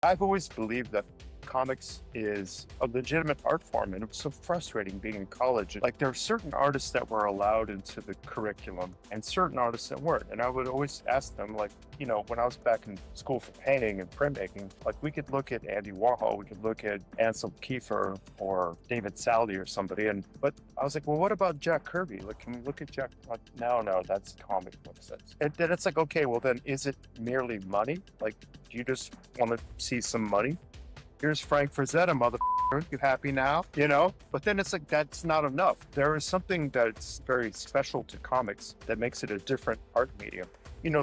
I've always believed that comics is a legitimate art form, and it was so frustrating being in college. Like, there are certain artists that were allowed into the curriculum and certain artists that weren't. And I would always ask them, like, you know, when I was back in school for painting and printmaking, like, we could look at Andy Warhol, we could look at Ansel Kiefer or David Saldi or somebody, but I was like, well, what about Jack Kirby? Like, can we look at Jack? Like, no, that's comic books. And then it's like, okay, well then, is it merely money? Like, do you just want to see some money? Here's Frank Frazetta, motherfucker. You happy now? You know? But then it's like, that's not enough. There is something that's very special to comics that makes it a different art medium.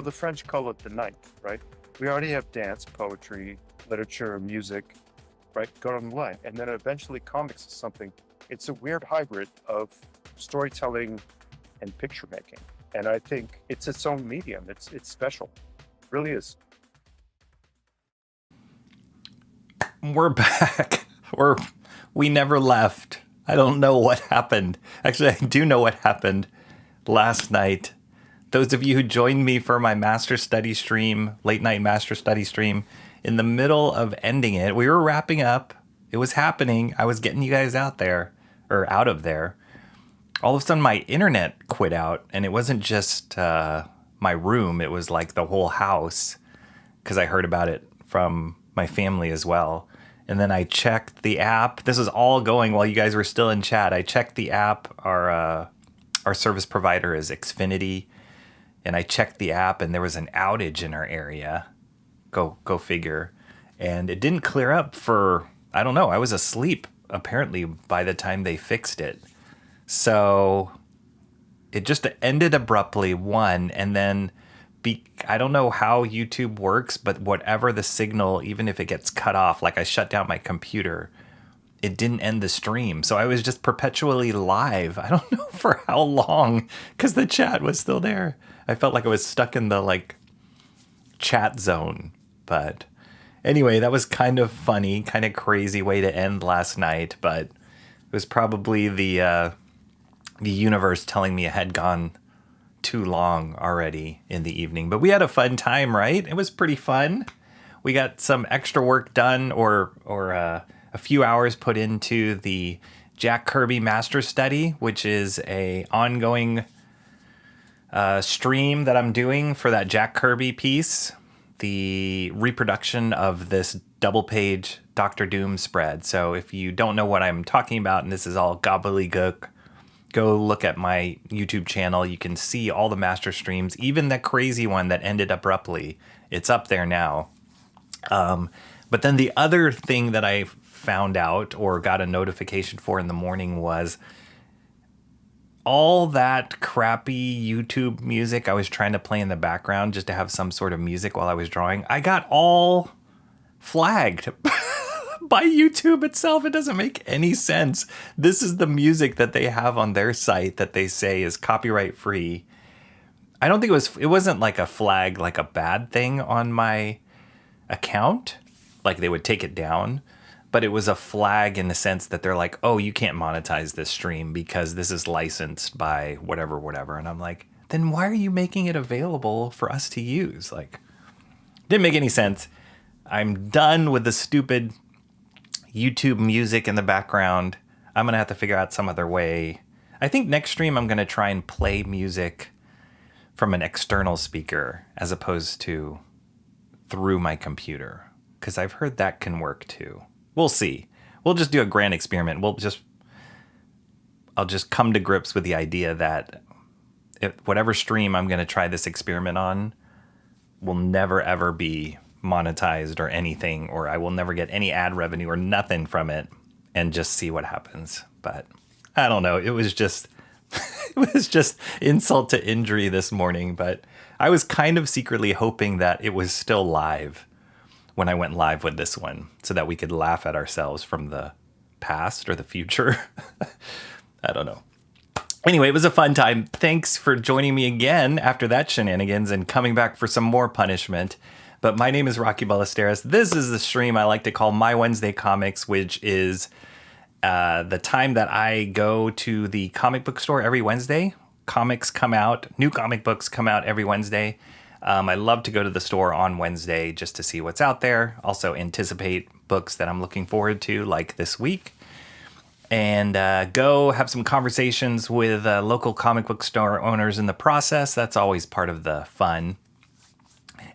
the French call it the ninth, right? We already have dance, poetry, literature, music, right? Go down the line. And then eventually comics is something, it's a weird hybrid of storytelling and picture making. And I think it's its own medium. It's special. It really is. We're back. We never left. I don't know what happened. Actually, I do know what happened last night. Those of you who joined me for my master study stream, late night master study stream, in the middle of ending it, we were wrapping up. It was happening. I was getting you guys out there, or out of there. All of a sudden, my internet quit out, and it wasn't just my room. It was like the whole house, because I heard about it from my family as well. And then I checked the app. This is all going while you guys were still in chat. I checked the app. Our service provider is Xfinity. And I checked the app, and there was an outage in our area. Go figure. And it didn't clear up for, I don't know, I was asleep, apparently, by the time they fixed it. So it just ended abruptly, one, and then I don't know how YouTube works, but whatever the signal, even if it gets cut off, like I shut down my computer, it didn't end the stream. So I was just perpetually live. I don't know for how long, because the chat was still there. I felt like I was stuck in the like chat zone. But anyway, that was kind of funny, kind of crazy way to end last night. But it was probably the universe telling me it had gone too long already in the evening. But we had a fun time, right? It was pretty fun. We got some extra work done, or a few hours put into the Jack Kirby Master Study, which is a ongoing stream that I'm doing for that Jack Kirby piece, the reproduction of this double page Doctor Doom spread. So if you don't know what I'm talking about, and this is all gobbledygook, go look at my YouTube channel. You can see all the master streams, even the crazy one that ended abruptly. It's up there now. But then the other thing that I found out or got a notification for in the morning was all that crappy YouTube music I was trying to play in the background just to have some sort of music while I was drawing. I got all flagged by YouTube itself. It doesn't make any sense. This is the music that they have on their site that they say is copyright free. I don't think it wasn't like a flag, like a bad thing on my account, like they would take it down, but it was a flag in the sense that they're like, oh, you can't monetize this stream because this is licensed by whatever. And I'm like, then why are you making it available for us to use? Like, didn't make any sense. I'm done with the stupid YouTube music in the background. I'm going to have to figure out some other way. I think next stream I'm going to try and play music from an external speaker as opposed to through my computer, because I've heard that can work too. We'll see. We'll just do a grand experiment. I'll just come to grips with the idea that whatever stream I'm going to try this experiment on will never ever be monetized or anything, or I will never get any ad revenue or nothing from it, and just see what happens. But I don't know. It was just insult to injury this morning, but I was kind of secretly hoping that it was still live when I went live with this one, so that we could laugh at ourselves from the past or the future. I don't know. Anyway, it was a fun time. Thanks for joining me again after that shenanigans and coming back for some more punishment. But my name is Rocky Ballesteros. This is the stream I like to call My Wednesday Comics, which is the time that I go to the comic book store every Wednesday. Comics come out, new comic books come out every Wednesday. I love to go to the store on Wednesday just to see what's out there. Also anticipate books that I'm looking forward to, like this week. And go have some conversations with local comic book store owners in the process. That's always part of the fun.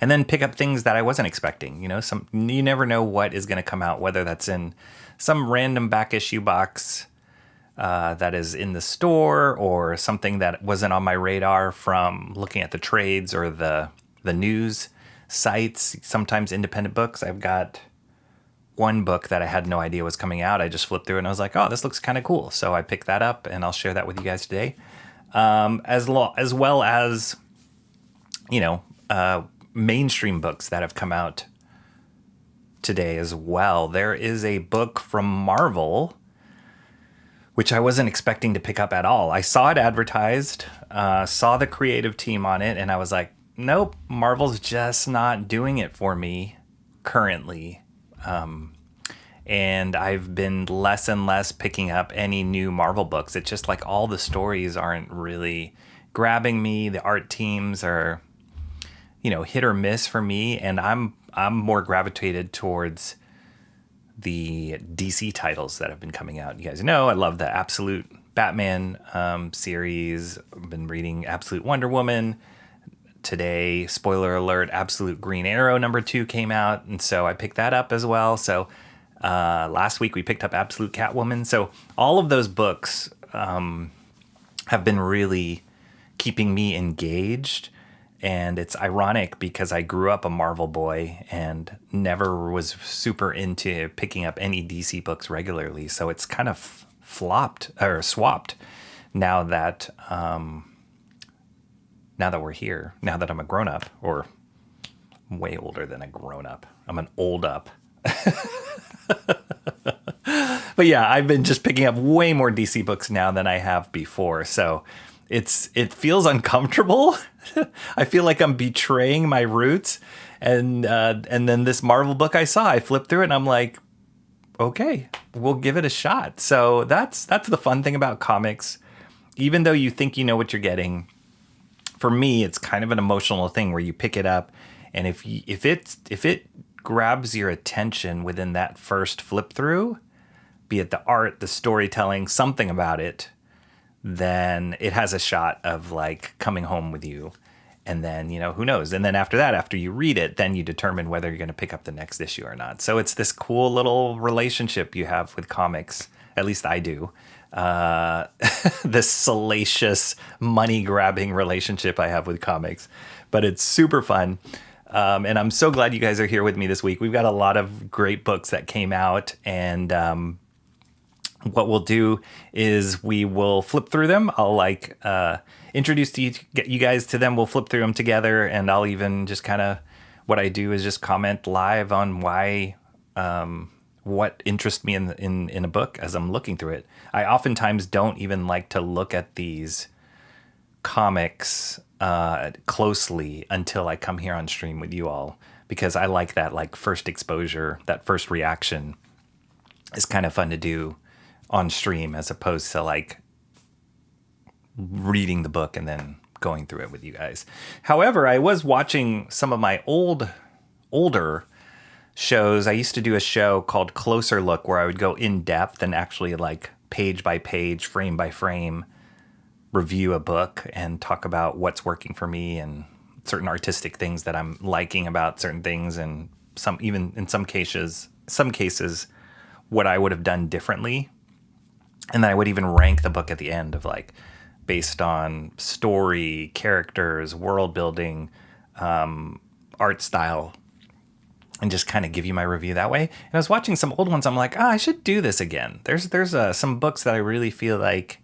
And then pick up things that I wasn't expecting. You never know what is going to come out, whether that's in some random back issue box that is in the store, or something that wasn't on my radar from looking at the trades or the news sites, sometimes independent books. I've got one book that I had no idea was coming out. I just flipped through and I was like, oh, this looks kind of cool. So I picked that up, and I'll share that with you guys today. As well as, mainstream books that have come out today as well. There is a book from Marvel, which I wasn't expecting to pick up at all. I saw it advertised, saw the creative team on it, and I was like, nope, Marvel's just not doing it for me currently. And I've been less and less picking up any new Marvel books. It's just like all the stories aren't really grabbing me. The art teams are, hit or miss for me, and I'm more gravitated towards the DC titles that have been coming out. You guys know I love the Absolute Batman series. I've been reading Absolute Wonder Woman. Today, spoiler alert, Absolute Green Arrow #2 came out, and so I picked that up as well. So last week we picked up Absolute Catwoman. So all of those books have been really keeping me engaged. And it's ironic because I grew up a Marvel boy and never was super into picking up any DC books regularly. So it's kind of swapped now that we're here. Now that I'm a grown up, or way older than a grown up. I'm an old up. But yeah, I've been just picking up way more DC books now than I have before. So it feels uncomfortable. I feel like I'm betraying my roots. And then this Marvel book I flipped through it and I'm like, okay, we'll give it a shot. So that's the fun thing about comics. Even though you think you know what you're getting, for me, it's kind of an emotional thing where you pick it up, and if it grabs your attention within that first flip through, be it the art, the storytelling, something about it, then it has a shot of like coming home with you. And then, who knows? And then after that, after you read it, then you determine whether you're going to pick up the next issue or not. So it's this cool little relationship you have with comics. At least I do. This salacious, money-grabbing relationship I have with comics. But it's super fun. And I'm so glad you guys are here with me this week. We've got a lot of great books that came out, and what we'll do is we will flip through them. I'll introduce you guys to them. We'll flip through them together, and I'll even just kind of, what I do is just comment live on why, what interests me in a book as I'm looking through it. I oftentimes don't even like to look at these comics closely until I come here on stream with you all, because I like that first exposure, that first reaction is kind of fun to do on stream, as opposed to reading the book and then going through it with you guys. However, I was watching some of my older shows. I used to do a show called Closer Look, where I would go in depth and actually page by page, frame by frame, review a book and talk about what's working for me and certain artistic things that I'm liking about certain things, and in some cases what I would have done differently. And then I would even rank the book at the end of based on story, characters, world building, art style, and just kind of give you my review that way. And I was watching some old ones. I'm like, I should do this again. There's some books that I really feel like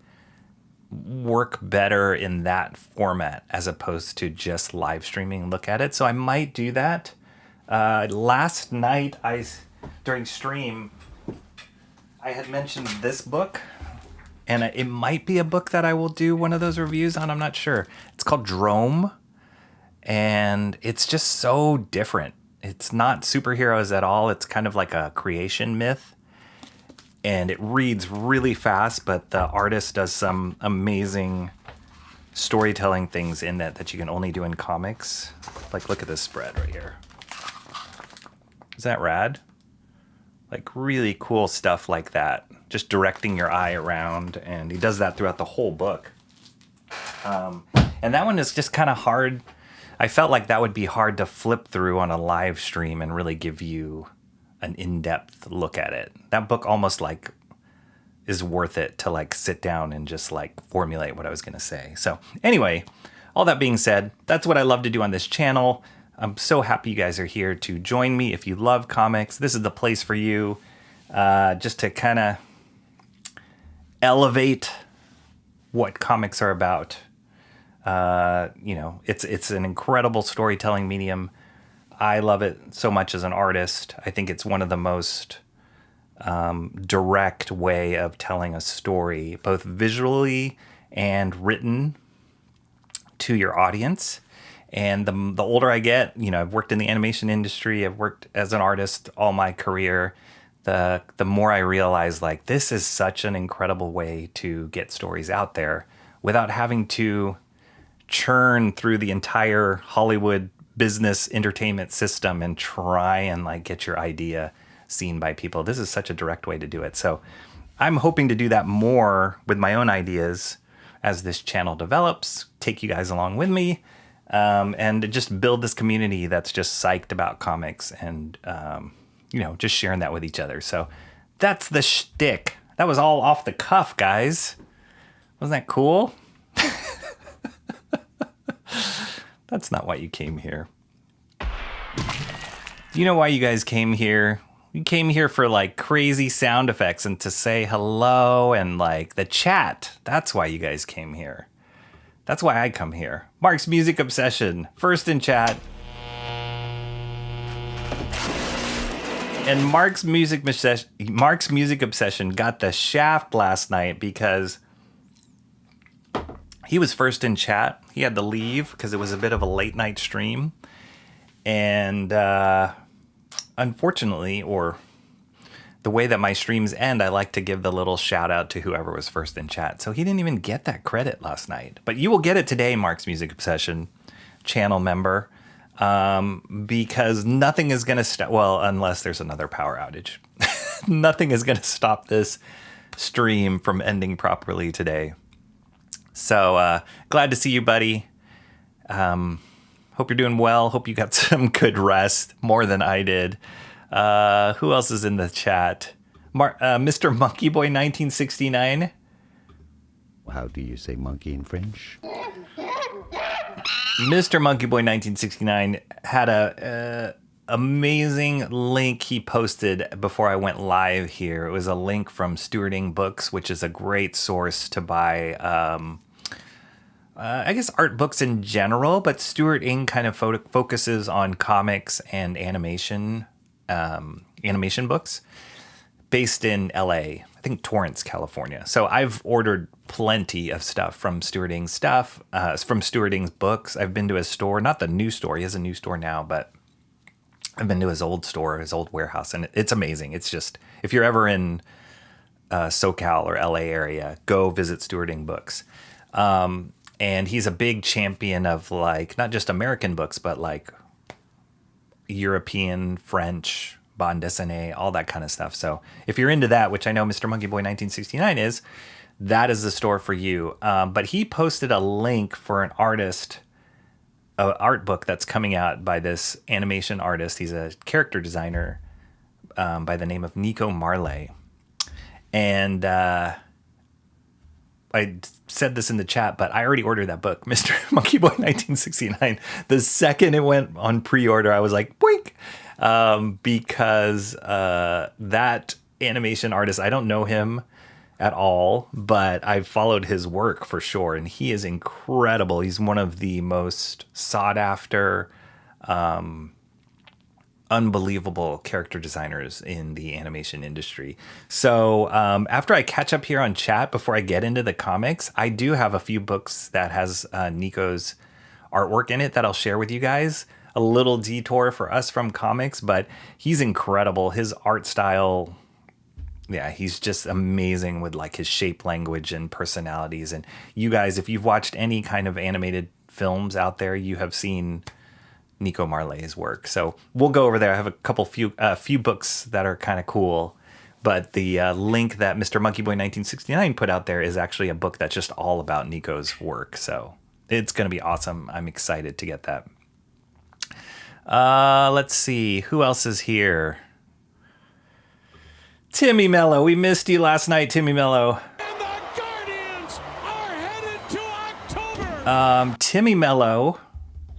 work better in that format as opposed to just live streaming and look at it. So I might do that. Last night during stream, I had mentioned this book, and it might be a book that I will do one of those reviews on. I'm not sure. It's called Drome, and it's just so different. It's not superheroes at all. It's kind of like a creation myth, and it reads really fast, but the artist does some amazing storytelling things in that you can only do in comics. Look at this spread right here. Is that rad? Really cool stuff like that. Just directing your eye around, and he does that throughout the whole book. And that one is just kind of hard. I felt like that would be hard to flip through on a live stream and really give you an in-depth look at it. That book almost is worth it to sit down and just formulate what I was going to say. So anyway, all that being said, that's what I love to do on this channel. I'm so happy you guys are here to join me. If you love comics, this is the place for you, just to kind of elevate what comics are about. It's an incredible storytelling medium. I love it so much as an artist. I think it's one of the most direct way of telling a story, both visually and written to your audience. And the older I get, I've worked in the animation industry, I've worked as an artist all my career, the more I realize, like, this is such an incredible way to get stories out there without having to churn through the entire Hollywood business entertainment system and try and like get your idea seen by people. This is such a direct way to do it. So I'm hoping to do that more with my own ideas as this channel develops, take you guys along with me, and just build this community that's just psyched about comics and, just sharing that with each other. So that's the shtick. That was all off the cuff, guys. Wasn't that cool? That's not why you came here. Do you know why you guys came here? You came here for like crazy sound effects and to say hello and like the chat. That's why you guys came here. That's why I come here. Mark's Music Obsession, first in chat. And Mark's Music Obsession got the shaft last night because he was first in chat. He had to leave because it was a bit of a late night stream. And unfortunately, or the way that my streams end, I like to give the little shout out to whoever was first in chat. So he didn't even get that credit last night. But you will get it today, Mark's Music Obsession channel member. Because nothing is going to stop, well, unless there's another power outage. Nothing is going to stop this stream from ending properly today. So glad to see you, buddy. Hope you're doing well. Hope you got some good rest, more than I did. Who else is in the chat? Mr. Monkey Boy 1969. How do you say monkey in French? Mr. Monkey Boy 1969 had a amazing link he posted before I went live here. It was a link from Stewarding Books, which is a great source to buy, I guess, art books in general, but Stewart Ing kind of focuses on comics and animation books based in LA, I think Torrance, California. So I've ordered plenty of stuff from Stewart Ing's from Stewart Ing's books. I've been to his store, not the new store. He has a new store now, but I've been to his old store, his old warehouse, and it's amazing. It's just, if you're ever in SoCal or LA area, go visit Stewart Ing Books. And he's a big champion of like, not just American books, but like European, French, bande dessinée, all that kind of stuff. So if you're into that, which I know Mr. Monkey Boy 1969 is, that is the store for you. But he posted a link for an art book that's coming out by this animation artist. He's a character designer by the name of Nico Marlet. And I said this in the chat, but I already ordered that book, Mr. Monkey Boy 1969. The second it went on pre-order, I was like, boink! Because that animation artist, I don't know him at all, but I've followed his work for sure, and he is incredible. He's one of the most sought after, unbelievable character designers in the animation industry. So after I catch up here on chat, before I get into the comics, I do have a few books that has Nico's artwork in it that I'll share with you guys. A little detour for us from comics, but he's incredible. His art style, yeah, he's just amazing with like his shape language and personalities. And you guys, if you've watched any kind of animated films out there, you have seen Nico Marlet's work. So we'll go over there. I have a few books that are kind of cool, but the link that Mr. Monkey Boy 1969 put out there is actually a book that's just all about Nico's work. So it's going to be awesome. I'm excited to get that. Let's see. Who else is here? Timmy Mello. We missed you last night, Timmy Mello. And the Guardians are headed to October. Timmy Mello.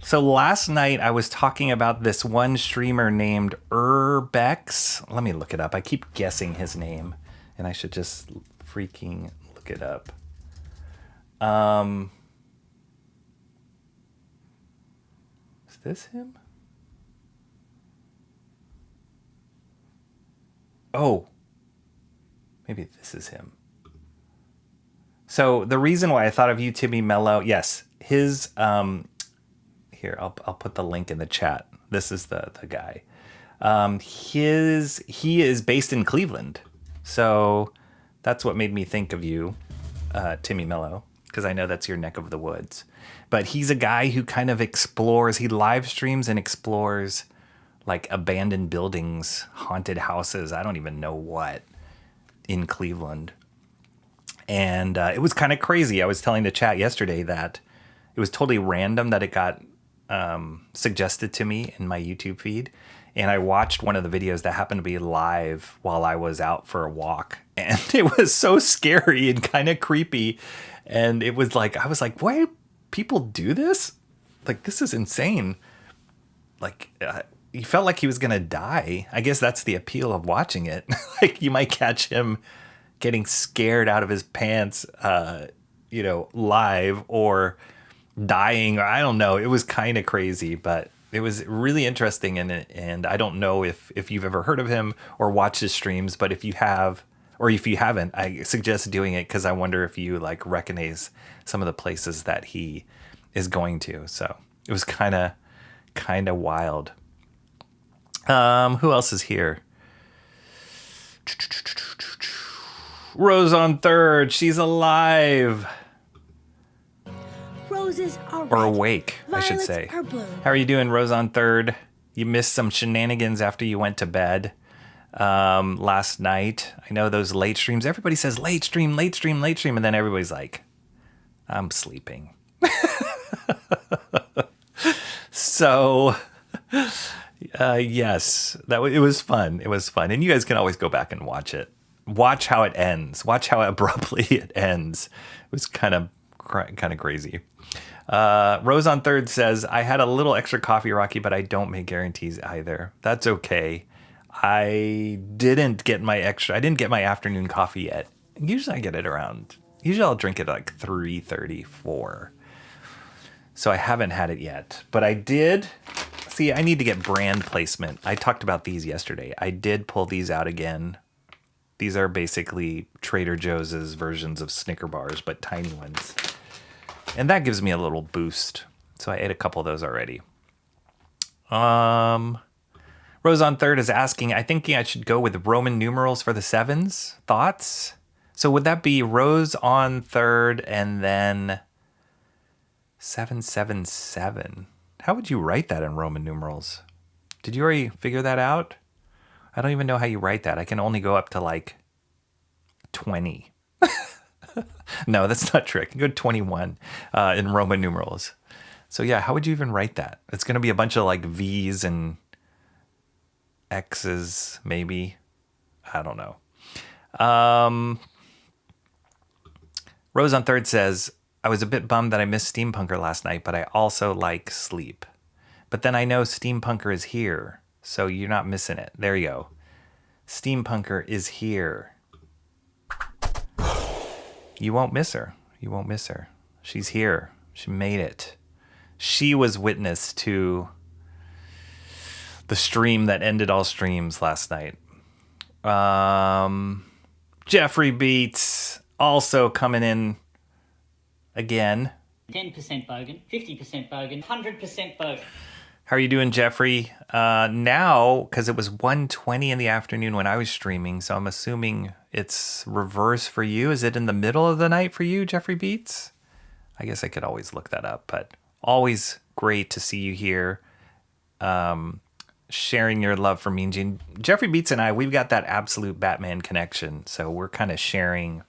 So last night I was talking about this one streamer named Urbex. Let me look it up. I keep guessing his name, and I should just freaking look it up. Is this him? Oh, maybe this is him. So the reason why I thought of you, Timmy Mello, yes, his, here, I'll put the link in the chat. This is the guy. He is based in Cleveland. So that's what made me think of you, Timmy Mello, because I know that's your neck of the woods. But he's a guy who kind of explores, he live streams and explores like abandoned buildings, haunted houses, I don't even know what, in Cleveland. And it was kind of crazy. I was telling the chat yesterday that it was totally random that it got suggested to me in my YouTube feed. And I watched one of the videos that happened to be live while I was out for a walk. And it was so scary and kind of creepy. And it was like, I was like, why do people do this? Like, this is insane. Like, he felt like he was going to die. I guess that's the appeal of watching it. Like, you might catch him getting scared out of his pants, live, or dying, or I don't know. It was kind of crazy, but it was really interesting. And I don't know if you've ever heard of him or watched his streams, but if you have, or if you haven't, I suggest doing it because I wonder if you like recognize some of the places that he is going to. So it was kind of wild. Who else is here? Rose on third. She's alive. Roses are Or red. awake, I should Violets say. are blue. How are you doing, Rose on third? You missed some shenanigans after you went to bed last night. I know those late streams. Everybody says late stream, and then everybody's like, I'm sleeping. So, yes, it was fun. It was fun, and you guys can always go back and watch it. Watch how it ends. Watch how abruptly it ends. It was kind of crazy. Rose on third says, I had a little extra coffee, Rocky, but I don't make guarantees either. That's okay. I didn't get my afternoon coffee yet. Usually I get it usually I'll drink it like 3:30, 4. So I haven't had it yet, but I did. See, I need to get brand placement. I talked about these yesterday. I did pull these out again. These are basically Trader Joe's versions of Snicker bars, but tiny ones. And that gives me a little boost. So I ate a couple of those already. Rose on third is asking, I think I should go with Roman numerals for the sevens. Thoughts? So would that be Rose on third and then 777? How would you write that in Roman numerals? Did you already figure that out? I don't even know how you write that. I can only go up to like 20. No, that's not true. I can go to 21 in Roman numerals. So yeah, how would you even write that? It's going to be a bunch of like V's and X's, maybe. I don't know. Rose on third says, I was a bit bummed that I missed Steampunker last night, but I also like sleep. But then I know Steampunker is here, so you're not missing it. There you go. Steampunker is here. You won't miss her. You won't miss her. She's here. She made it. She was witness to the stream that ended all streams last night. Jeffrey Beats also coming in again. 10% bogan, 50% bogan, 100% bogan. How are you doing, Jeffrey? Now, because it was 1:20 in the afternoon when I was streaming, so I'm assuming it's reverse for you. Is it in the middle of the night for you, Jeffrey Beats? I guess I could always look that up, but always great to see you here, sharing your love for Mean Gene. Jeffrey Beats and I, we've got that absolute Batman connection, so we're kind of sharing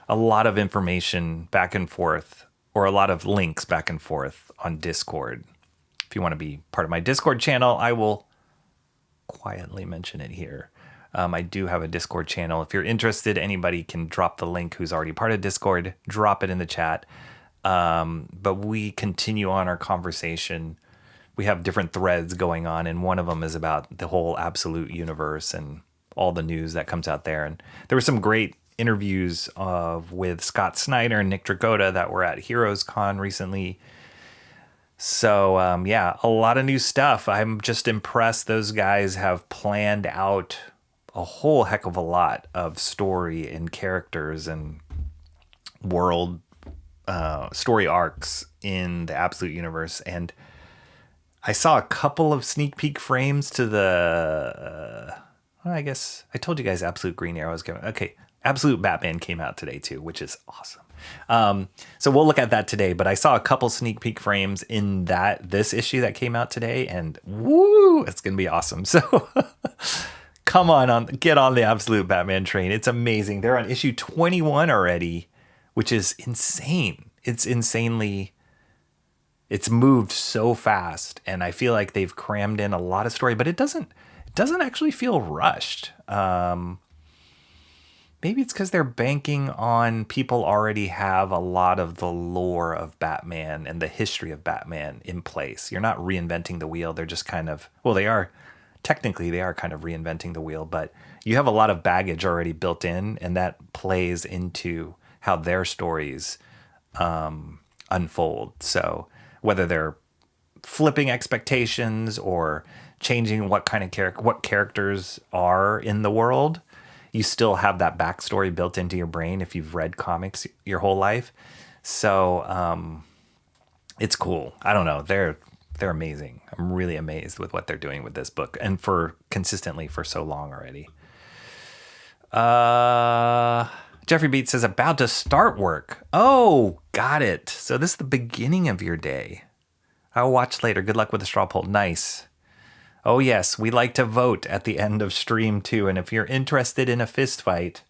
a lot of information back and forth, or a lot of links back and forth on Discord. If you want to be part of my Discord channel, I will quietly mention it here. I do have a Discord channel. If you're interested, anybody can drop the link who's already part of Discord, drop it in the chat. But we continue on our conversation. We have different threads going on, and one of them is about the whole Absolute universe and all the news that comes out there. And there were some great interviews with Scott Snyder and Nick Dragotta that were at Heroes Con recently. So, yeah, a lot of new stuff. I'm just impressed those guys have planned out a whole heck of a lot of story and characters and world story arcs in the Absolute Universe. And I saw a couple of sneak peek frames to the... well, I guess I told you guys Absolute Green Arrow was coming. Okay, Absolute Batman came out today too, which is awesome. So we'll look at that today, but I saw a couple sneak peek frames in this issue that came out today, and woo, it's gonna be awesome. So come on, get on the Absolute Batman train. It's amazing. They're on issue 21 already, which is insane. It's moved so fast, and I feel like they've crammed in a lot of story, but it doesn't actually feel rushed. Maybe it's because they're banking on people already have a lot of the lore of Batman and the history of Batman in place. You're not reinventing the wheel. They're just kind of, well, they are kind of reinventing the wheel, but you have a lot of baggage already built in, and that plays into how their stories unfold. So whether they're flipping expectations or changing what characters are in the world, you still have that backstory built into your brain if you've read comics your whole life. So it's cool. I don't know. They're amazing. I'm really amazed with what they're doing with this book, and consistently for so long already. Jeffrey Beats says, about to start work. Oh, got it. So this is the beginning of your day. I'll watch later. Good luck with the straw poll. Nice. Oh, yes, we like to vote at the end of stream, too. And if you're interested in a fist fight,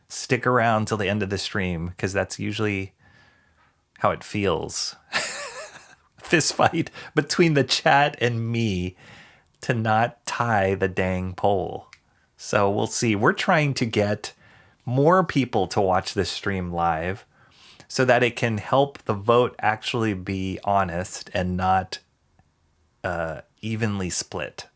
stick around till the end of the stream, because that's usually how it feels. Fist fight between the chat and me to not tie the dang poll. So we'll see. We're trying to get more people to watch this stream live so that it can help the vote actually be honest and not evenly split.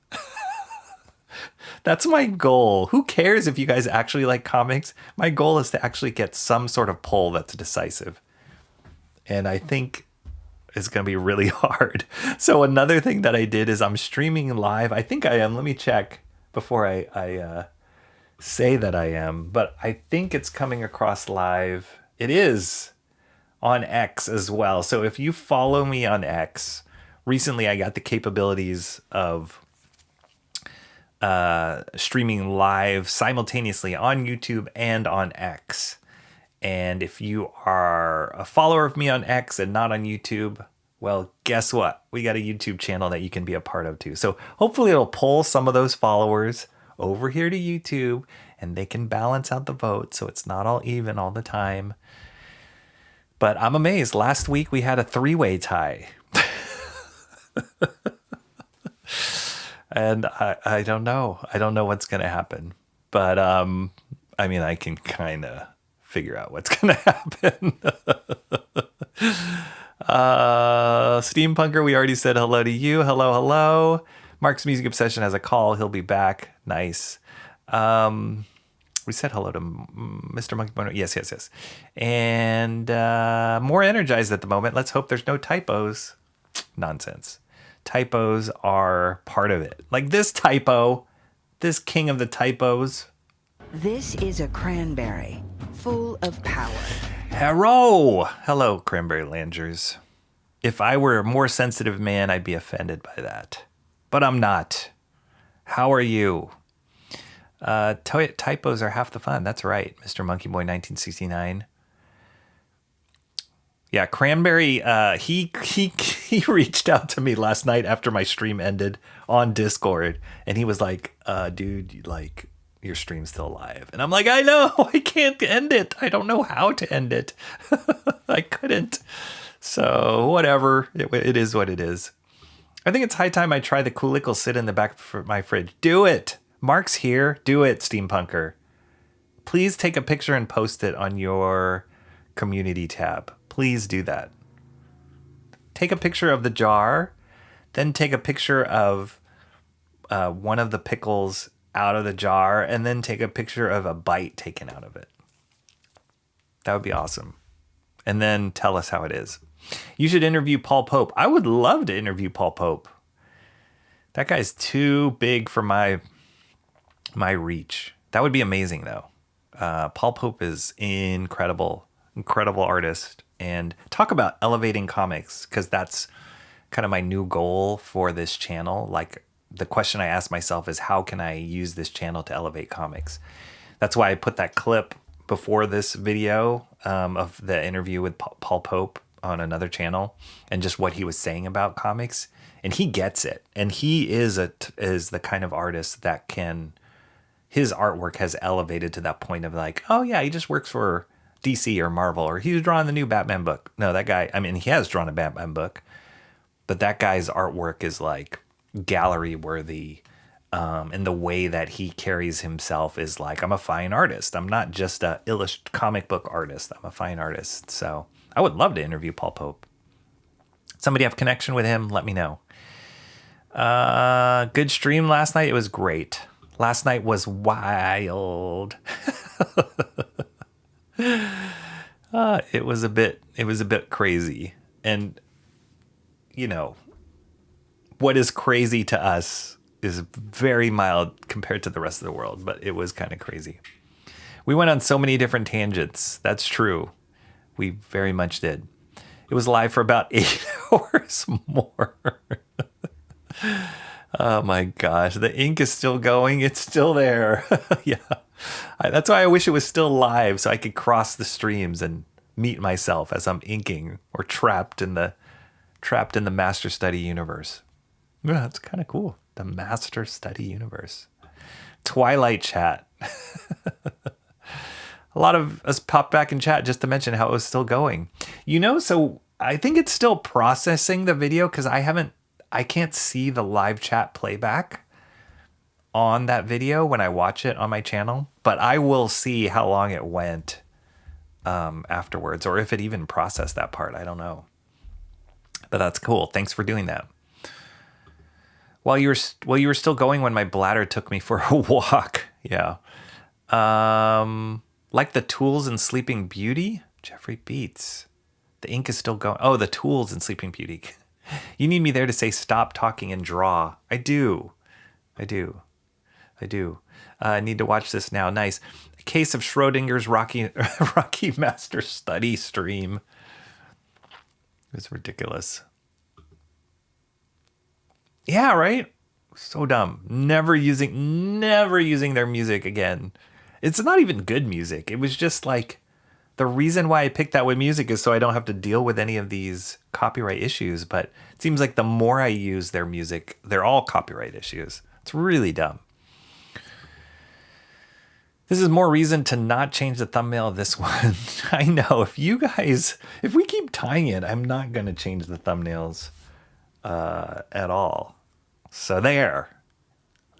That's my goal. Who cares if you guys actually like comics? My goal is to actually get some sort of poll that's decisive. And I think it's going to be really hard. So another thing that I did is I'm streaming live. I think I am. Let me check before I say that I am. But I think it's coming across live. It is on X as well. So if you follow me on X, recently I got the capabilities of streaming live simultaneously on YouTube and on X. And if you are a follower of me on X and not on YouTube, well, guess what? We got a YouTube channel that you can be a part of too. So hopefully it'll pull some of those followers over here to YouTube, and they can balance out the vote so it's not all even all the time. But I'm amazed. Last week we had a 3-way tie. And I don't know. I don't know what's going to happen. But, I mean, I can kind of figure out what's going to happen. Steampunker, we already said hello to you. Hello, hello. Mark's Music Obsession has a call. He'll be back. Nice. We said hello to Mr. Monkey Boner. Yes. And more energized at the moment. Let's hope there's no typos. Nonsense. Typos are part of it. Like this typo, this king of the typos. This is a cranberry full of power. Hello, Cranberry Langers. If I were a more sensitive man, I'd be offended by that. But I'm not. How are you? Typos are half the fun. That's right, Mr. Monkey Boy 1969. Yeah, Cranberry, he reached out to me last night after my stream ended on Discord, and he was like, dude, like, your stream's still live. And I'm like, I know, I can't end it. I don't know how to end it. I couldn't. So whatever, it is what it is. I think it's high time I try the Coolickle sit in the back of my fridge. Do it. Mark's here. Do it, Steampunker. Please take a picture and post it on your community tab. Please do that. Take a picture of the jar, then take a picture of one of the pickles out of the jar, and then take a picture of a bite taken out of it. That would be awesome. and then tell us how it is. You should interview Paul Pope. I would love to interview Paul Pope. That guy's too big for my reach. That would be amazing, though. Paul Pope is incredible artist. And talk about elevating comics, because that's kind of my new goal for this channel. Like, the question I ask myself is, how can I use this channel to elevate comics? That's why I put that clip before this video of the interview with Paul Pope on another channel, and just what he was saying about comics. And he gets it. And he is the kind of artist that his artwork has elevated to that point of like, oh yeah, he just works for DC or Marvel, or he's drawing the new Batman book. No, that guy, I mean, he has drawn a Batman book, but that guy's artwork is like gallery worthy. And the way that he carries himself is like, I'm a fine artist. I'm not just a comic book artist. I'm a fine artist. So I would love to interview Paul Pope. Somebody have connection with him, let me know. Good stream last night. It was great. Last night was wild. It was a bit crazy. And, you know, what is crazy to us is very mild compared to the rest of the world, but it was kind of crazy. We went on so many different tangents. That's true. We very much did. It was live for about 8 hours more. Oh my gosh, the ink is still going. It's still there. Yeah. That's why I wish it was still live, so I could cross the streams and meet myself as I'm inking or trapped in the Master Study universe. Yeah, that's kind of cool. The Master Study universe. Twilight chat. A lot of us popped back in chat just to mention how it was still going. You know, so I think it's still processing the video, because I can't see the live chat playback on that video when I watch it on my channel, but I will see how long it went afterwards, or if it even processed that part. I don't know. But that's cool. Thanks for doing that. While you were still going when my bladder took me for a walk. Yeah. Like the tools in Sleeping Beauty? Jeffrey Beats. The ink is still going. Oh, the tools in Sleeping Beauty. You need me there to say stop talking and draw. I do. I need to watch this now. Nice. A case of Schrodinger's Rocky Master Study stream. It's ridiculous. Yeah, right? So dumb. Never using their music again. It's not even good music. It was just like, the reason why I picked that with music is so I don't have to deal with any of these copyright issues. But it seems like the more I use their music, they're all copyright issues. It's really dumb. This is more reason to not change the thumbnail of this one. I know. If we keep tying it, I'm not going to change the thumbnails at all. So there.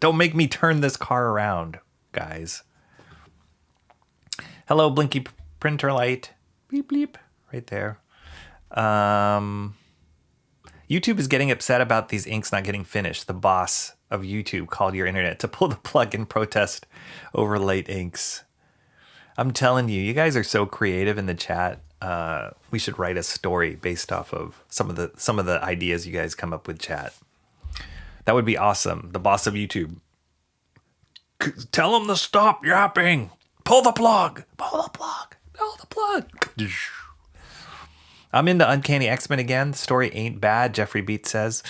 Don't make me turn this car around, guys. Hello, Blinky Printer Light. Bleep, bleep. Right there. YouTube is getting upset about these inks not getting finished. The boss of YouTube called your internet to pull the plug and protest over late inks. I'm telling you, you guys are so creative in the chat. We should write a story based off of some of the ideas you guys come up with, chat. That would be awesome. The boss of YouTube. Tell him to stop yapping. Pull the plug. Pull the plug. Pull the plug. I'm into Uncanny X-Men again. The story ain't bad, Jeffrey Beat says.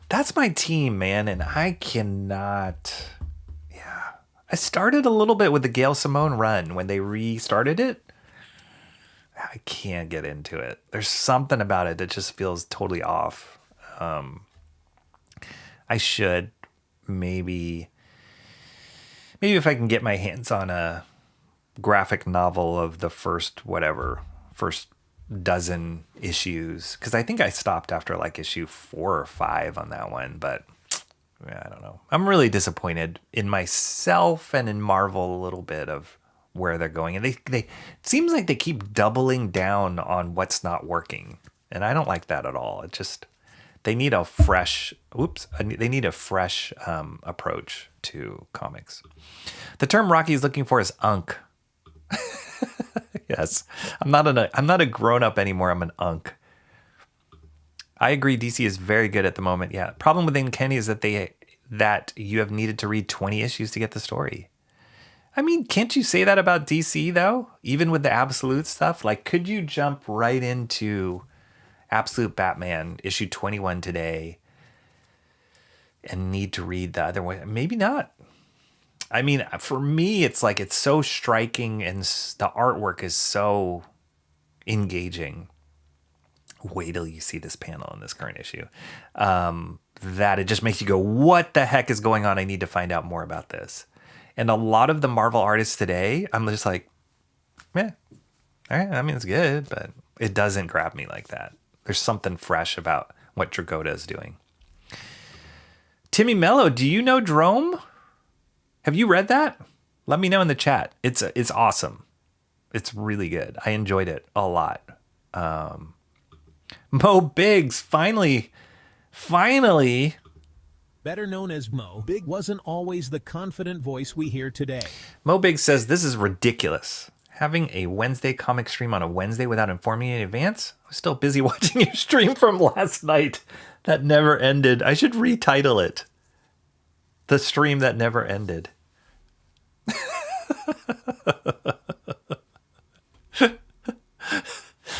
That's my team, man, and I cannot... Yeah. I started a little bit with the Gail Simone run when they restarted it. I can't get into it. There's something about it that just feels totally off. I should maybe if I can get my hands on a graphic novel of the first dozen issues, because I think I stopped after like issue 4 or 5 on that one, but yeah, I don't know. I'm really disappointed in myself and in Marvel a little bit of where they're going, and they it seems like they keep doubling down on what's not working, and I don't like that at all. It just, they need a fresh approach to comics. The term Rocky is looking for is unk. Yes. I'm not a grown up anymore. I'm an unk. I agree. DC is very good at the moment. Yeah. Problem with Uncanny is that you have needed to read 20 issues to get the story. I mean, can't you say that about DC though? Even with the Absolute stuff, like, could you jump right into Absolute Batman issue 21 today and need to read the other one? Maybe not. I mean, for me, it's like, it's so striking and the artwork is so engaging. Wait till you see this panel in this current issue. That it just makes you go, what the heck is going on? I need to find out more about this. And a lot of the Marvel artists today, I'm just like, yeah, all right, I mean, it's good, but it doesn't grab me like that. There's something fresh about what Dragotta is doing. Timmy Mello, do you know Drome? Have you read that? Let me know in the chat. It's awesome. It's really good. I enjoyed it a lot. Mo Biggs, finally. Better known as Mo, Big wasn't always the confident voice we hear today. Mo Biggs says, this is ridiculous. Having a Wednesday comic stream on a Wednesday without informing me in advance? I was still busy watching your stream from last night. That never ended. I should retitle it. The stream that never ended.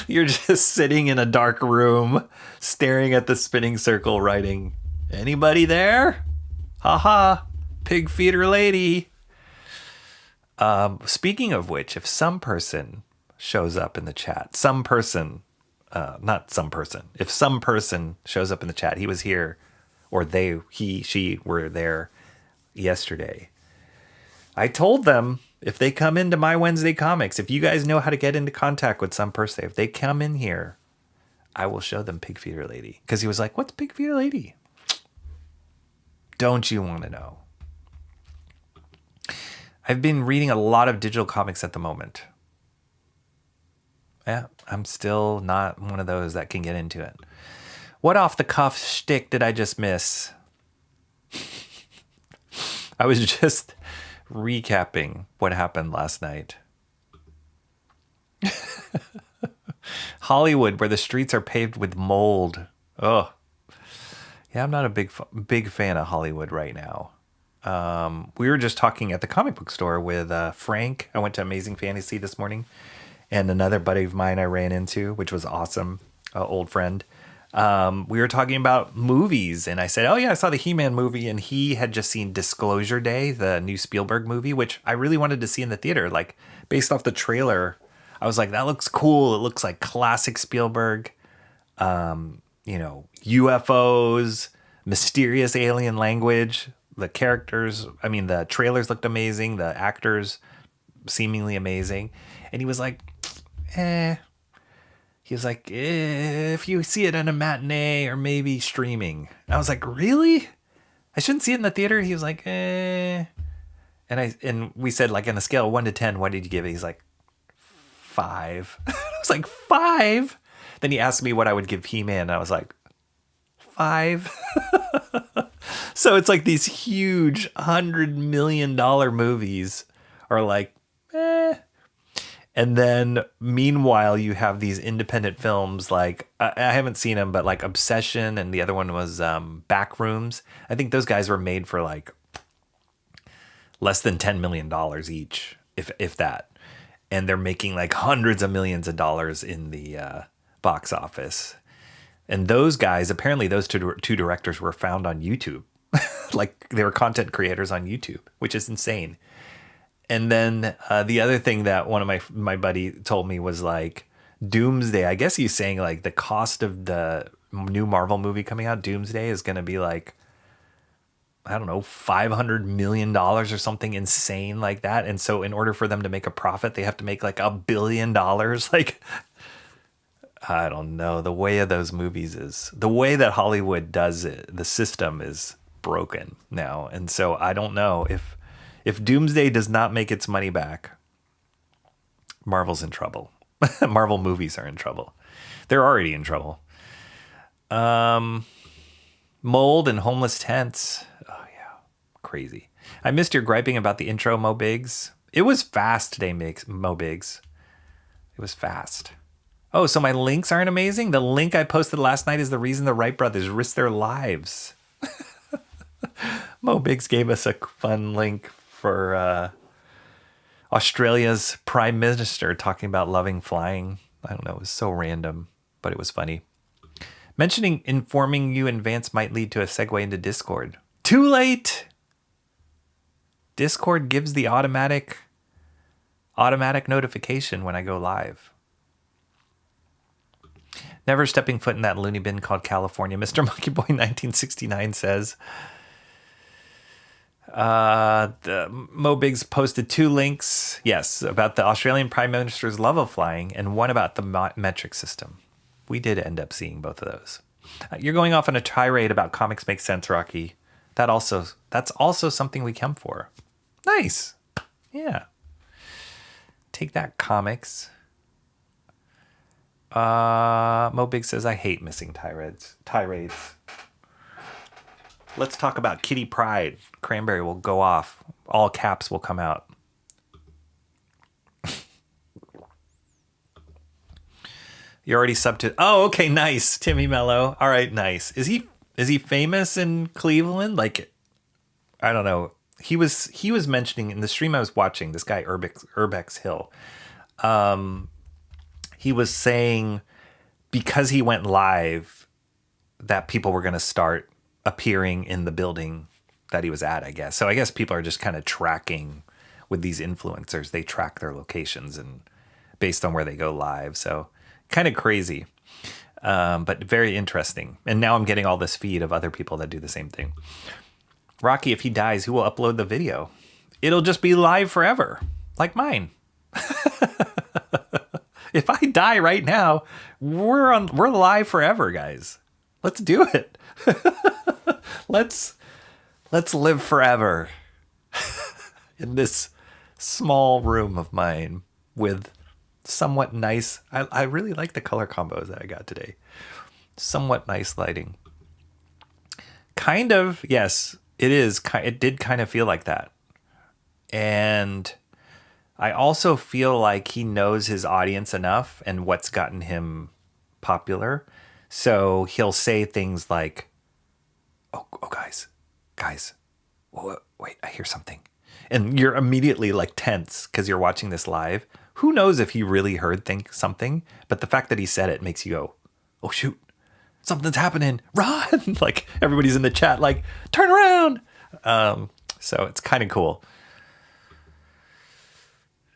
You're just sitting in a dark room, staring at the spinning circle, writing, anybody there? Haha, pig feeder lady. Speaking of which, if some person shows up in the chat, if some person shows up in the chat, he was here, or she were there yesterday. I told them, if they come into my Wednesday comics, if you guys know how to get into contact with some person, if they come in here, I will show them Pig Feeder Lady. Because he was like, what's Pig Feeder Lady? Don't you want to know? I've been reading a lot of digital comics at the moment. Yeah, I'm still not one of those that can get into it. What off the cuff shtick did I just miss? I was just recapping what happened last night. Hollywood, where the streets are paved with mold. Oh, yeah, I'm not a big fan of Hollywood right now. We were just talking at the comic book store with Frank. I went to Amazing Fantasy this morning, and another buddy of mine I ran into, which was awesome, old friend. We were talking about movies, and I said, oh yeah, I saw the He-Man movie, and he had just seen Disclosure Day, the new Spielberg movie, which I really wanted to see in the theater. Like, based off the trailer, I was like, that looks cool. It looks like classic Spielberg. UFOs, mysterious alien language, the characters, the trailers looked amazing, the actors seemingly amazing. And he was like, He was like, if you see it in a matinee or maybe streaming. I was like, really? I shouldn't see it in the theater? He was like, And we said, like, on a scale of 1 to 10, what did you give it? He's like, 5. I was like, 5? Then he asked me what I would give He-Man, and I was like, 5. So it's like these huge $100 million movies are like, And then meanwhile, you have these independent films like, I haven't seen them, but like Obsession, and the other one was Backrooms. I think those guys were made for like less than $10 million each, if that. And they're making like hundreds of millions of dollars in the box office. And those guys, apparently those two directors were found on YouTube. Like, they were content creators on YouTube, which is insane. And then the other thing that one of my buddy told me was like, Doomsday. I guess he's saying like the cost of the new Marvel movie coming out, Doomsday, is going to be like, I don't know, $500 million or something insane like that. And so in order for them to make a profit, they have to make like $1 billion. Like, I don't know. The way of those movies is, the way that Hollywood does it, the system is broken now. And so I don't know if Doomsday does not make its money back, Marvel's in trouble. Marvel movies are in trouble. They're already in trouble. Mold and homeless tents. Oh yeah, crazy. I missed your griping about the intro, Mo Biggs. It was fast today, Mo Biggs. It was fast. Oh, so my links aren't amazing? The link I posted last night is the reason the Wright brothers risked their lives. Mo Biggs gave us a fun link for Australia's Prime Minister talking about loving flying. I don't know, it was so random, but it was funny. Mentioning informing you in advance might lead to a segue into Discord. Too late! Discord gives the automatic notification when I go live. Never stepping foot in that loony bin called California. Mr. Monkey Boy 1969 says... Mo Biggs posted 2 links, yes, about the Australian Prime Minister's love of flying and one about the metric system. We did end up seeing both of those. You're going off on a tirade about comics make sense, Rocky. That's also something we come for. Nice. Yeah. Take that, comics. Mo Biggs says, I hate missing tirades. Let's talk about Kitty Pryde. Cranberry will go off. All caps will come out. You're already subbed to... Oh, okay, nice. Timmy Mello. All right, nice. Is he famous in Cleveland? Like, I don't know. He was mentioning in the stream I was watching, this guy Urbex Hill. He was saying because he went live that people were going to start appearing in the building that he was at, I guess. So I guess people are just kind of tracking with these influencers. They track their locations and based on where they go live. So kind of crazy, but very interesting. And now I'm getting all this feed of other people that do the same thing. Rocky, if he dies, who will upload the video? It'll just be live forever, like mine. If I die right now, we're live forever, guys. Let's do it. Let's live forever in this small room of mine with somewhat nice. I really like the color combos that I got today. Somewhat nice lighting. Kind of, yes, it is. It did kind of feel like that. And I also feel like he knows his audience enough and what's gotten him popular. So he'll say things like, oh guys, wait, I hear something. And you're immediately like tense because you're watching this live. Who knows if he really heard something, but the fact that he said it makes you go, oh shoot, something's happening, run. Like everybody's in the chat like, turn around. So it's kind of cool.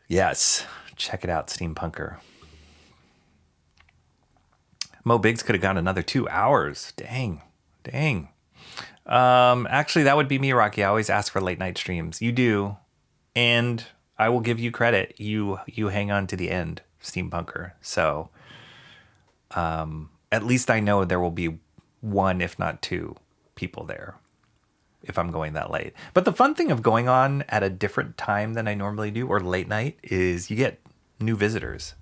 Yes, check it out, Steampunker. Mo Biggs could have gone another 2 hours. Dang. Actually, that would be me, Rocky. I always ask for late night streams. You do, and I will give you credit. You hang on to the end, Steampunker. So, at least I know there will be 1, if not 2, people there if I'm going that late. But the fun thing of going on at a different time than I normally do, or late night, is you get new visitors.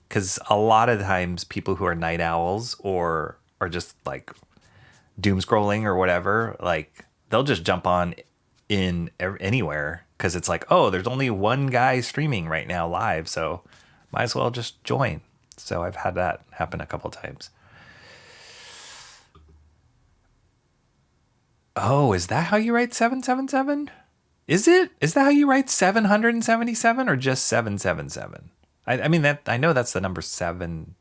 Because a lot of times people who are night owls or are just like doom scrolling or whatever, like they'll just jump on in anywhere because it's like, oh, there's only one guy streaming right now live, so might as well just join. So I've had that happen a couple times. Oh, is that how you write 777? Is it? Is that how you write 777 or just 777? I mean, that I know that's the number 7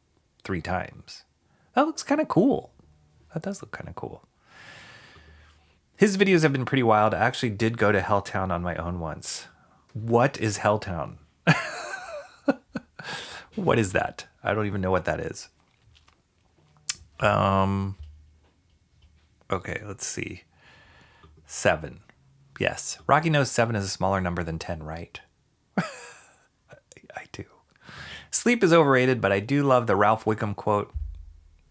3 times. That looks kind of cool. That does look kind of cool. His videos have been pretty wild. I actually did go to Helltown on my own once. What is Helltown? What is that? I don't even know what that is. Okay, let's see. 7. Yes. Rocky knows 7 is a smaller number than 10, right? I do. Sleep is overrated, but I do love the Ralph Wickham quote.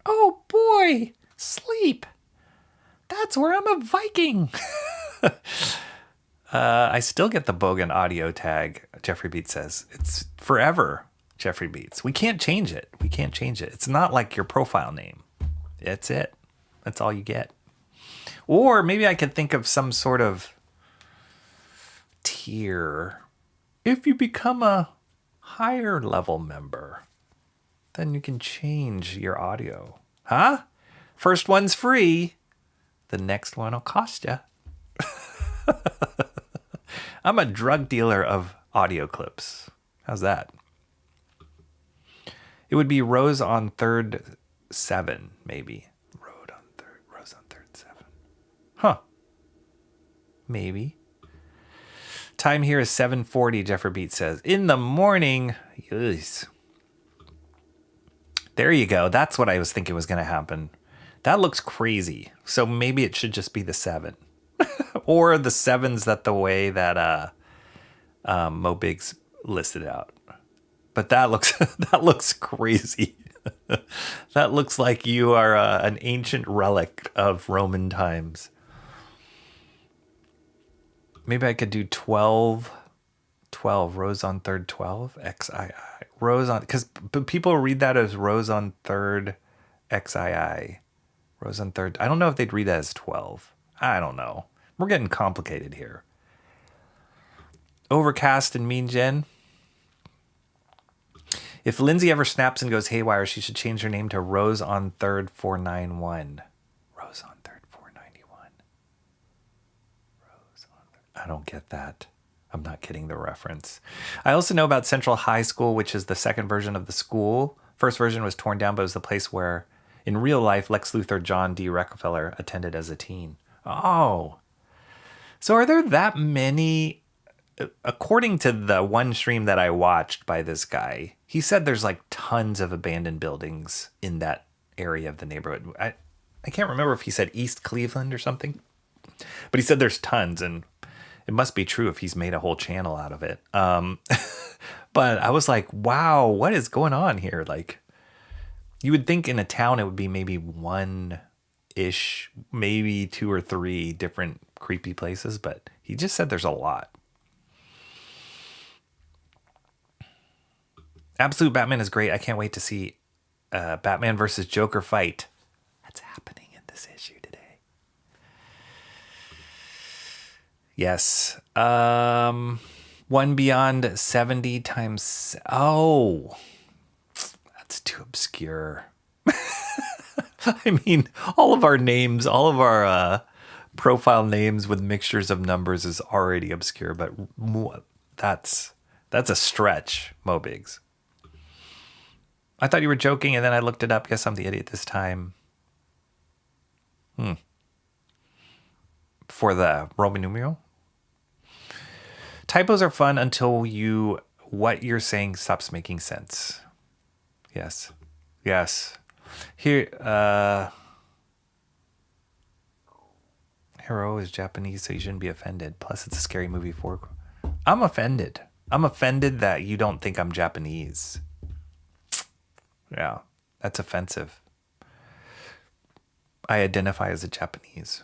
Oh boy, sleep. That's where I'm a Viking. I still get the Bogan audio tag, Jeffrey Beats says. It's forever, Jeffrey Beats. We can't change it. It's not like your profile name. That's it. That's all you get. Or maybe I could think of some sort of tier. If you become a higher level member, then you can change your audio. Huh? First one's free. The next one will cost you. I'm a drug dealer of audio clips. How's that? It would be Rose on third 7, maybe. Rose on third 7. Huh. Maybe. Time here is 7:40, Jeffrey Beat says. In the morning. Yes. There you go. That's what I was thinking was going to happen. That looks crazy. So maybe it should just be the 7. Or the 7's that the way that Mo Biggs listed out. But that looks crazy. That looks like you are an ancient relic of Roman times. Maybe I could do 12, Rose on third 12, XII. Rose on, because people read that as Rose on third XII. Rose on third. I don't know if they'd read that as 12. I don't know. We're getting complicated here. Overcast and Mean Jen. If Lindsay ever snaps and goes haywire, she should change her name to Rose on third 491. Rose on third 491. Rose on third. I don't get that. I'm not getting the reference. I also know about Central High School, which is the second version of the school. First version was torn down, but it was the place where, in real life, Lex Luthor John D. Rockefeller attended as a teen. Oh. So are there that many? According to the one stream that I watched by this guy, he said there's like tons of abandoned buildings in that area of the neighborhood. I can't remember if he said East Cleveland or something, but he said there's tons, and it must be true if he's made a whole channel out of it. But I was like, wow, what is going on here? Like, you would think in a town it would be maybe one-ish, maybe 2 or 3 different creepy places, but he just said there's a lot. Absolute Batman is great. I can't wait to see Batman versus Joker fight. That's happening in this issue today. Yes. One Beyond 70 times... Oh, that's too obscure. I mean, all of our names, all of our profile names with mixtures of numbers is already obscure, but that's a stretch, Mo Biggs. I thought you were joking, and then I looked it up. Guess I'm the idiot this time. For the Roman numeral? Typos are fun until what you're saying stops making sense. Yes. Here, Hero is Japanese, so you shouldn't be offended. Plus, it's a scary movie for... I'm offended. I'm offended that you don't think I'm Japanese. Yeah, that's offensive. I identify as a Japanese.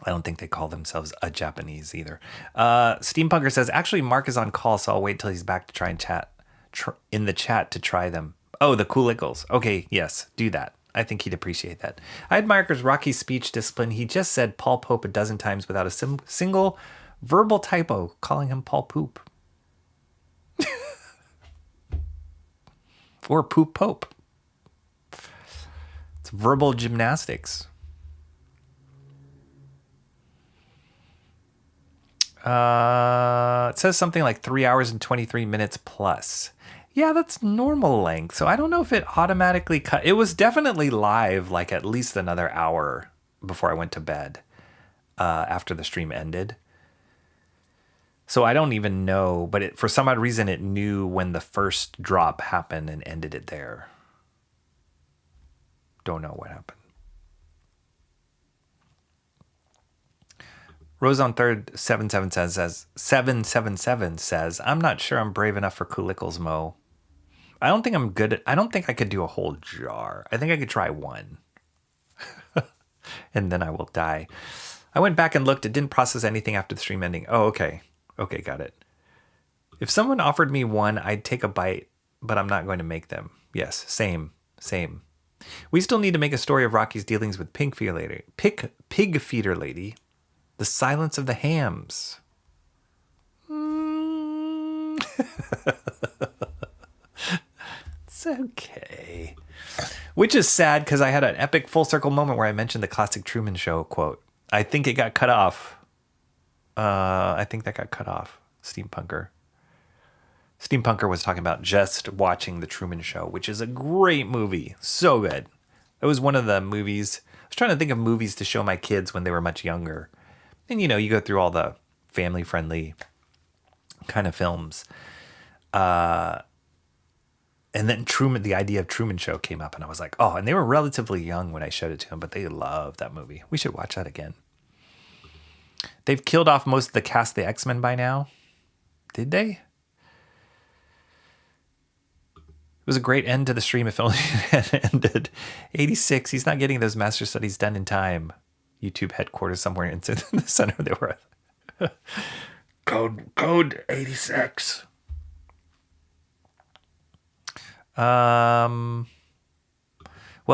I don't think they call themselves a Japanese either. Steampunker says, actually, Mark is on call, so I'll wait till he's back to try and chat in the chat to try them. Oh, the cool ickles. Okay, yes, do that. I think he'd appreciate that. I admire Rocky's speech discipline. He just said Paul Pope a dozen times without a single verbal typo, calling him Paul Poop. Or Poop Pope. It's verbal gymnastics. It says something like 3 hours and 23 minutes plus. Yeah, that's normal length. So I don't know if it automatically cut. It was definitely live, like at least another hour before I went to bed after the stream ended. So I don't even know, but for some odd reason, it knew when the first drop happened and ended it there. Don't know what happened. Rose on third 777 says, I'm not sure I'm brave enough for Coolicles, Mo. I don't think I'm good. I don't think I could do a whole jar. I think I could try one. And then I will die. I went back and looked. It didn't process anything after the stream ending. Oh, okay. Okay, got it. If someone offered me one, I'd take a bite, but I'm not going to make them. Yes, same. We still need to make a story of Rocky's dealings with Pig Feeder Lady. The Silence of the Hams. It's okay. Which is sad because I had an epic full circle moment where I mentioned the classic Truman Show quote. I think it got cut off. I think that got cut off. Steampunker was talking about just watching the Truman Show, which is a great movie. So good. It was one of the movies. I was trying to think of movies to show my kids when they were much younger. And, you know, you go through all the family-friendly kind of films. And then the idea of Truman Show came up, and I was like, oh, and they were relatively young when I showed it to them, but they loved that movie. We should watch that again. They've killed off most of the cast of the X-Men by now. Did they? It was a great end to the stream if only it had ended. 86, he's not getting those master studies done in time. YouTube headquarters somewhere in the center they were at. Code 86. Well,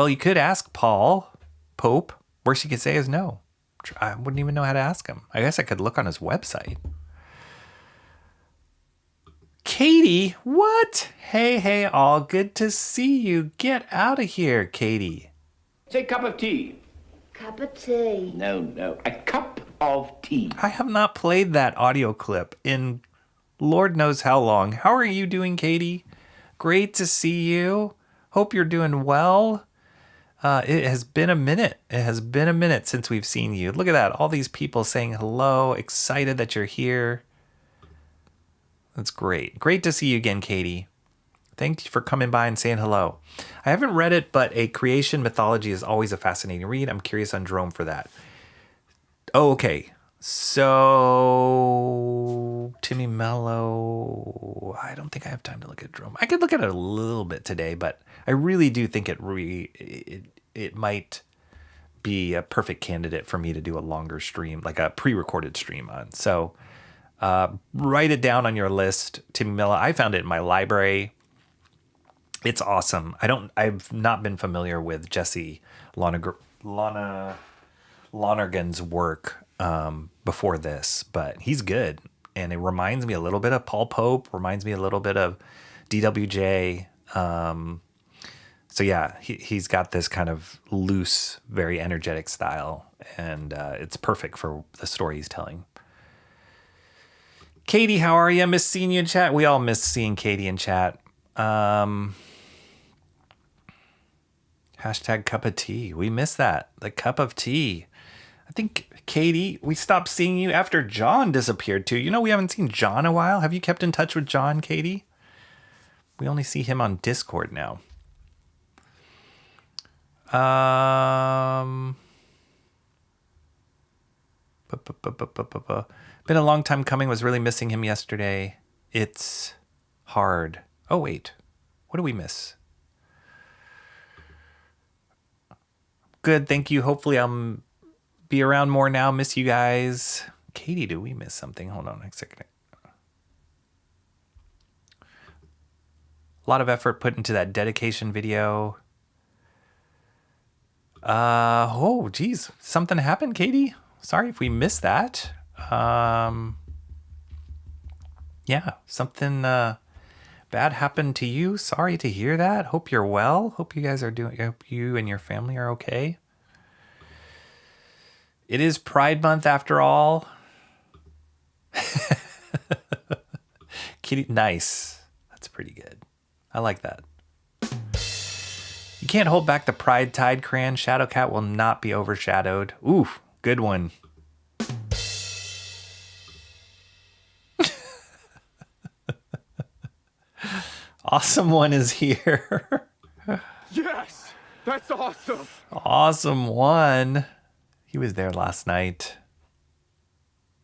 you could ask Pope. Worst he could say is no. I wouldn't even know how to ask him. I guess I could look on his website. Katie, what? Hey, all good to see you. Get out of here, Katie. Say cup of tea. Cup of tea. No, a cup of tea. I have not played that audio clip in Lord knows how long. How are you doing, Katie? Great to see you. Hope you're doing well. It has been a minute. It has been a minute since we've seen you. Look at that. All these people saying hello, excited that you're here. That's great. Great to see you again, Katie. Thank you for coming by and saying hello. I haven't read it, but A Creation Mythology is always a fascinating read. I'm curious on Jerome for that. Oh, okay. So, Timmy Mello. I don't think I have time to look at Jerome. I could look at it a little bit today, but I really do think it might be a perfect candidate for me to do a longer stream, like a pre-recorded stream on. So, write it down on your list, Timmy Mello. I found it in my library. It's awesome. I've not been familiar with Jesse Lonergan's work before this, but he's good. And it reminds me a little bit of Paul Pope, reminds me a little bit of DWJ. So yeah, he's got this kind of loose, very energetic style, and it's perfect for the story he's telling. Katie, how are you? Miss seeing you in chat. We all miss seeing Katie in chat. Hashtag cup of tea. We miss that. The cup of tea. I think, Katie, we stopped seeing you after John disappeared too. You know, we haven't seen John in a while. Have you kept in touch with John, Katie? We only see him on Discord now. Been a long time coming. Was really missing him yesterday. It's hard. Oh, wait. What do we miss? Good, thank you. Hopefully I'll be around more now. Miss you guys. Katie, do we miss something? Hold on a second. A lot of effort put into that dedication video. Oh, geez. Something happened, Katie? Sorry if we missed that. Yeah, something bad happened to you. Sorry to hear that. Hope you're well. Hope you guys are doing. Hope you and your family are okay. It is Pride Month after all. Kitty, nice. That's pretty good. I like that. You can't hold back the pride tide, Cran. Shadowcat will not be overshadowed. Ooh, good one. Awesome One is here. Yes, that's awesome. Awesome One. He was there last night.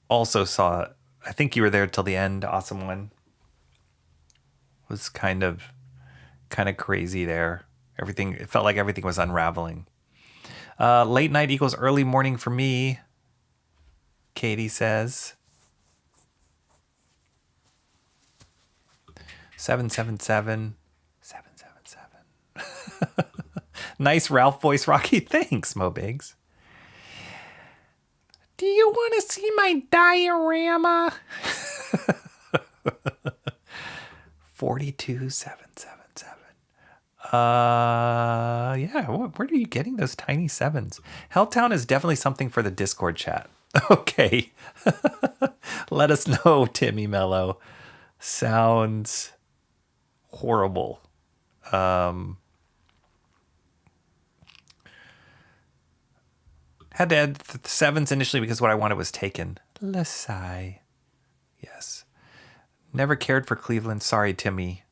Also saw, I think you were there till the end. Awesome One. Was kind of crazy there. Everything, it felt like everything was unraveling. Late night equals early morning for me, Katie says. 777. Nice Ralph voice, Rocky. Thanks, Mo Biggs. Do you want to see my diorama? 42777. Yeah, where are you getting those tiny sevens? Helltown is definitely something for the Discord chat. Okay. Let us know, Timmy Mello. Sounds horrible. Had to add sevens initially because what I wanted was taken. Lasai. Yes. Never cared for Cleveland. Sorry, Timmy.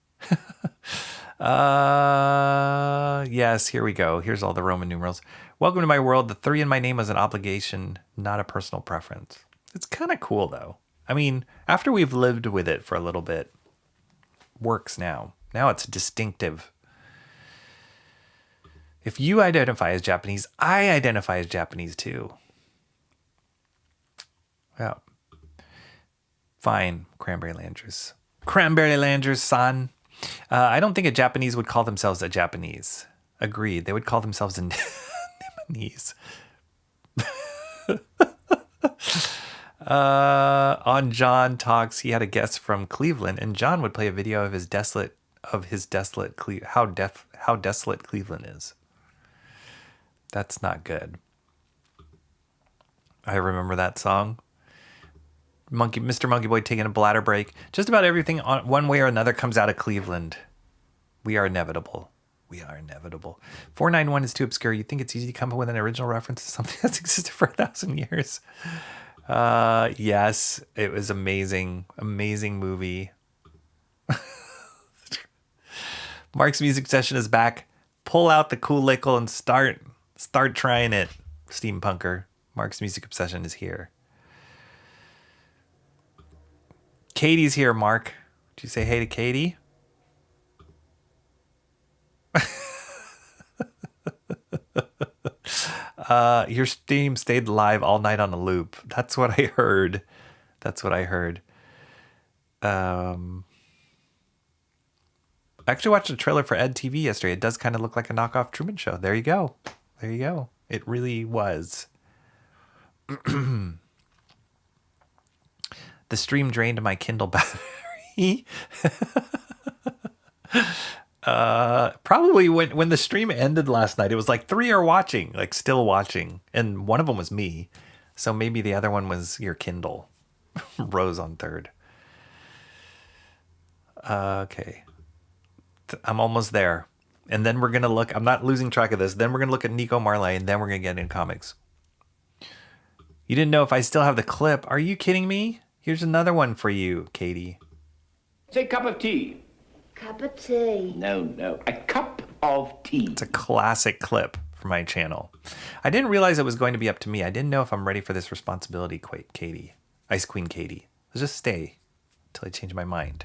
Yes, here we go. Here's all the Roman numerals. Welcome to my world. The 3 in my name is an obligation, not a personal preference. It's kind of cool, though. I mean, after we've lived with it for a little bit, works now. Now it's distinctive. If you identify as Japanese, I identify as Japanese too. Yeah. Fine, Cranberry Landers. Cranberry Landers, son. I don't think a Japanese would call themselves a Japanese. Agreed. They would call themselves a Nimonese. On John Talks, he had a guest from Cleveland, and John would play a video of his desolate how desolate Cleveland is. That's not good. I remember that song. Mr. Monkey Boy taking a bladder break. Just about everything on one way or another comes out of Cleveland. We are inevitable. We are inevitable. 491 is too obscure. You think it's easy to come up with an original reference to something that's existed for 1,000 years? Yes, it was amazing. Amazing movie. Mark's music session is back. Pull out the cool lickle and start trying it, steampunker. Mark's music obsession is here. Katie's here, Mark. Did you say hey to Katie? Your stream stayed live all night on a loop. That's what I heard. I actually watched a trailer for Ed TV yesterday. It does kind of look like a knockoff Truman Show. There you go. It really was. The stream drained my Kindle battery. Probably when the stream ended last night, it was like 3 are watching, like still watching. And one of them was me. So maybe the other one was your Kindle. Rose on 3rd. Okay. I'm almost there. And then we're going to look, I'm not losing track of this. Then we're going to look at Nico Marlet, and then we're going to get into comics. You didn't know if I still have the clip. Are you kidding me? Here's another one for you, Katie. Say cup of tea. Cup of tea. No. A cup of tea. It's a classic clip for my channel. I didn't realize it was going to be up to me. I didn't know if I'm ready for this responsibility, Katie. Ice Queen Katie. Let's just stay until I change my mind.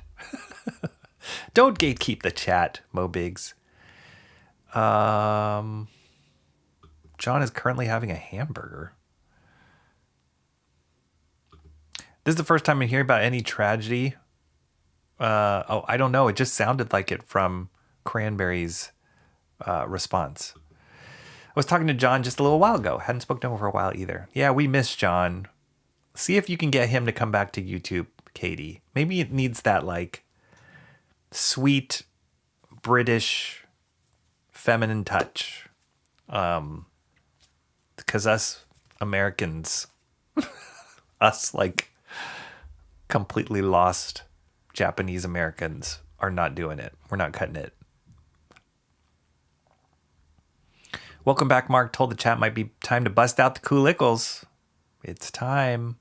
Don't gatekeep the chat, Mo Biggs. John is currently having a hamburger. This is the first time I'm hearing about any tragedy. I don't know. It just sounded like it from Cranberry's response. I was talking to John just a little while ago. Hadn't spoken to him for a while either. Yeah, we miss John. See if you can get him to come back to YouTube, Katie. Maybe it needs that like sweet British feminine touch. Because us Americans, us like completely lost Japanese Americans are not doing it. We're not cutting it. Welcome back, Mark. Told the chat might be time to bust out the coolicles. It's time.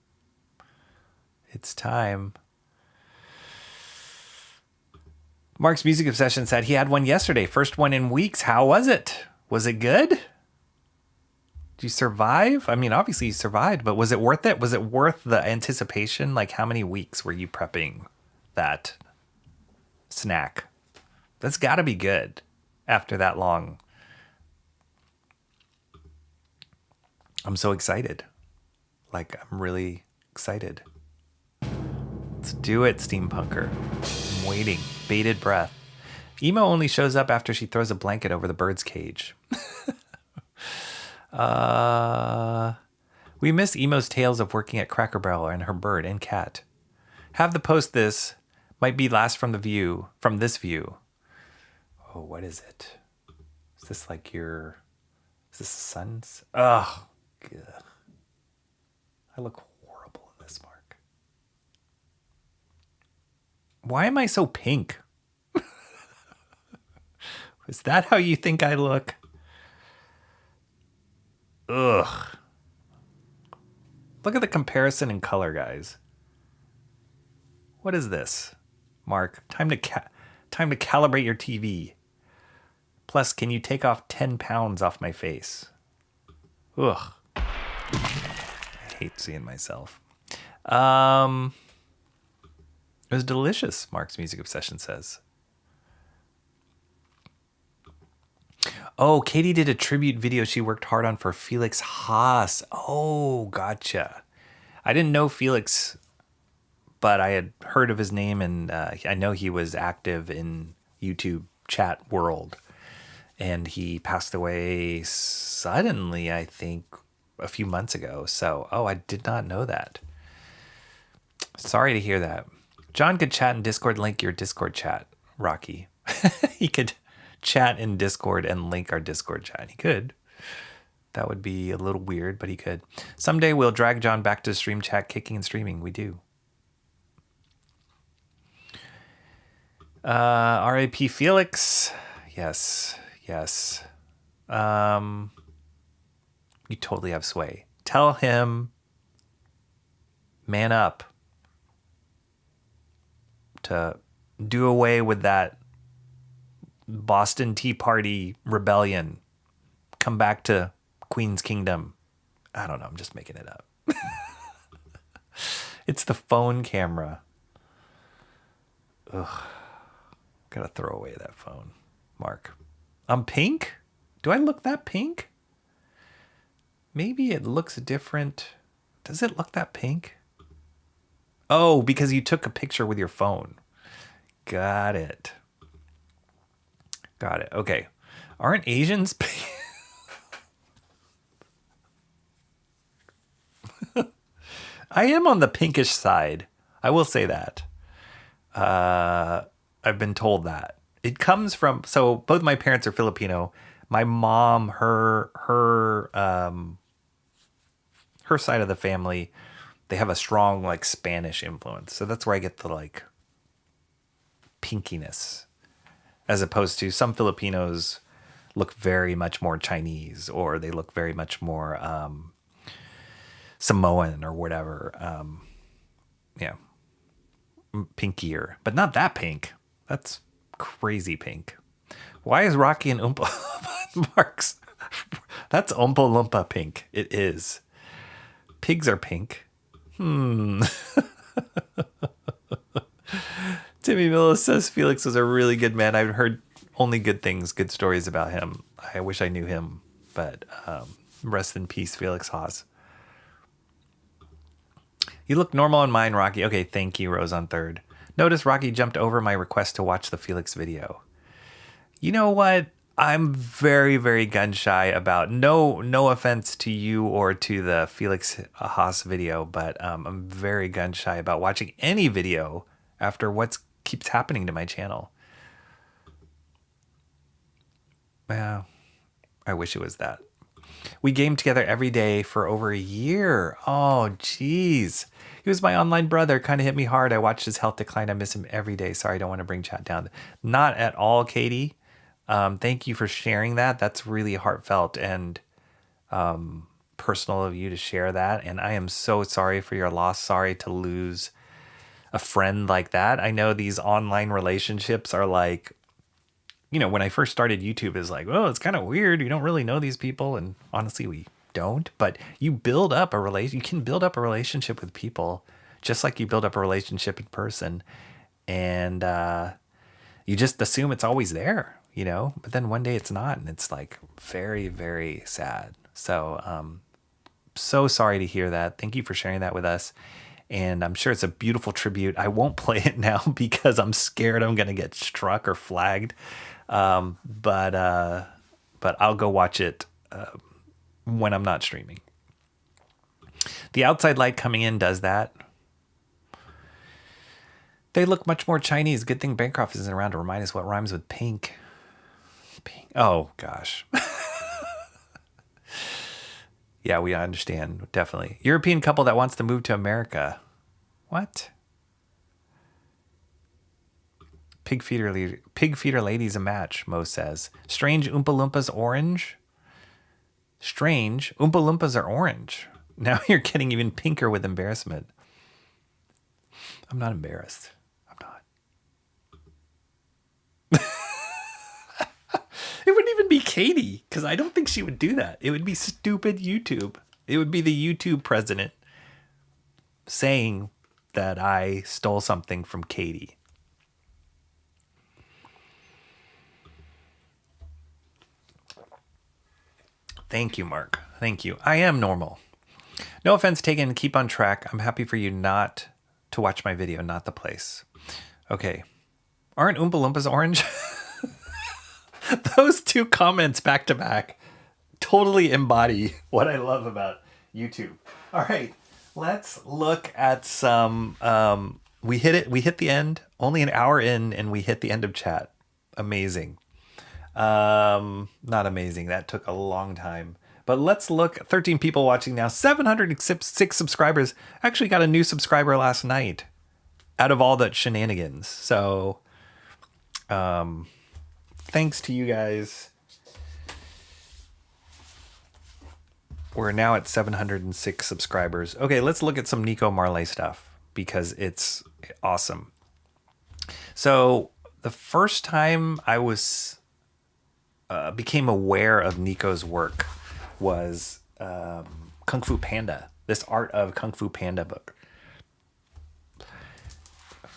Mark's music obsession said he had one yesterday. First one in weeks. How was it? Was it good? Did you survive? I mean, obviously you survived, but was it worth it? Was it worth the anticipation? Like, how many weeks were you prepping that snack? That's got to be good after that long. I'm so excited. Like, I'm really excited. Let's do it, Steampunker. I'm waiting. Bated breath. Emo only shows up after she throws a blanket over the bird's cage. We miss Emo's tales of working at Cracker Barrel and her bird and cat. Have the post this. Might be last from this view. Oh, what is it? Is this like is this the sun's? Oh, ugh. I look horrible in this, Mark. Why am I so pink? Is that how you think I look? Ugh. Look at the comparison in color, guys. What is this? Mark, time to calibrate your TV. Plus, can you take off 10 pounds off my face? Ugh. I hate seeing myself. It was delicious, Mark's Music Obsession says. Oh, Katie did a tribute video she worked hard on for Felix Haas. Oh, gotcha. I didn't know Felix, but I had heard of his name, and I know he was active in YouTube chat world. And he passed away suddenly, I think, a few months ago. So, I did not know that. Sorry to hear that. John could chat in Discord. Link your Discord chat, Rocky. He could chat in Discord and link our Discord chat. He could. That would be a little weird, but he could. Someday we'll drag John back to stream chat, kicking and streaming. We do. R.I.P. Felix. Yes. You totally have sway. Tell him, man up, to do away with that Boston Tea Party rebellion. Come back to Queen's Kingdom. I don't know. I'm just making it up. It's the phone camera. Ugh. Gotta throw away that phone. Mark. I'm pink? Do I look that pink? Maybe it looks different. Does it look that pink? Oh, because you took a picture with your phone. Got it. Okay. Aren't Asians pink? I am on the pinkish side. I will say that. I've been told that. It comes from, so both my parents are Filipino. My mom, her side of the family, they have a strong like Spanish influence. So that's where I get the like pinkiness, as opposed to some Filipinos look very much more Chinese, or they look very much more Samoan or whatever. Yeah, pinkier, but not that pink. That's crazy pink. Why is Rocky and Oompa Marks? That's Oompa Loompa pink. It is. Pigs are pink. Timmy Miller says Felix was a really good man. I've heard only good things, good stories about him. I wish I knew him, but rest in peace, Felix Haas. You look normal on mine, Rocky. Okay, thank you, Rose on third. Notice Rocky jumped over my request to watch the Felix video. You know what? I'm very, very gun shy about, no offense to you or to the Felix Haas video, but I'm very gun shy about watching any video after what keeps happening to my channel. Well, I wish it was that. We gamed together every day for over a year. Oh, jeez. He was my online brother. Kind of hit me hard. I watched his health decline. I miss him every day. Sorry, I don't want to bring chat down. Not at all, Katie. Thank you for sharing that. That's really heartfelt and personal of you to share that. And I am so sorry for your loss. Sorry to lose a friend like that. I know these online relationships are like, you know, when I first started YouTube, it's like, well, it's kind of weird. You don't really know these people. And honestly, we don't. But you build up a relation. You can build up a relationship with people just like you build up a relationship in person. And you just assume it's always there, you know. But then one day it's not. And it's like very, very sad. So so sorry to hear that. Thank you for sharing that with us. And I'm sure it's a beautiful tribute. I won't play it now because I'm scared I'm going to get struck or flagged. But I'll go watch it when I'm not streaming. The outside light coming in does that. They look much more Chinese. Good thing Bancroft isn't around to remind us what rhymes with pink. Pink. Oh, gosh. Yeah, we understand. Definitely. European couple that wants to move to America. What? Pig feeder ladies a match, Mo says. Strange Oompa Loompas orange? Strange. Oompa Loompas are orange. Now you're getting even pinker with embarrassment. I'm not embarrassed. I'm not. It wouldn't even be Katie, because I don't think she would do that. It would be stupid YouTube. It would be the YouTube president saying that I stole something from Katie. Thank you, Mark. Thank you. I am normal. No offense taken. Keep on track. I'm happy for you not to watch my video, not the place. Okay. Aren't Oompa Loompas orange? Those two comments back to back totally embody what I love about YouTube. All right. Let's look at some... we hit it. We hit the end. Only an hour in, and we hit the end of chat. Amazing. Not amazing. That took a long time. But let's look. 13 people watching now. 706 subscribers. Actually got a new subscriber last night out of all that shenanigans. So, thanks to you guys. We're now at 706 subscribers. Okay, let's look at some Nico Marlet stuff because it's awesome. So the first time I was became aware of Nico's work was Kung Fu Panda, this Art of Kung Fu Panda book.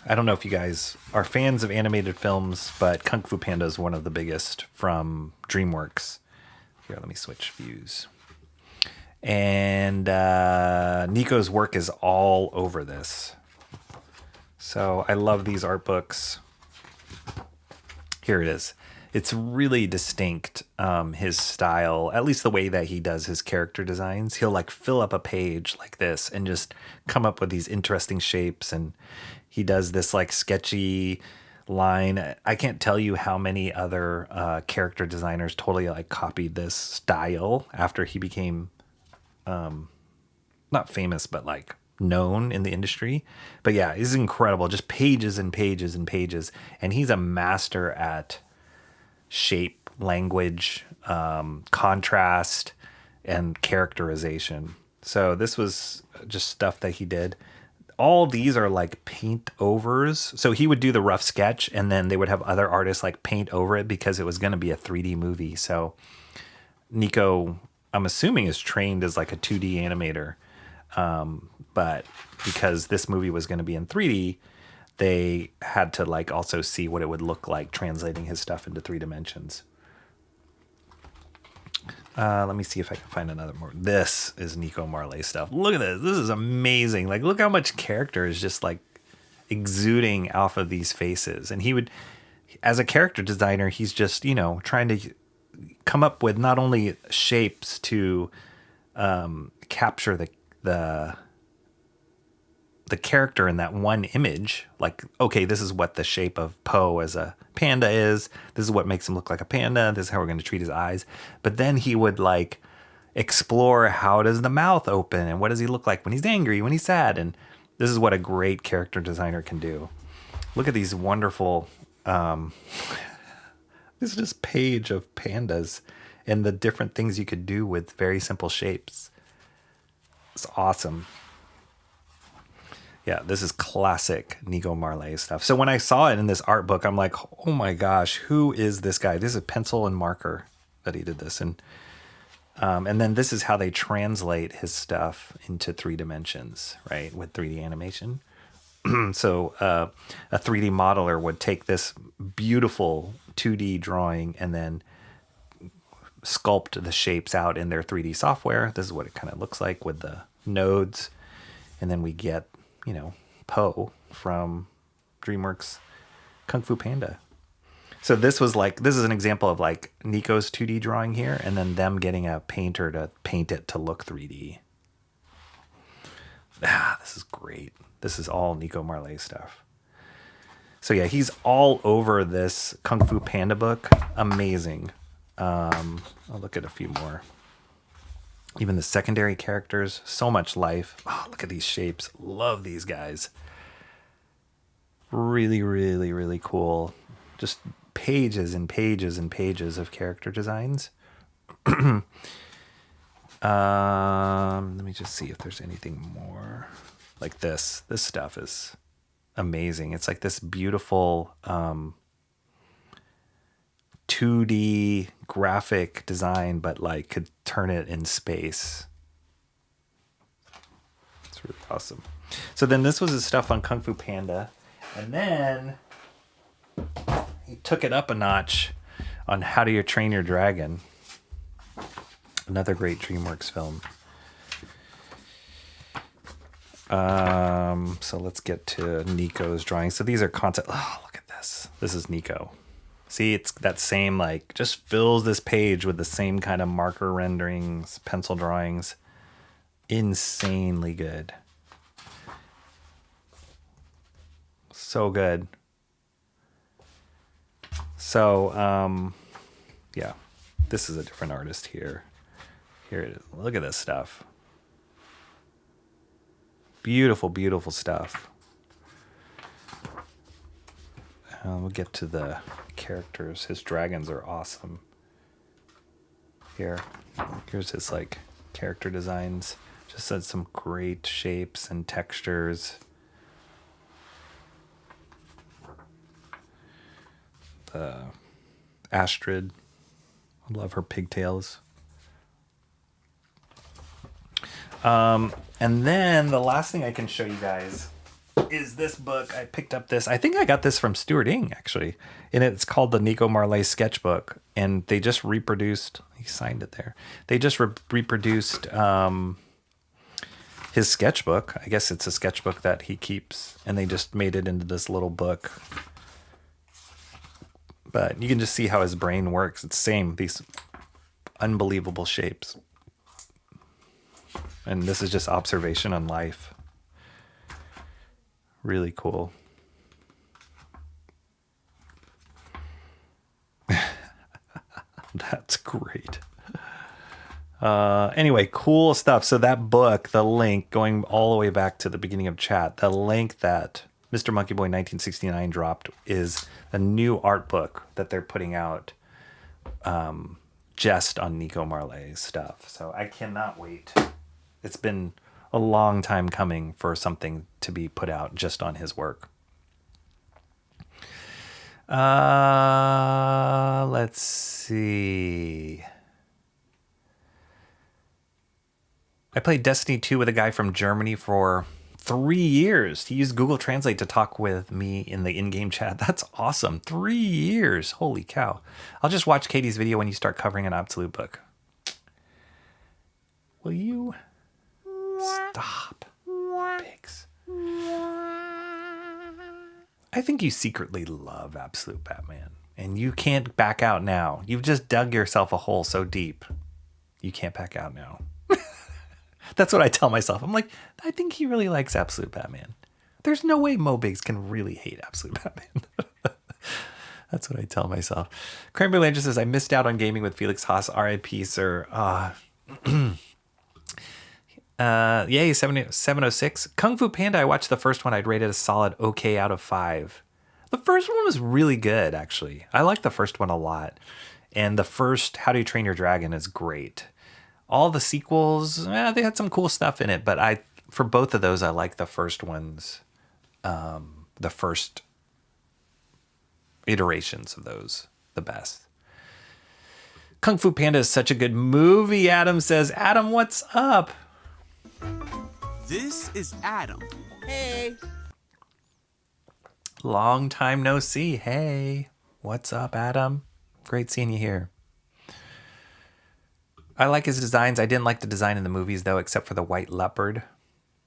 I don't know if you guys are fans of animated films, but Kung Fu Panda is one of the biggest from DreamWorks. Here, let me switch views. And Nico's work is all over this. So I love these art books. Here it is. It's really distinct, his style, at least the way that he does his character designs. He'll like fill up a page like this and just come up with these interesting shapes. And he does this like sketchy line. I can't tell you how many other character designers totally like copied this style after he became not famous, but like known in the industry. But yeah, it's incredible. Just pages and pages and pages. And he's a master at shape, language, contrast, and characterization. So this was just stuff that he did. All these are like paint overs. So he would do the rough sketch and then they would have other artists like paint over it because it was going to be a 3D movie. So Nico, I'm assuming, is trained as like a 2D animator. But because this movie was going to be in 3D, they had to like also see what it would look like translating his stuff into 3 dimensions. Let me see if I can find another more. This is Nico Marlet stuff. Look at this. This is amazing. Like, look how much character is just like exuding off of these faces. And he would, as a character designer, he's just, you know, trying to come up with not only shapes to capture the character in that one image, like, okay, this is what the shape of Poe as a panda is. This is what makes him look like a panda. This is how we're going to treat his eyes. But then he would like explore how does the mouth open and what does he look like when he's angry, when he's sad. And this is what a great character designer can do. Look at these wonderful, this is just page of pandas and the different things you could do with very simple shapes. It's awesome. Yeah, this is classic Nico Marlet stuff. So when I saw it in this art book, I'm like, oh my gosh, who is this guy? This is pencil and marker that he did this. And then this is how they translate his stuff into 3 dimensions, right? With 3D animation. So a 3D modeler would take this beautiful 2D drawing and then sculpt the shapes out in their 3D software. This is what it kind of looks like with the nodes. And then we get, you know, Poe from DreamWorks Kung Fu Panda. So this was like, this is an example of like Nico's 2D drawing here and then them getting a painter to paint it to look 3D. This is great. This is all Nico Marlet stuff. So yeah, he's all over this Kung Fu Panda book. Amazing. I'll look at a few more. Even the secondary characters, so much life. Oh, look at these shapes. Love these guys. Really, really, really cool. Just pages and pages and pages of character designs. Let me just see if there's anything more. Like this. This stuff is amazing. It's like this beautiful 2D graphic design, but like could turn it in space. It's really awesome. So then this was his stuff on Kung Fu Panda. And then he took it up a notch on How to Train Your Dragon. Another great DreamWorks film. So let's get to Nico's drawing. So these are concept. Oh, look at this. This is Nico. See, it's that same, like, just fills this page with the same kind of marker renderings, pencil drawings. Insanely good. So good. So, yeah, this is a different artist here. Here it is. Look at this stuff. Beautiful, beautiful stuff. We'll get to the characters. His dragons are awesome. Here's his like character designs. Just had some great shapes and textures. Astrid. I love her pigtails. And then the last thing I can show you guys is this book. I picked up this. I think I got this from Stuart Ing, actually. And it's called the Nico Marlet Sketchbook. And they just reproduced, he signed it there. They just reproduced his sketchbook. I guess it's a sketchbook that he keeps. And they just made it into this little book. But you can just see how his brain works. It's the same, these unbelievable shapes. And this is just observation on life. Really cool. That's great. Anyway, cool stuff. So that book, the link, going all the way back to the beginning of chat, the link that Mr. Monkey Boy 1969 dropped is a new art book that they're putting out just on Nico Marlet's stuff. So I cannot wait. It's been a long time coming for something to be put out just on his work. Let's see. I played Destiny 2 with a guy from Germany for 3 years. He used Google Translate to talk with me in the in-game chat. That's awesome. 3 years. Holy cow. I'll just watch Katie's video when you start covering an Absolute book. Will you stop, pigs? I think you secretly love Absolute Batman, and you can't back out now. You've just dug yourself a hole so deep. You can't back out now. That's what I tell myself. I'm like, I think he really likes Absolute Batman. There's no way Mo Biggs can really hate Absolute Batman. That's what I tell myself. Cranberry Langer says, I missed out on gaming with Felix Haas. R.I.P. sir. Yay, 706. Kung Fu Panda, I watched the first one. I'd rate it a solid okay out of 5. The first one was really good, actually. I like the first one a lot. And the first How to Train Your Dragon is great. All the sequels, they had some cool stuff in it, but for both of those, I like the first ones, the first iterations of those the best. Kung Fu Panda is such a good movie, Adam says. Adam, what's up? This is Adam. Hey. Long time no see. Hey, what's up, Adam? Great seeing you here. I like his designs. I didn't like the design in the movies, though, except for the white leopard.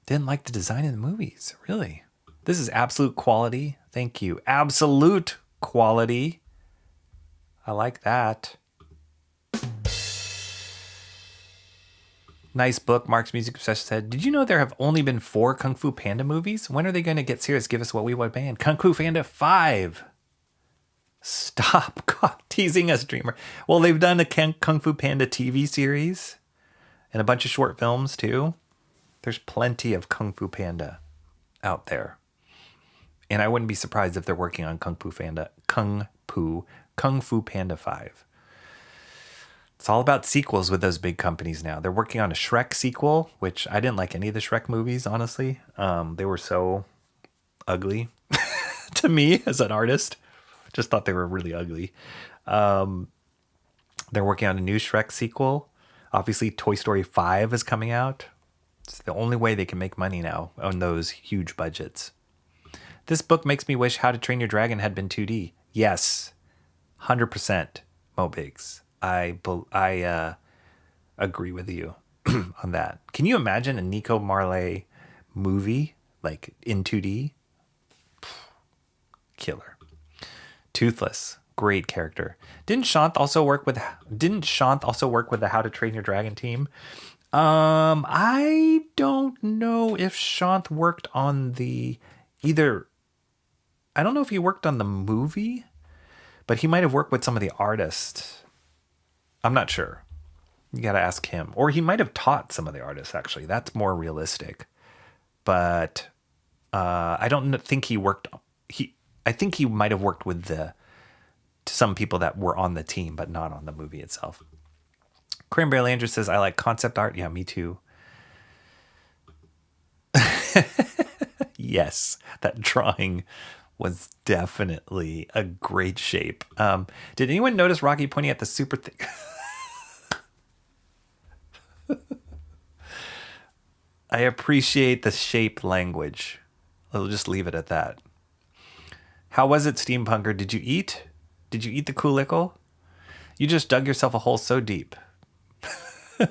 Didn't like the design in the movies, really. This is absolute quality. Thank you. Absolute quality. I like that. Nice book. Mark's Music Obsession said, did you know there have only been 4 Kung Fu Panda movies? When are they going to get serious? Give us what we want banned. Kung Fu Panda 5. Stop teasing us, Dreamer. Well, they've done a Kung Fu Panda TV series and a bunch of short films too. There's plenty of Kung Fu Panda out there. And I wouldn't be surprised if they're working on Kung Fu Panda 5. It's all about sequels with those big companies now. They're working on a Shrek sequel, which I didn't like any of the Shrek movies, honestly. They were so ugly to me as an artist. Just thought they were really ugly. They're working on a new Shrek sequel. Obviously, Toy Story 5 is coming out. It's the only way they can make money now on those huge budgets. This book makes me wish How to Train Your Dragon had been 2D. Yes, 100%, Mo Biggs. I agree with you on that. Can you imagine a Nico Marlet movie like in 2D? Killer. Toothless, great character. Didn't Shant also work with the How to Train Your Dragon team? I don't know if Shant worked on I don't know if he worked on the movie, but he might have worked with some of the artists. I'm not sure. You got to ask him. Or he might have taught some of the artists, actually. That's more realistic. But I don't think he worked. I think he might have worked with some people that were on the team, but not on the movie itself. Cranberry Landry says, I like concept art. Yeah, me too. Yes, that drawing was definitely a great shape. Did anyone notice Rocky pointing at the super thick? I appreciate the shape language. I'll just leave it at that. How was it, Steampunker? Did you eat? Did you eat the Kulikle? You just dug yourself a hole so deep. You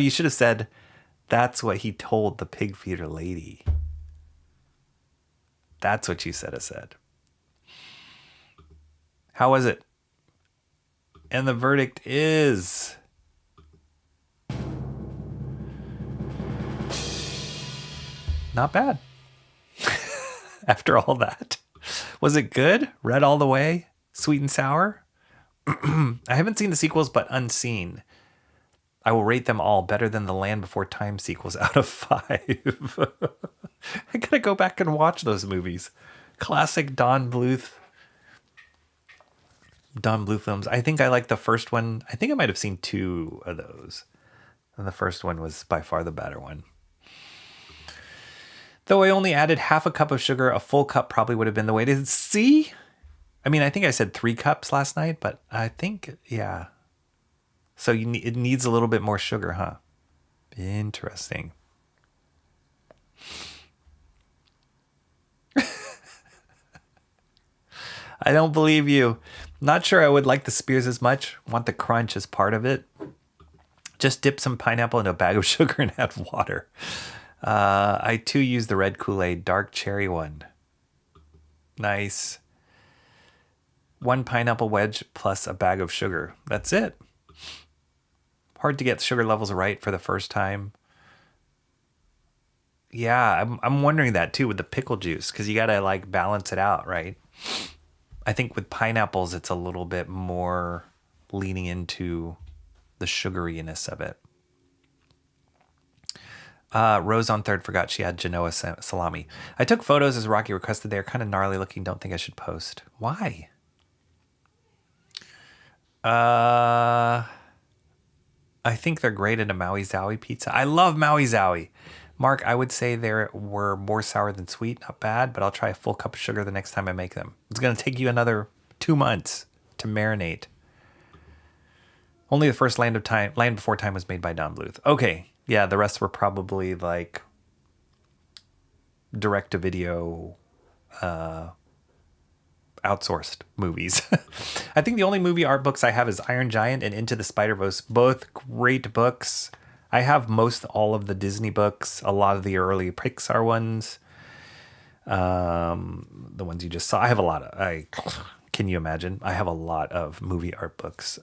should have said, that's what he told the pig feeder lady. That's what you should have said. How was it? And the verdict is... not bad. After all that. Was it good? Red all the way? Sweet and sour? I haven't seen the sequels, but Unseen. I will rate them all better than the Land Before Time sequels out of 5. I gotta go back and watch those movies. Classic Don Bluth films. I think I like the first one. I think I might have seen 2 of those. And the first one was by far the better one. Though I only added half a cup of sugar, a full cup probably would have been the way to see. I mean, I think I said 3 cups last night, but I think, yeah. So it needs a little bit more sugar, huh? Interesting. I don't believe you. Not sure I would like the spears as much. Want the crunch as part of it. Just dip some pineapple in a bag of sugar and add water. I too use the red Kool-Aid, dark cherry one. Nice. 1 pineapple wedge plus a bag of sugar. That's it. Hard to get sugar levels right for the first time. Yeah, I'm wondering that too with the pickle juice, because you gotta like balance it out, right? I think with pineapples, it's a little bit more leaning into the sugariness of it. Rose on third forgot she had Genoa salami. I took photos as Rocky requested. They're kind of gnarly looking. Don't think I should post. Why? I think they're great in a Maui Zowie pizza. I love Maui Zowie. Mark, I would say they were more sour than sweet. Not bad, but I'll try a full cup of sugar the next time I make them. It's going to take you another 2 months to marinate. Only the first Land Before Time was made by Don Bluth. Okay. Yeah, the rest were probably like direct-to-video outsourced movies. I think the only movie art books I have is Iron Giant and Into the Spider-Verse. Both great books. I have all of the Disney books, a lot of the early Pixar ones, the ones you just saw. I have a lot of... Can you imagine? I have a lot of movie art books.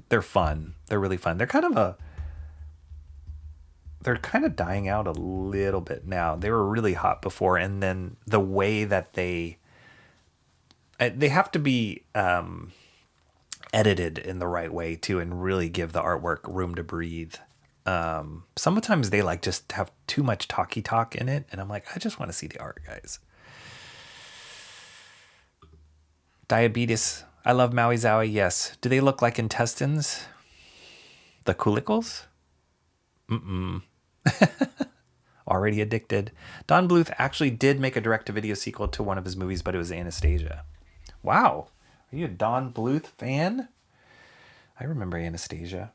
They're fun. They're really fun. They're kind of dying out a little bit now. They were really hot before, and then the way that they have to be edited in the right way too, and really give the artwork room to breathe. Sometimes they like just have too much talky talk in it, and I'm like, I just want to see the art, guys. Diabetes. I love Maui Zowie. Yes. Do they look like intestines? The culicles? Already addicted. Don Bluth actually did make a direct-to-video sequel to one of his movies, but it was Anastasia. Wow. Are you a Don Bluth fan? I remember Anastasia.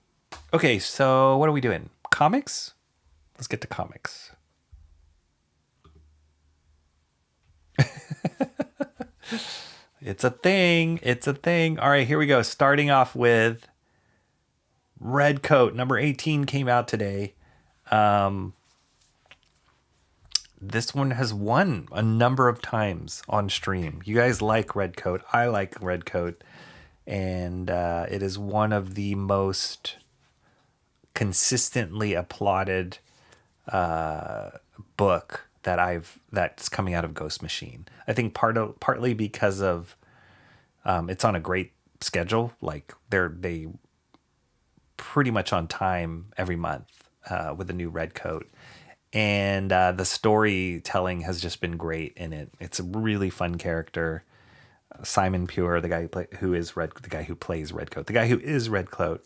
Okay, so what are we doing? Comics? Let's get to comics. It's a thing. It's a thing. All right, here we go. Starting off with Redcoat. Number 18 came out today. This one has won a number of times on stream. You guys like Redcoat. I like Redcoat. And it is one of the most consistently applauded book that's coming out of Ghost Machine. I think partly because of it's on a great schedule. Like they pretty much on time every month with a new Redcoat. And the storytelling has just been great in it. It's a really fun character. Simon Pure, the guy who is the guy who plays Redcoat, the guy who is Redcoat,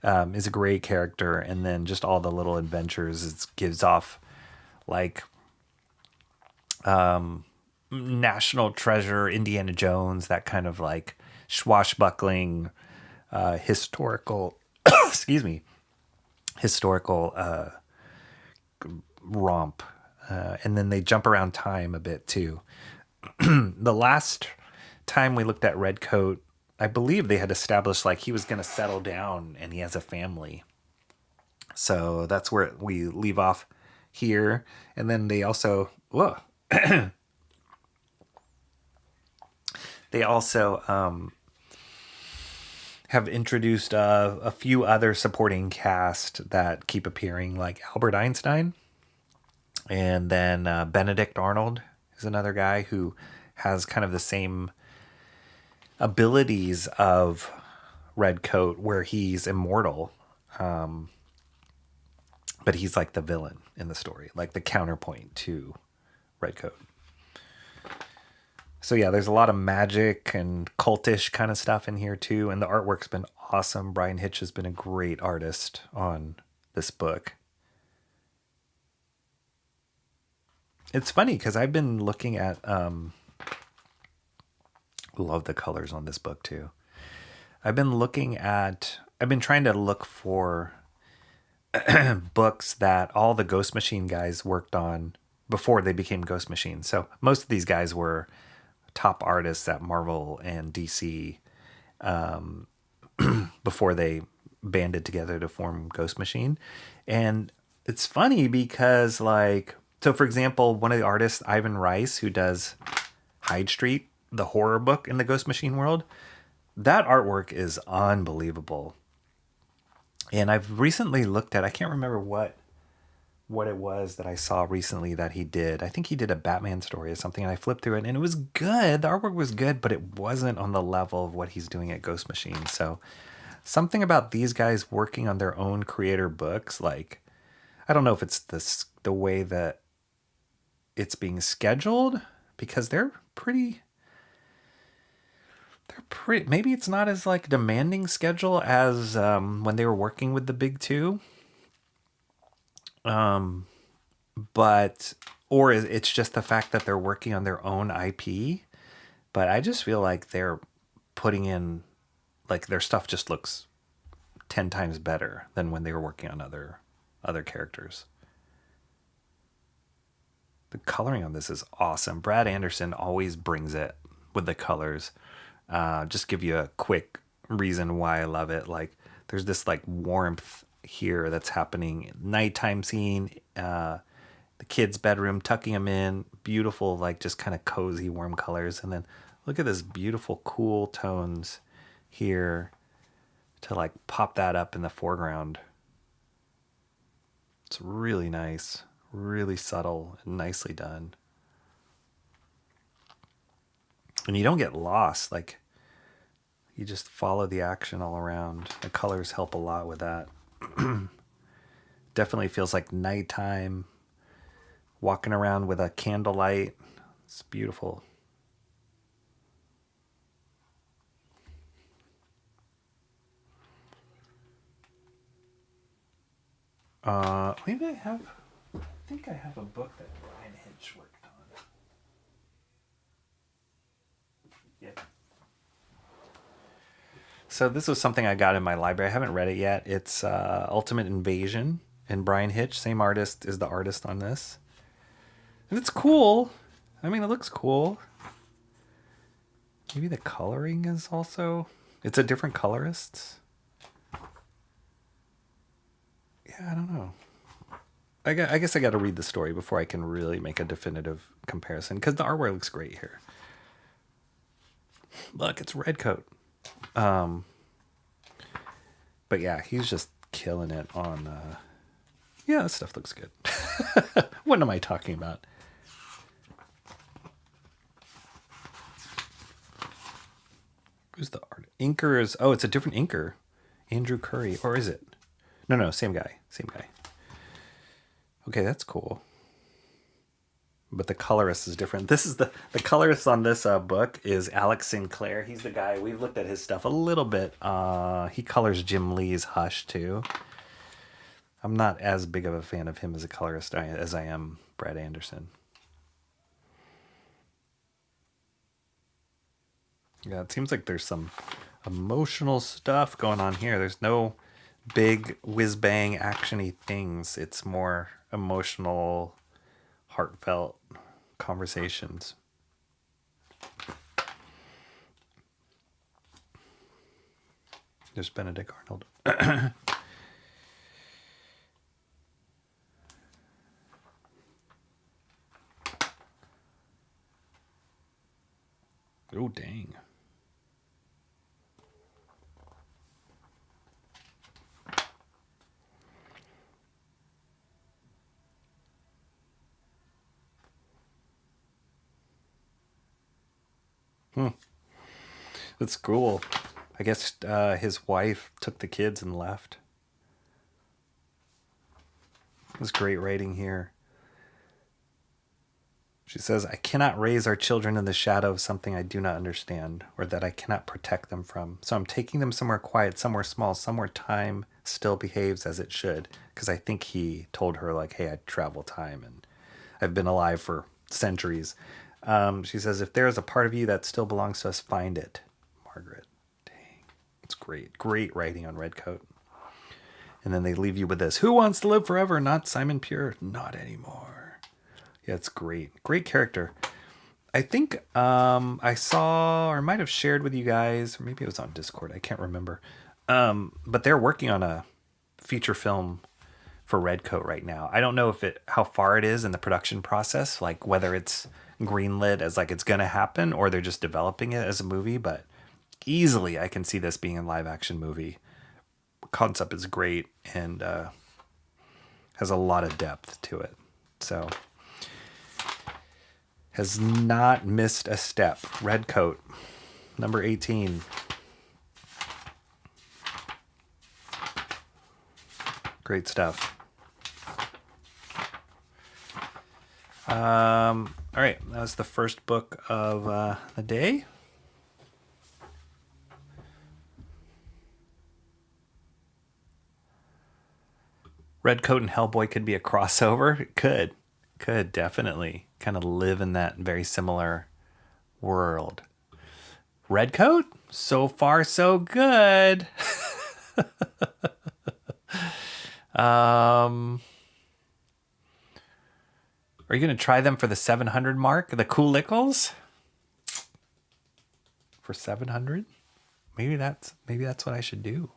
is a great character. And then just all the little adventures it gives off, like National Treasure, Indiana Jones, that kind of like swashbuckling, historical, historical romp. And then they jump around time a bit too. The last time we looked at Redcoat, I believe they had established like he was going to settle down and he has a family. So that's where we leave off here. And then they also, have introduced a few other supporting cast that keep appearing, like Albert Einstein. And then Benedict Arnold is another guy who has kind of the same abilities of Redcoat, where he's immortal. But he's like the villain in the story, like the counterpoint to Redcoat. So yeah, there's a lot of magic and cultish kind of stuff in here too. And the artwork's been awesome. Brian Hitch has been a great artist on this book. It's funny because I've been looking at, love the colors on this book too. I've been trying to look for books that all the Ghost Machine guys worked on before they became Ghost Machine. So most of these guys were top artists at Marvel and DC before they banded together to form Ghost Machine. And it's funny because, like, so for example, one of the artists, Ivan Rice, who does Hyde Street, the horror book in the Ghost Machine world, that artwork is unbelievable. And I've recently looked at, I can't remember what it was that I saw recently that he did. I think he did a Batman story or something, and I flipped through it, and it was good. The artwork was good, but it wasn't on the level of what he's doing at Ghost Machine. So something about these guys working on their own creator books, like, I don't know if it's the way that it's being scheduled, because they're pretty, maybe it's not as like demanding schedule as when they were working with the big two. But, or it's just the fact that they're working on their own IP. But I just feel like they're putting in, like, their stuff just looks 10 times better than when they were working on other characters. The coloring on this is awesome. Brad Anderson always brings it with the colors. Just give you a quick reason why I love it. Like, there's this like warmth here that's happening. Nighttime scene, the kid's bedroom, tucking him in, beautiful, like just kind of cozy, warm colors. And then Look at this beautiful, cool tones here to like pop that up in the foreground. It's really nice, really subtle and nicely done. And you don't get lost. Like, you just follow the action all around. The colors help a lot with that. Definitely feels like nighttime. Walking around with a candlelight. It's beautiful. Maybe I think I have a book that Brian Hitch worked on. Yep. So this was something I got in my library. I haven't read it yet. It's Ultimate Invasion, and Brian Hitch, same artist, is the artist on this. And it's cool. I mean, it looks cool. Maybe the coloring is also... It's a different colorist. Yeah, I don't know. I guess I got to read the story before I can really make a definitive comparison, because the artwork looks great here. Look, it's Redcoat. But yeah, he's just killing it on... Yeah, that stuff looks good. What am I talking about? Who's the art? Inker is... Oh, it's a different inker. Andrew Curry. Or is it? No, same guy. Same guy. Okay, that's cool. But the colorist is different. This is the colorist on this book is Alex Sinclair. He's the guy, we've looked at his stuff a little bit. He colors Jim Lee's Hush too. I'm not as big of a fan of him as a colorist as I am Brad Anderson. Yeah, it seems like there's some emotional stuff going on here. There's no big whiz-bang action-y things. It's more emotional, heartfelt conversations. There's Benedict Arnold. Oh, dang. That's cool. I guess his wife took the kids and left. There's great writing here. She says, I cannot raise our children in the shadow of something I do not understand, or that I cannot protect them from. So I'm taking them somewhere quiet, somewhere small, somewhere time still behaves as it should. Because I think he told her, like, hey, I travel time and I've been alive for centuries. She says, if there is a part of you that still belongs to us, find it. Margaret. Dang. It's great. Great writing on Redcoat. And then they leave you with this. Who wants to live forever? Not Simon Pure. Not anymore. Yeah, it's great. Great character. I think I saw, or might have shared with you guys, or maybe it was on Discord. I can't remember. But they're working on a feature film for Redcoat right now. I don't know how far it is in the production process, like whether it's greenlit as like it's gonna happen or they're just developing it as a movie, but easily I can see this being a live action movie. Concept is great and has a lot of depth to it. So has not missed a step. Redcoat, number 18. Great stuff. All right, that was the first book of the day. Redcoat and Hellboy could be a crossover. It could definitely kind of live in that very similar world. Redcoat, so far so good. Are you going to try them for the 700 mark? The Coolicles? For 700? Maybe that's what I should do.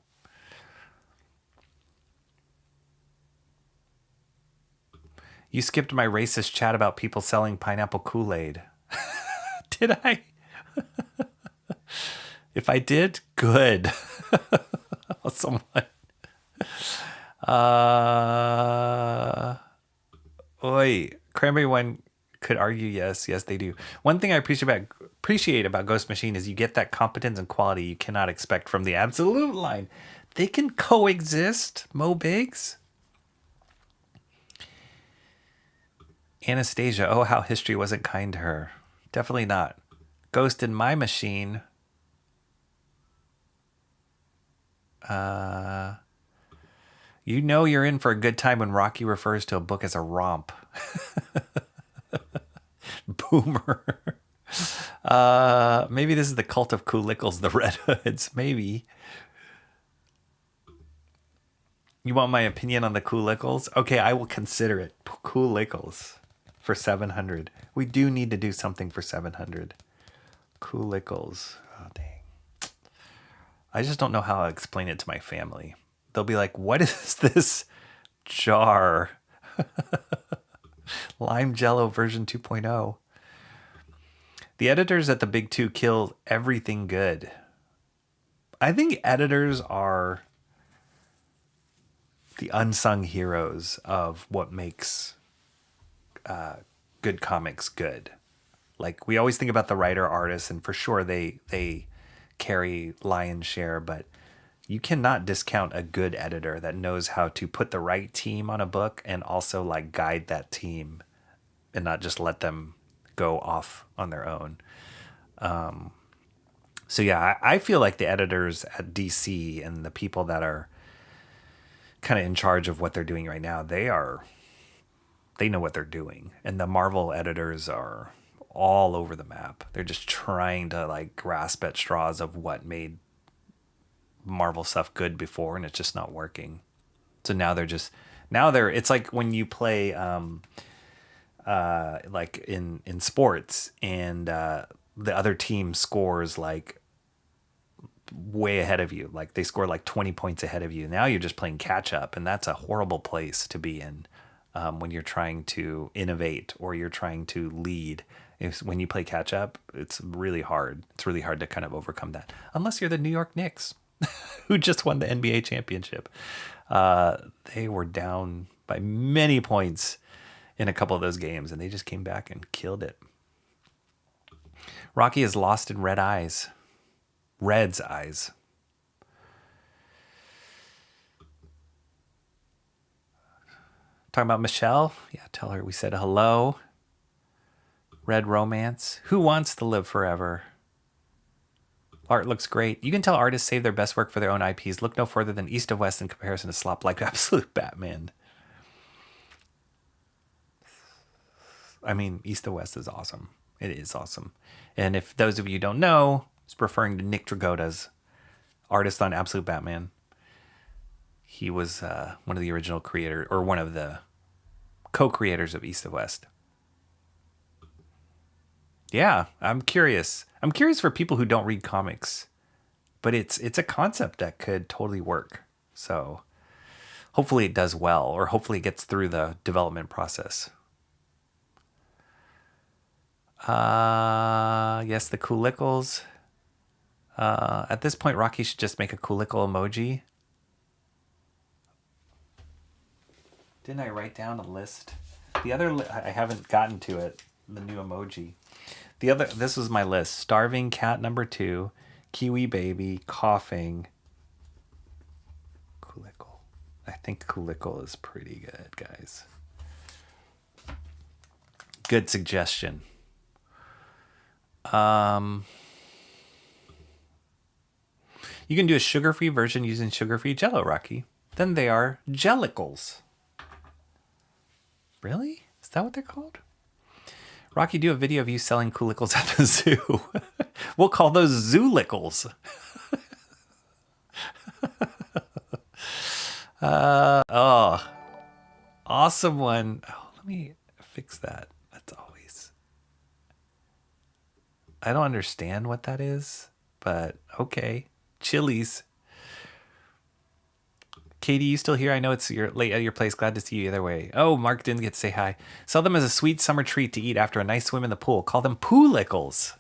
You skipped my racist chat about people selling pineapple Kool-Aid. Did I? If I did, good. Someone. Oi, Cranberry One could argue yes, they do. One thing I appreciate about Ghost Machine is you get that competence and quality you cannot expect from the Absolute line. They can coexist, Mo Biggs. Anastasia, oh, how history wasn't kind to her. Definitely not. Ghost in My Machine. You know you're in for a good time when Rocky refers to a book as a romp. Boomer. Maybe this is the cult of Coolickles, the Red Hoods. Maybe. You want my opinion on the Coolickles? Okay, I will consider it. Coolickles for 700. We do need to do something for 700. Coolickles. Oh, dang. I just don't know how I'll explain it to my family. They'll be like, what is this jar? Lime Jello version 2.0. The editors at the Big Two kill everything good. I think editors are the unsung heroes of what makes good comics good. Like, we always think about the writer artists, and for sure they carry lion's share, but you cannot discount a good editor that knows how to put the right team on a book and also like guide that team and not just let them go off on their own. So yeah, I feel like the editors at DC and the people that are kind of in charge of what they're doing right now, they know what they're doing. And the Marvel editors are all over the map. They're just trying to like grasp at straws of what made Marvel stuff good before, and it's just not working. So now it's like when you play like in sports and the other team scores like way ahead of you, like they score like 20 points ahead of you. Now you're just playing catch up, and that's a horrible place to be in when you're trying to innovate or you're trying to lead. When you play catch up, it's really hard. It's really hard to kind of overcome that, unless you're the New York Knicks, who just won the NBA championship. They were down by many points in a couple of those games, and they just came back and killed it. Rocky is lost in Red's eyes. Talking about Michelle? Yeah, tell her we said hello. Red Romance. Who wants to live forever? Art looks great. You can tell artists save their best work for their own IPs. Look no further than East of West in comparison to slop like Absolute Batman. I mean, East of West is awesome. It is awesome. And if those of you don't know, it's referring to Nick Dragotta's artist on Absolute Batman. He was one of the original creators, or one of the co-creators of East of West. Yeah, I'm curious. I'm curious for people who don't read comics, but it's a concept that could totally work. So hopefully it does well, or hopefully it gets through the development process. Yes, the Coolickles. At this point, Rocky should just make a Coolickle emoji. Didn't I write down a list? The other, I haven't gotten to it. The new emoji. This was my list. Starving cat number 2, Kiwi baby, coughing. Coolickle. I think Coolickle is pretty good, guys. Good suggestion. You can do a sugar-free version using sugar-free Jell-O, Rocky. Then they are Jellicles. Really? Is that what they're called? Rocky, do a video of you selling Coolickles at the zoo. We'll call those Zoolicles. Awesome one. Oh, let me fix that. That's always... I don't understand what that is, but okay. Chili's. Katie, you still here? I know it's late at your place. Glad to see you either way. Oh, Mark didn't get to say hi. Sell them as a sweet summer treat to eat after a nice swim in the pool. Call them Poolickles.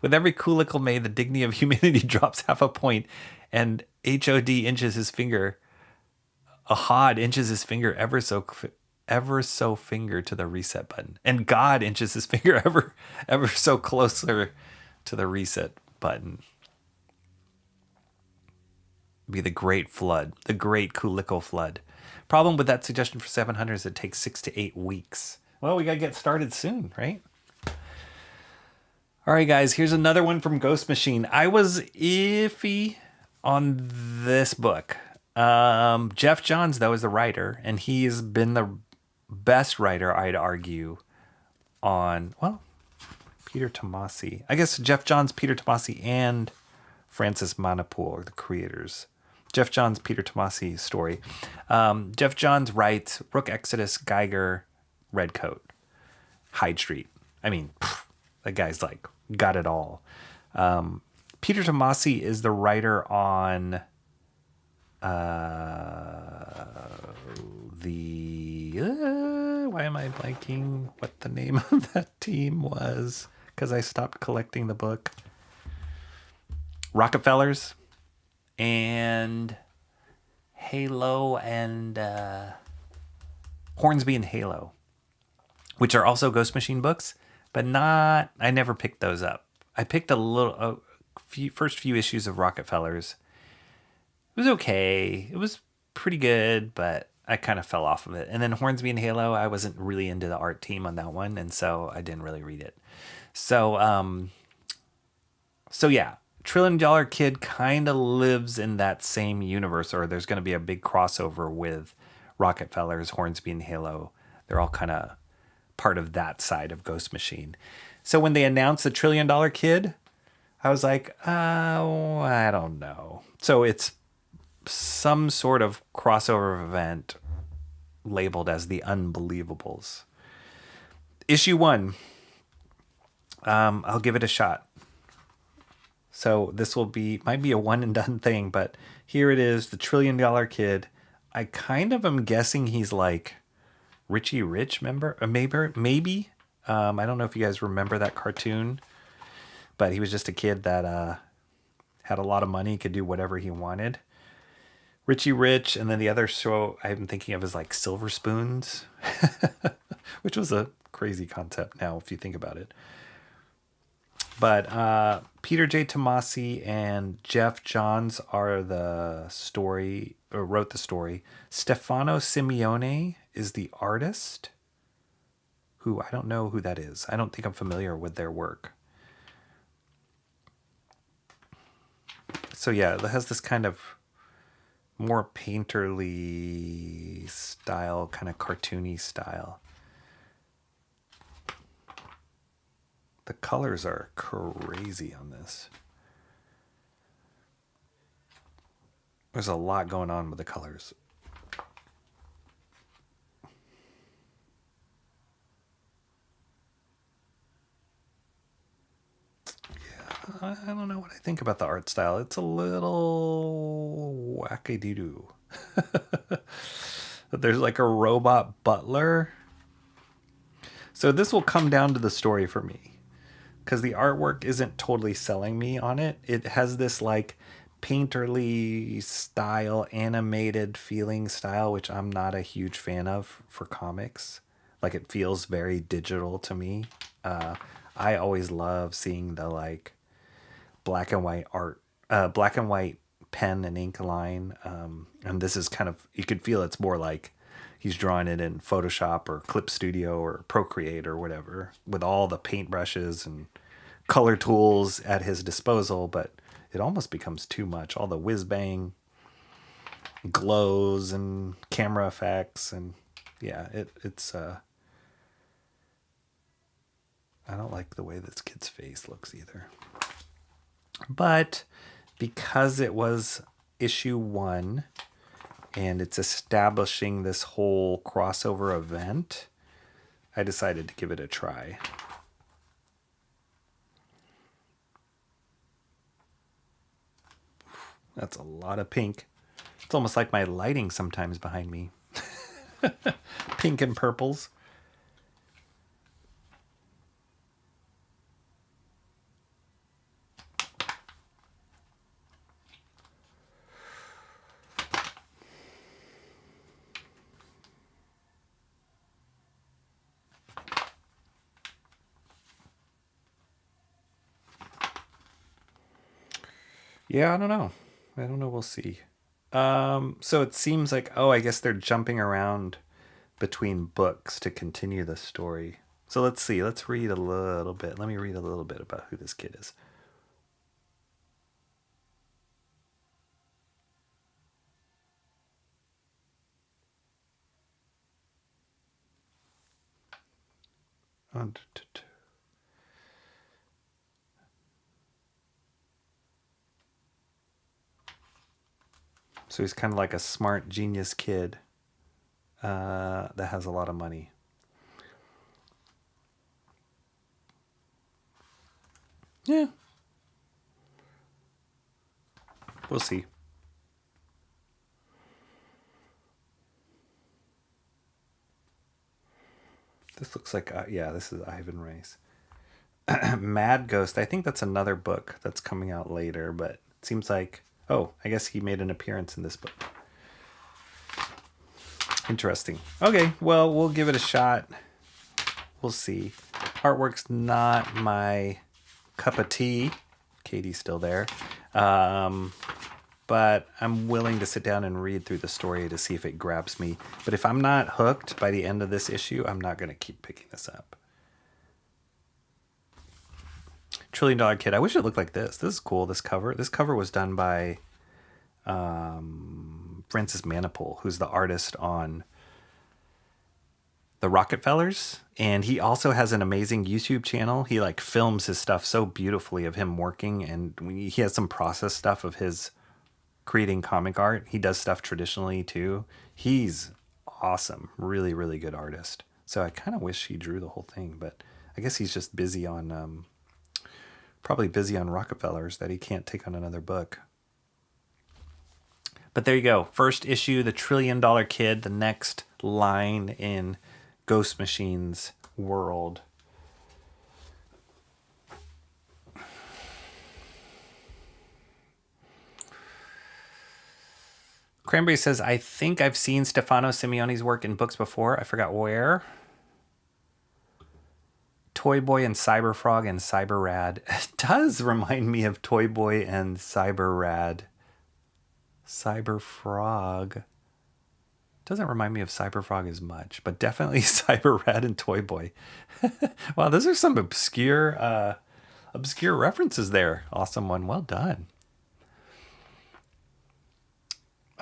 With every coolicle made, the dignity of humanity drops half a point, and HOD inches his finger. A Hod inches his finger ever so finger to the reset button, and God inches his finger ever so closer to the reset button. Be the great flood, the great coolicle flood. Problem with that suggestion for 700 is it takes 6 to 8 weeks. Well, we gotta get started soon, right? All right, guys, here's another one from Ghost Machine. I was iffy on this book. Jeff Johns, though, is the writer, and he's been the best writer, I'd argue, on, well, Peter Tomasi. I guess Jeff Johns, Peter Tomasi, and Francis Manapul are the creators. Jeff Johns, Peter Tomasi story. Jeff Johns writes Rook Exodus, Geiger, Redcoat, Hyde Street. I mean, that guy's like got it all. Peter Tomasi is the writer on why am I blanking what the name of that team was? Because I stopped collecting the book. Rockefellers and Halo and Hornsby and Halo, which are also Ghost Machine books, but not. I never picked those up. I picked first few issues of Rockefellers. It was okay. It was pretty good, but I kind of fell off of it. And then Hornsby and Halo, I wasn't really into the art team on that one, and so I didn't really read it. So yeah, $1 Trillion Kid kind of lives in that same universe, or there's going to be a big crossover with Rockefellers, Hornsby, and Halo. They're all kind of part of that side of Ghost Machine. So when they announced the $1 Trillion Kid, I was like, oh, I don't know. So it's some sort of crossover event labeled as the Unbelievables. Issue 1. I'll give it a shot. So this might be a one and done thing, but here it is, the $1 Trillion Kid. I kind of am guessing he's like Richie Rich, member, maybe. I don't know if you guys remember that cartoon, but he was just a kid that had a lot of money, could do whatever he wanted. Richie Rich, and then the other show I'm thinking of is like Silver Spoons, which was a crazy concept now if you think about it. But Peter J. Tomasi and Jeff Johns are wrote the story. Stefano Simeone is the artist, who I don't know who that is. I don't think I'm familiar with their work. So yeah, it has this kind of more painterly style, kind of cartoony style. The colors are crazy on this. There's a lot going on with the colors. Yeah, I don't know what I think about the art style. It's a little wacky-doo. There's like a robot butler. So this will come down to the story for me, because the artwork isn't totally selling me on it. It has this like painterly style, animated feeling style, which I'm not a huge fan of for comics. Like, it feels very digital to me. I always love seeing the like black and white art, black and white pen and ink line. And this is kind of, you could feel it's more like he's drawing it in Photoshop or Clip Studio or Procreate or whatever, with all the paintbrushes and color tools at his disposal, but it almost becomes too much. All the whiz-bang glows and camera effects, and yeah, it's I don't like the way this kid's face looks either. But because it was issue 1 and it's establishing this whole crossover event, I decided to give it a try. That's a lot of pink. It's almost like my lighting sometimes behind me. Pink and purples. Yeah, I don't know. We'll see. So it seems like, oh, I guess they're jumping around between books to continue the story. So let's see. Let's read a little bit. Let me read a little bit about who this kid is. So he's kind of like a smart genius kid that has a lot of money. Yeah. We'll see. This looks like, this is Ivan Race. Mad Ghost. I think that's another book that's coming out later, but it seems like, oh, I guess he made an appearance in this book. Interesting. Okay, well, we'll give it a shot. We'll see. Artwork's not my cup of tea. Katie's still there. But I'm willing to sit down and read through the story to see if it grabs me. But if I'm not hooked by the end of this issue, I'm not going to keep picking this up. $1 Trillion Kid. I wish it looked like this. This is cool, this cover. This cover was done by Francis Manipul, who's the artist on the Rockefellers. And he also has an amazing YouTube channel. He like films his stuff so beautifully of him working. And he has some process stuff of his creating comic art. He does stuff traditionally too. He's awesome. Really, really good artist. So I kind of wish he drew the whole thing, but I guess he's just busy on, probably busy on Rockefellers that he can't take on another book. But there you go. First issue, The $1 Trillion Kid, the next line in Ghost Machine's world. Cranberry says, I think I've seen Stefano Simeone's work in books before. I forgot where. Toy Boy and Cyber Frog and Cyber Rad. It does remind me of Toy Boy and Cyber Rad. Cyber Frog doesn't remind me of Cyber Frog as much, but definitely Cyber Rad and Toy Boy. Wow, those are some obscure references there. Awesome one. Well done.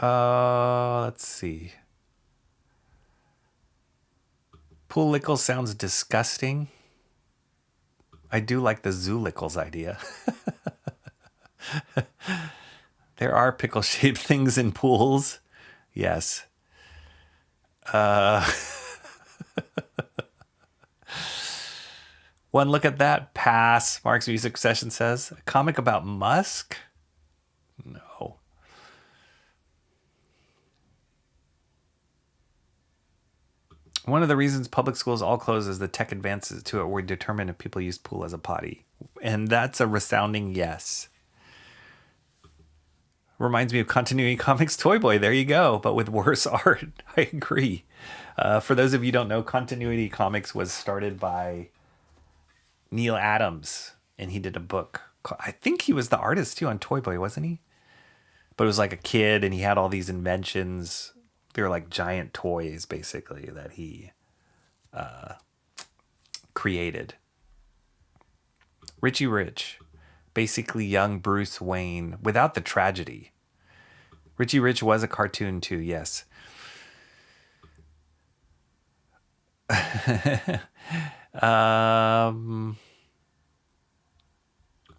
Let's see. Pool Lickles sounds disgusting. I do like the Zoo Lickles idea. There are pickle-shaped things in pools. Yes. One look at that. Pass. Mark's Music Session says. A comic about Musk? No. One of the reasons public schools all close is the tech advances to it were determined if people use pool as a potty. And that's a resounding yes. Reminds me of Continuity Comics Toy Boy. There you go. But with worse art. I agree. For those of you who don't know, Continuity Comics was started by Neil Adams. And he did a book. I think he was the artist too on Toy Boy, wasn't he? But it was like a kid and he had all these inventions. They were like giant toys, basically, that he created. Richie Rich. Basically young Bruce Wayne without the tragedy. Richie Rich was a cartoon too, yes.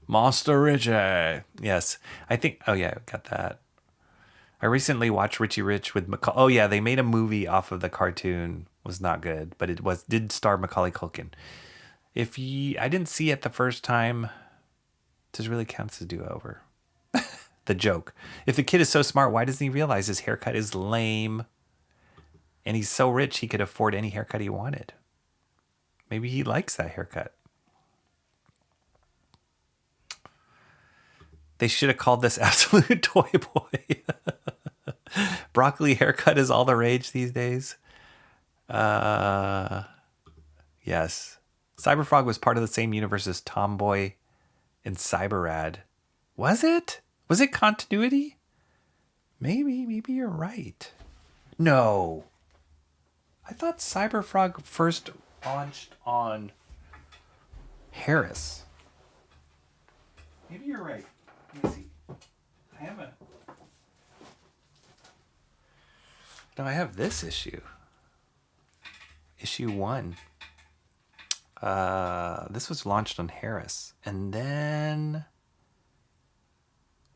Monster Richie. Yes. I think, oh yeah, got that. I recently watched Richie Rich with Macaulay. Oh yeah, they made a movie off of the cartoon. Was not good, but it did star Macaulay Culkin. I didn't see it the first time, this really counts as do-over. The joke. If the kid is so smart, why doesn't he realize his haircut is lame? And he's so rich he could afford any haircut he wanted. Maybe he likes that haircut. They should have called this Absolute Toy Boy. Broccoli haircut is all the rage these days. Yes. Cyberfrog was part of the same universe as Tomboy and Cyberrad. Was it? Was it continuity? Maybe you're right. No. I thought Cyberfrog first launched on Harris. Maybe you're right. Let me see. I haven't. No, I have this issue. Issue 1. This was launched on Harris. And then...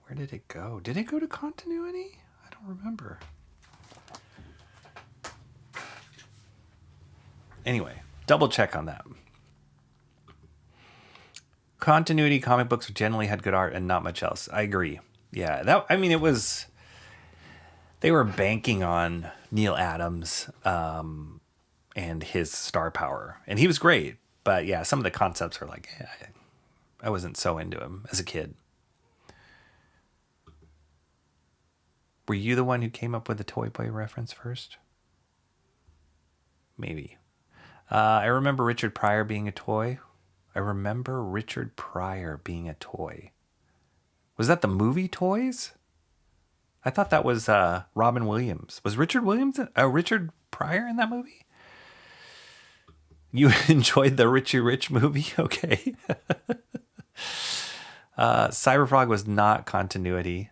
where did it go? Did it go to continuity? I don't remember. Anyway, double check on that. Continuity comic books generally had good art and not much else. I agree. Yeah, it was... they were banking on Neil Adams and his star power. And he was great. But yeah, some of the concepts are like, I wasn't so into him as a kid. Were you the one who came up with the Toy Boy reference first? Maybe. I remember Richard Pryor being a toy. Was that the movie Toys? I thought that was Robin Williams. Was Richard Pryor in that movie? You enjoyed the Richie Rich movie? Okay. Cyberfrog was not continuity.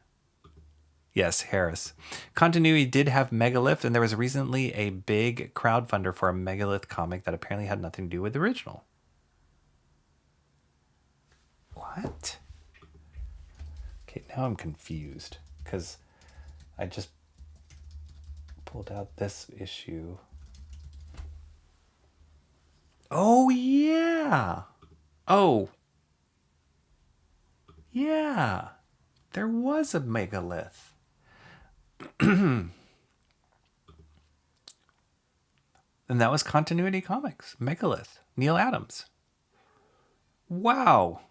Yes, Harris. Continuity did have Megalith, and there was recently a big crowdfunder for a Megalith comic that apparently had nothing to do with the original. What? Okay, now I'm confused, because I just pulled out this issue. Oh, yeah. Oh. Yeah. There was a Megalith. And that was Continuity Comics. Megalith. Neil Adams. Wow.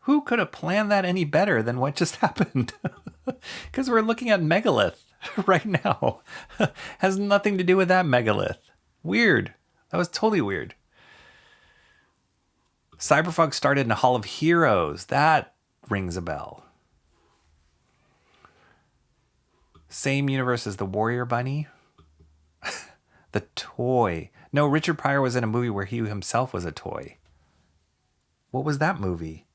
Who could have planned that any better than what just happened? Because we're looking at Megalith right now. Has nothing to do with that Megalith. Weird. That was totally weird. Cyberfrog started in a Hall of Heroes. That rings a bell. Same universe as the Warrior Bunny. The toy. No, Richard Pryor was in a movie where he himself was a toy. What was that movie?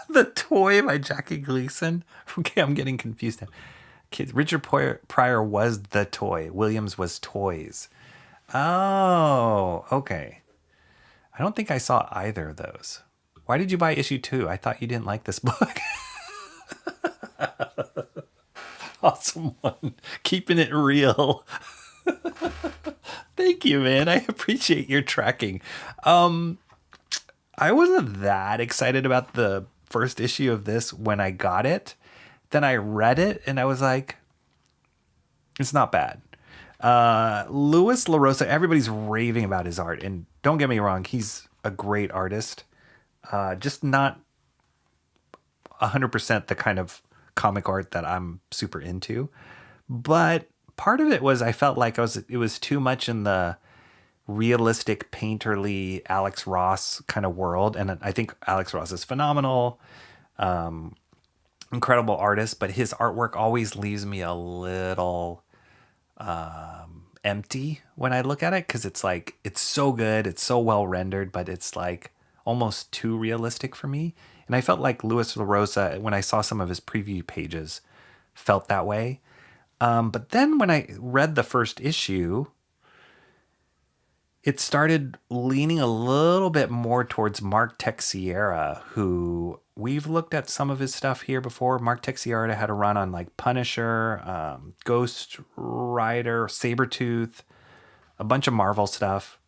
The Toy by Jackie Gleason. Okay, I'm getting confused now. Kids, Richard Pryor was the toy. Williams was toys. Oh, okay. I don't think I saw either of those. Why did you buy issue 2? I thought you didn't like this book. Awesome one. Keeping it real. Thank you, man. I appreciate your tracking. I wasn't that excited about the first issue of this when I got it. Then I read it and I was like, it's not bad. Louis LaRosa, everybody's raving about his art. And don't get me wrong, he's a great artist. Just not 100% the kind of comic art that I'm super into. But part of it was I felt like it was too much in the realistic, painterly Alex Ross kind of world. And I think Alex Ross is phenomenal. Incredible artist, but his artwork always leaves me a little empty when I look at it, because it's like, it's so good, it's so well rendered, but it's like almost too realistic for me. And I felt like Louis LaRosa, when I saw some of his preview pages, felt that way. But then when I read the first issue, it started leaning a little bit more towards Mark Texiera, who we've looked at some of his stuff here before. Mark Texiera had a run on like Punisher, Ghost Rider, Sabretooth, a bunch of Marvel stuff.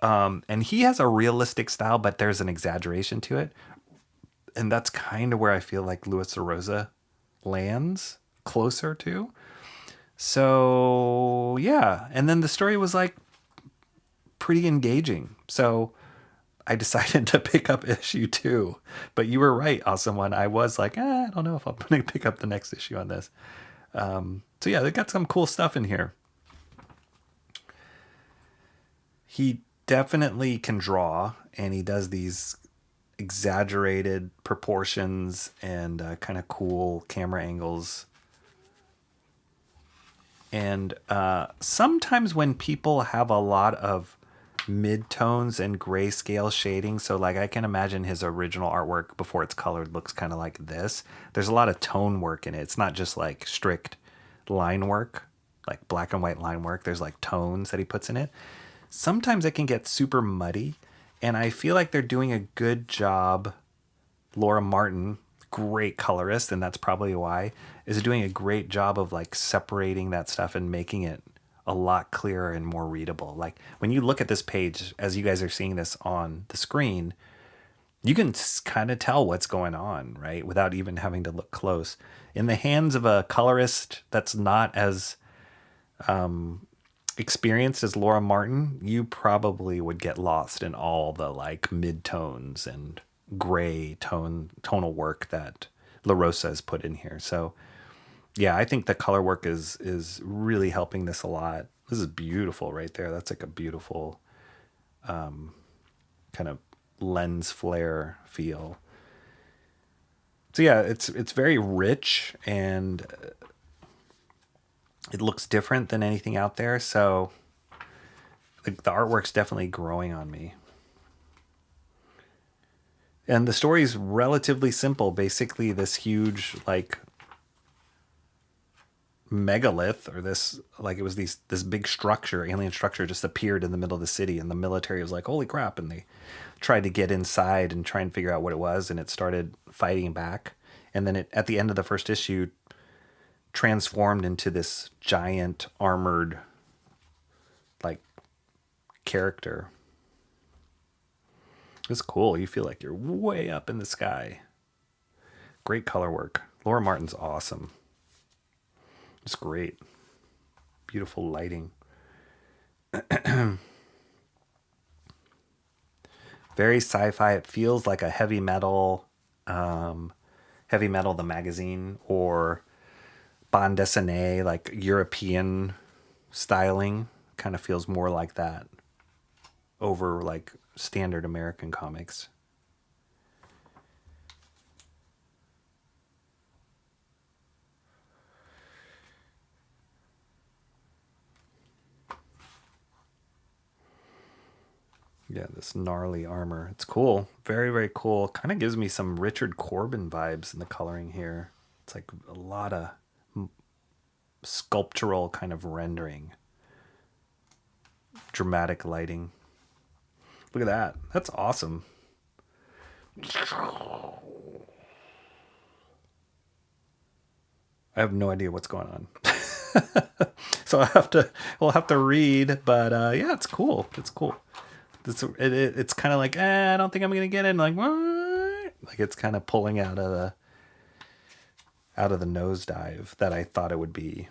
And he has a realistic style, but there's an exaggeration to it. And that's kind of where I feel like Louis LaRosa lands closer to. So, yeah. And then the story was like pretty engaging. So I decided to pick up issue 2. But you were right, Awesome One. I was like, I don't know if I'm going to pick up the next issue on this. So yeah, they got some cool stuff in here. He definitely can draw, and he does these exaggerated proportions and kind of cool camera angles. And sometimes when people have a lot of mid-tones and grayscale shading, so like I can imagine his original artwork before it's colored looks kind of like this. There's a lot of tone work in it. It's not just like strict line work, like black and white line work. There's like tones that he puts in it. Sometimes it can get super muddy, and I feel like they're doing a good job. Laura Martin, great colorist, and that's probably why, is doing a great job of like separating that stuff and making it a lot clearer and more readable. Like when you look at this page, as you guys are seeing this on the screen, you can kind of tell what's going on, right? Without even having to look close. In the hands of a colorist that's not as experienced as Laura Martin, you probably would get lost in all the like mid-tones and gray tonal work that La Rosa has put in here. So yeah, I think the color work is really helping this a lot. This is beautiful right there. That's like a beautiful kind of lens flare feel. So yeah, it's very rich, and it looks different than anything out there. So the artwork's definitely growing on me. And the story's relatively simple. Basically, this huge like megalith, or this like it was this big structure, alien structure, just appeared in the middle of the city, and the military was like, holy crap, and they tried to get inside and try and figure out what it was, and it started fighting back, and then it, at the end of the first issue, transformed into this giant armored like character. It's cool. You feel like you're way up in the sky. Great color work. Laura Martin's awesome. It's great. Beautiful lighting. Very sci-fi. It feels like a Heavy Metal the magazine, or bande dessinée, like European styling. Kind of feels more like that over like standard American comics. Yeah, this gnarly armor. It's cool. Very, very cool. Kind of gives me some Richard Corbin vibes in the coloring here. It's like a lot of sculptural kind of rendering. Dramatic lighting. Look at that. That's awesome. I have no idea what's going on. So we'll have to read, but yeah, it's cool. It's cool. It's kind of like, I don't think I'm gonna get it. And like, what? Like it's kind of pulling out of the nosedive that I thought it would be.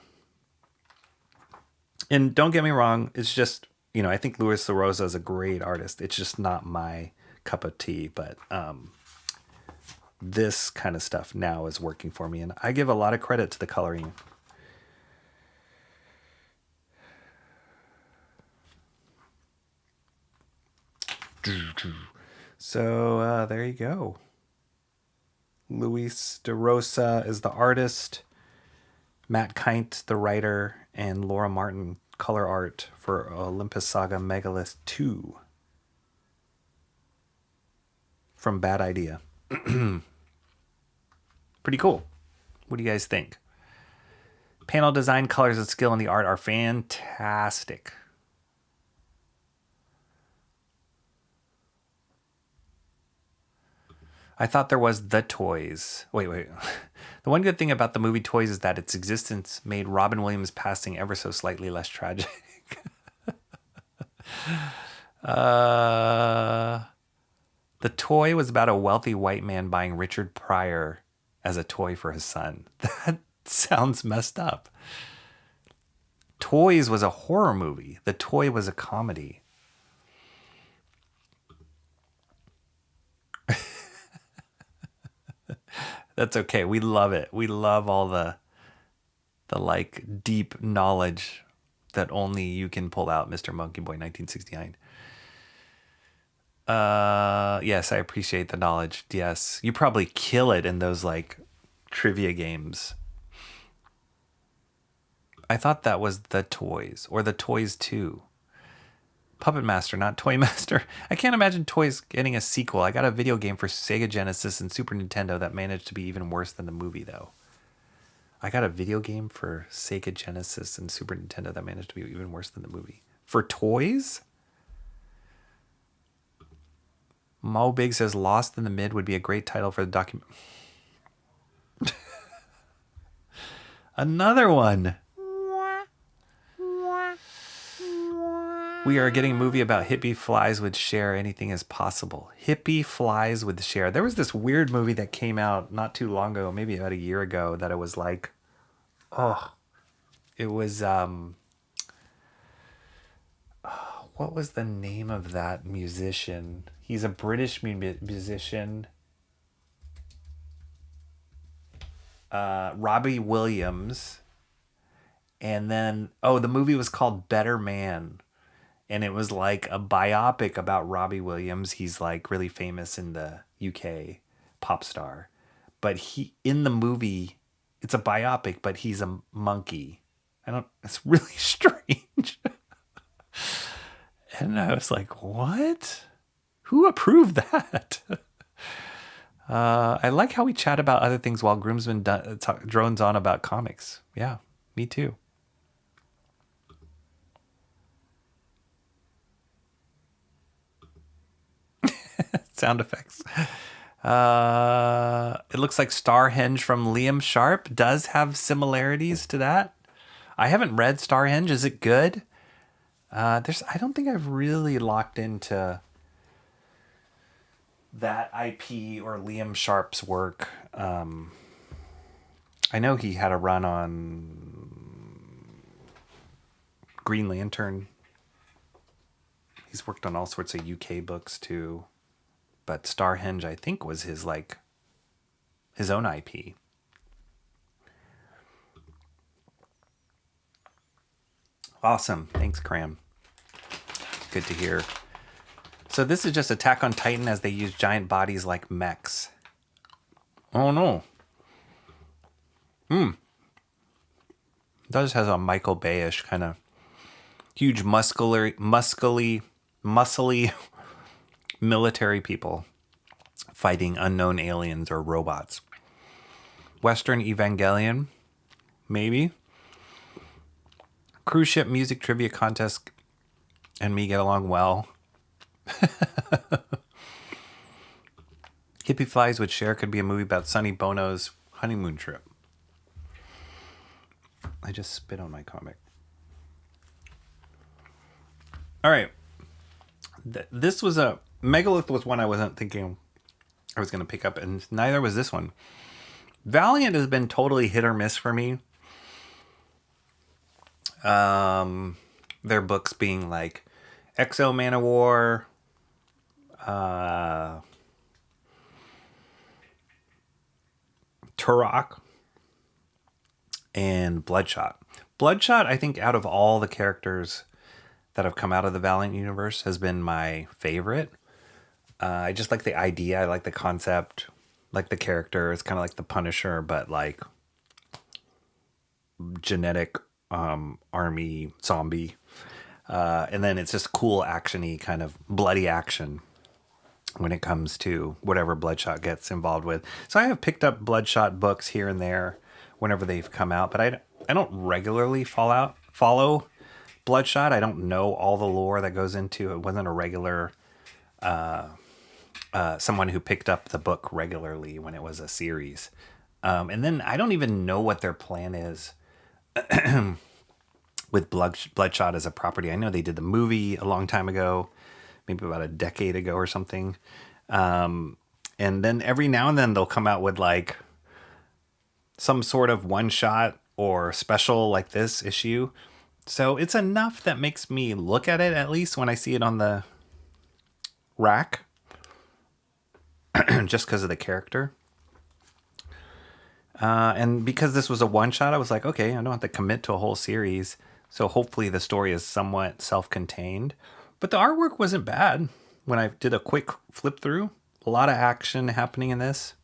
And don't get me wrong, it's just, you know, I think Luis LaRosa is a great artist. It's just not my cup of tea, but this kind of stuff now is working for me, and I give a lot of credit to the coloring. So there you go. Luis de Rosa is the artist, Matt Kint the writer, and Laura Martin color art for Olympus Saga Megalith 2 from Bad Idea. Pretty cool. What do you guys think? Panel design, colors, and skill in the art are fantastic. I thought there was The Toys. Wait. The one good thing about the movie Toys is that its existence made Robin Williams' passing ever so slightly less tragic. The Toy was about a wealthy white man buying Richard Pryor as a toy for his son. That sounds messed up. Toys was a horror movie. The Toy was a comedy. That's okay. We love it. We love all the like deep knowledge that only you can pull out, Mr. Monkey Boy 1969. Yes, I appreciate the knowledge. Yes, you probably kill it in those like trivia games. I thought that was the Toys or the Toys 2. Puppet Master, not Toy Master. I can't imagine Toys getting a sequel. I got a video game for Sega Genesis and Super Nintendo that managed to be even worse than the movie, though. I got a video game for Sega Genesis and Super Nintendo that managed to be even worse than the movie. For Toys? Mo Big says Lost in the Mid would be a great title for the document. Another one. We are getting a movie about hippie flies with Cher. Anything is possible. Hippie flies with Cher. There was this weird movie that came out not too long ago, maybe about a year ago, that it was like, it was, what was the name of that musician? He's a British musician. Robbie Williams. And then, the movie was called Better Man. And it was like a biopic about Robbie Williams. He's like really famous in the UK, pop star. But in the movie, it's a biopic, but he's a monkey. It's really strange. And I was like, what? Who approved that? I like how we chat about other things while Groomsman drones on about comics. Yeah, me too. Sound effects. It looks like Starhenge from Liam Sharp does have similarities to that. I haven't read Starhenge. Is it good? I don't think I've really locked into that IP or Liam Sharp's work. I know he had a run on Green Lantern. He's worked on all sorts of UK books too. But Starhenge, I think, was his own IP. Awesome. Thanks, Cram. Good to hear. So this is just Attack on Titan as they use giant bodies like mechs. Oh, no. It does has a Michael Bay-ish kind of huge, muscly military people fighting unknown aliens or robots. Western Evangelion, maybe. Cruise ship music trivia contest and me get along well. Hippie Flies with Cher could be a movie about Sonny Bono's honeymoon trip. I just spit on my comic. All right. This was Megalith was one I wasn't thinking I was going to pick up, and neither was this one. Valiant has been totally hit or miss for me. Their books being like Exo Man of War, Turok, and Bloodshot. Bloodshot, I think, out of all the characters that have come out of the Valiant universe, has been my favorite. I just like the idea. I like the concept, like the character. It's kind of like the Punisher, but like genetic army zombie. And then it's just cool actiony kind of bloody action when it comes to whatever Bloodshot gets involved with. So I have picked up Bloodshot books here and there whenever they've come out, but I don't regularly follow Bloodshot. I don't know all the lore that goes into it. Wasn't a regular someone who picked up the book regularly when it was a series. And then I don't even know what their plan is with Bloodshot as a property. I know they did the movie a long time ago, maybe about a decade ago or something. And then every now and then they'll come out with like some sort of one shot or special like this issue. So it's enough that makes me look at it, at least when I see it on the rack, just because of the character. And because this was a one shot, I was like, okay, I don't have to commit to a whole series. So hopefully the story is somewhat self-contained. But the artwork wasn't bad. when I did a quick flip through. A lot of action happening in this.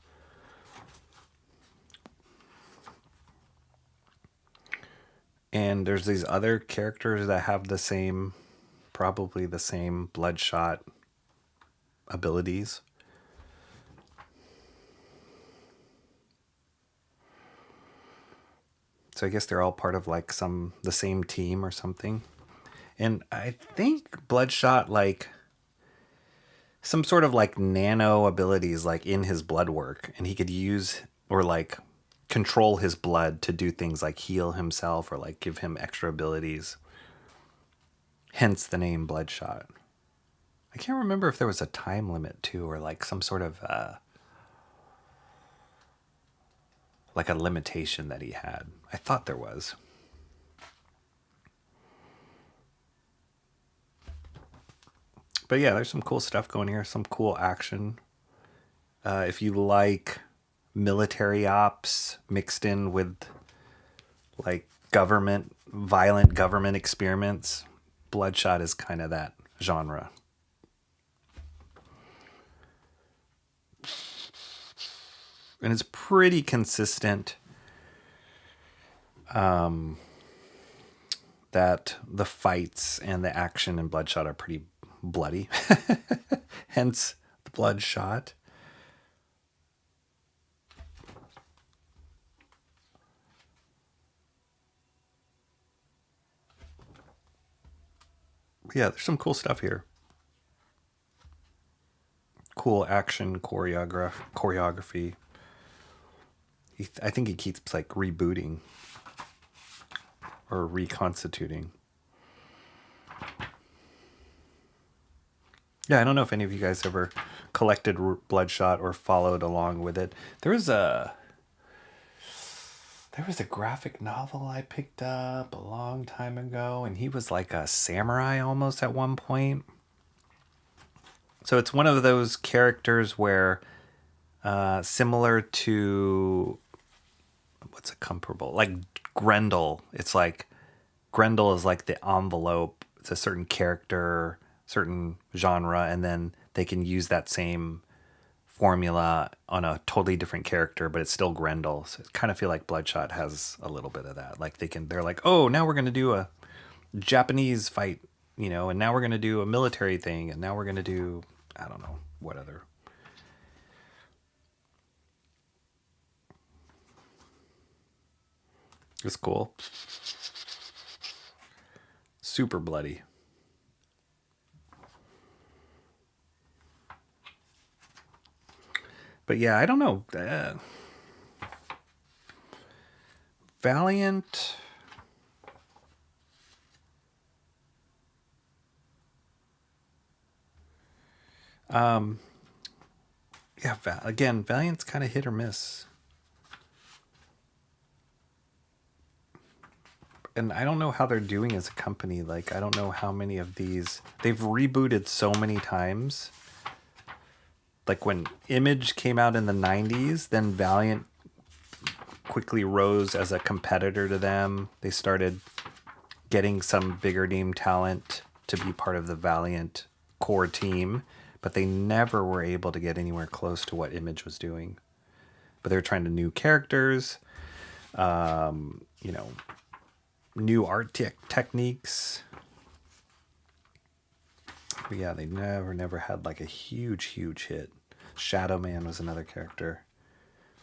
And there's these other characters that have the same, probably the same Bloodshot abilities. So I guess they're all part of like the same team or something. And I think Bloodshot like some sort of like nano abilities like in his blood work, and he could use or like control his blood to do things like heal himself or like give him extra abilities. Hence the name Bloodshot. I can't remember if there was a time limit too, or like some sort of like a limitation that he had. I thought there was. But yeah, there's some cool stuff going here. Some cool action. If you like military ops mixed in with like violent government experiments, Bloodshot is kind of that genre. And it's pretty consistent that the fights and the action in Bloodshot are pretty bloody. Hence the Bloodshot. Yeah, there's some cool stuff here. Cool action choreography. I think he keeps like rebooting or reconstituting. Yeah, I don't know if any of you guys ever collected Bloodshot or followed along with it. There was a graphic novel I picked up a long time ago, and he was like a samurai almost at one point. So it's one of those characters where, similar to, what's a comparable? Like Grendel. It's like, Grendel is like the envelope. It's a certain character, certain genre, and then they can use that same formula on a totally different character, but it's still Grendel. So I kind of feel like Bloodshot has a little bit of that. Like they're like, oh, now we're going to do a Japanese fight, and now we're going to do a military thing, and now we're going to do, I don't know, what other. It's cool. Super bloody. But yeah, I don't know. Valiant. Yeah, again, Valiant's kind of hit or miss. And I don't know how they're doing as a company. Like, I don't know how many of these. They've rebooted so many times. Like when Image came out in the 90s, then Valiant quickly rose as a competitor to them. They started getting some bigger name talent to be part of the Valiant core team, but they never were able to get anywhere close to what Image was doing. But they were trying to new characters, new art techniques. But yeah, they never had like a huge hit. Shadow Man was another character.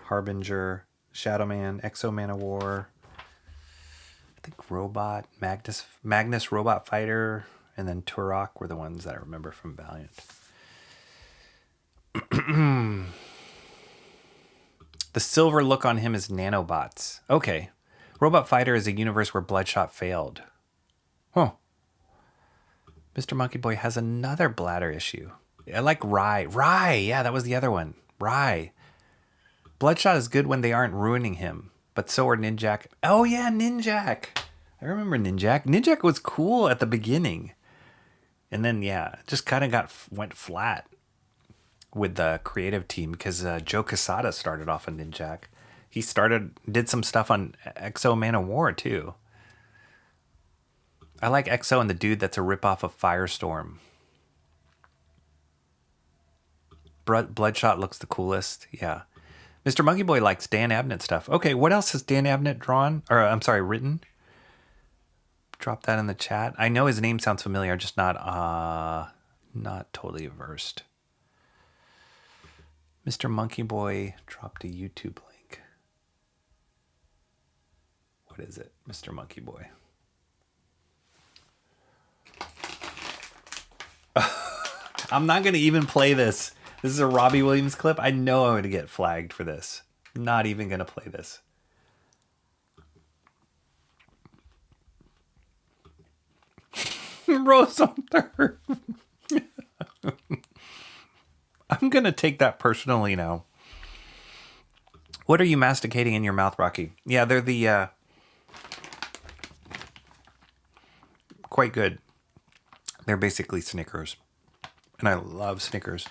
Harbinger, Shadow Man, Exo Man of War. I think Robot, Magnus Robot Fighter, and then Turok were the ones that I remember from Valiant. The silver look on him is nanobots. Okay. Robot Fighter is a universe where Bloodshot failed. Huh. Mr. Monkey Boy has another bladder issue. I like Rye. Yeah, that was the other one. Rye. Bloodshot is good when they aren't ruining him, but so are Ninjak. Oh yeah, Ninjak. I remember Ninjak. Ninjak was cool at the beginning. And then, yeah, just kind of went flat with the creative team because Joe Quesada started off on Ninjak. He did some stuff on Exo Man of War too. I like Exo and the dude that's a ripoff of Firestorm. Bloodshot looks the coolest. Yeah. Mr. Monkey Boy likes Dan Abnett stuff. Okay, what else has Dan Abnett drawn? Or, I'm sorry, written? Drop that in the chat. I know his name sounds familiar, just not totally versed. Mr. Monkey Boy dropped a YouTube link. What is it, Mr. Monkey Boy? I'm not going to even play this. This is a Robbie Williams clip. I know I'm going to get flagged for this. Not even going to play this. Rose on third. I'm going to take that personally now. What are you masticating in your mouth, Rocky? Yeah, they're the... quite good. They're basically Snickers. And I love Snickers.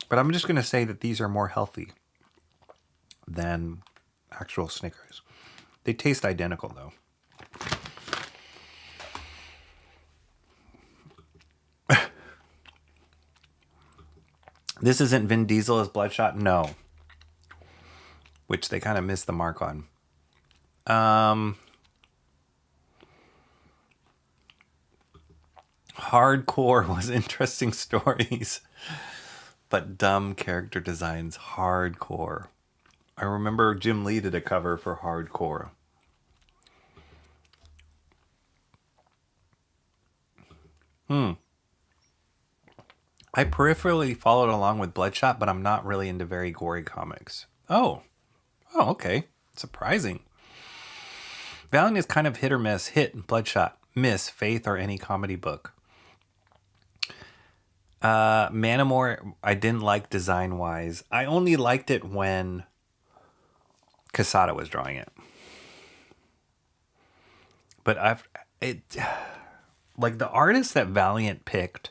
But I'm just going to say that these are more healthy than actual Snickers. They taste identical, though. This isn't Vin Diesel as Bloodshot? No. Which they kind of missed the mark on. Hardcore was interesting stories, but dumb character designs. Hardcore. I remember Jim Lee did a cover for Hardcore. I peripherally followed along with Bloodshot, but I'm not really into very gory comics. Oh, okay. Surprising. Valiant is kind of hit or miss. Hit, Bloodshot. Miss, Faith, or any comedy book. Manamore, I didn't like design-wise. I only liked it when Quesada was drawing it. But like the artists that Valiant picked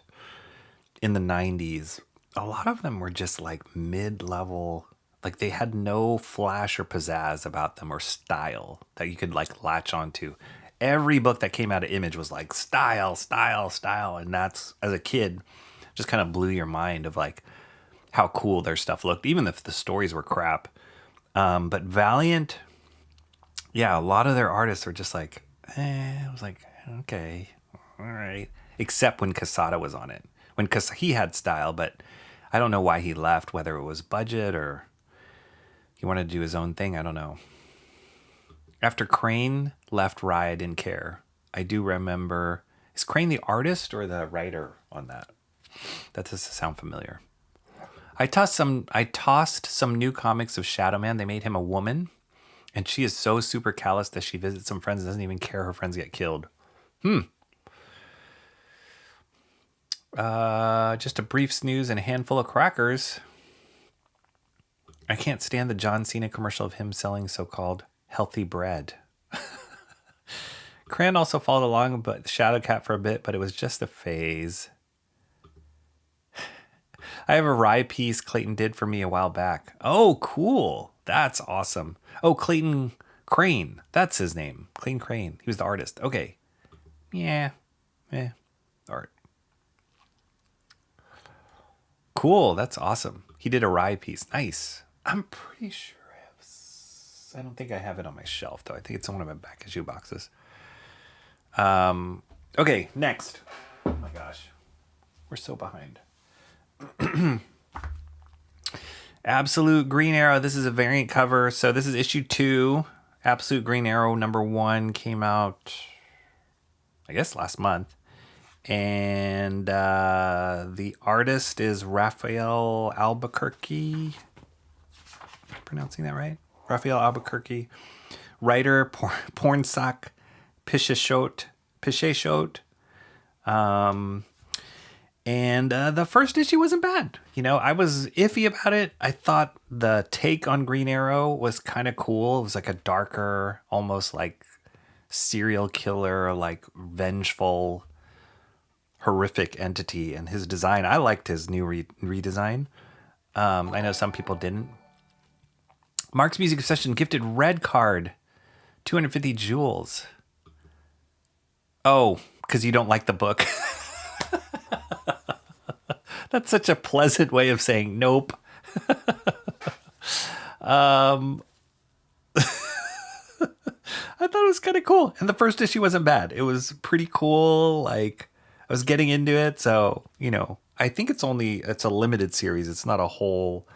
in the 90s, a lot of them were just like mid-level. Like they had no flash or pizzazz about them or style that you could like latch onto. Every book that came out of Image was like style, style, style. And that's, as a kid, just kind of blew your mind of like how cool their stuff looked, even if the stories were crap. But Valiant, yeah, a lot of their artists were just like, I was like, okay, all right. Except when Quesada was on it. When he had style, but I don't know why he left, whether it was budget or he wanted to do his own thing. I don't know. After Crane left Rye, I didn't care. I do remember, is Crane the artist or the writer on that? That doesn't sound familiar. I tossed some new comics of Shadow Man. They made him a woman, and she is so super callous that she visits some friends and doesn't even care her friends get killed. Just a brief snooze and a handful of crackers. I can't stand the John Cena commercial of him selling so-called healthy bread. Cran also followed along, but Shadowcat for a bit, but it was just a phase. I have a Rye piece Clayton did for me a while back. Oh, cool. That's awesome. Oh, Clayton Crane. That's his name. Clayton Crane. He was the artist. Okay. Yeah. Art. Cool. That's awesome. He did a Rye piece. Nice. I'm pretty sure I don't think I have it on my shelf, though. I think it's in one of my back issue boxes. Okay, next. Oh my gosh. We're so behind. Absolute Green Arrow. This is a variant cover. So this is issue 2. Absolute Green Arrow number 1 came out, I guess, last month. And the artist is Raphael Albuquerque. Pronouncing that right? Raphael Albuquerque. Writer, Pornsak Picheshot. And the first issue wasn't bad. You know, I was iffy about it. I thought the take on Green Arrow was kind of cool. It was like a darker, almost like serial killer, like vengeful, horrific entity. And his design, I liked his new redesign. I know some people didn't. Mark's Music Obsession gifted red card, 250 jewels. Oh, because you don't like the book. That's such a pleasant way of saying nope. I thought it was kind of cool. And the first issue wasn't bad. It was pretty cool. Like, I was getting into it. So, you know, I think it's a limited series. It's not a whole,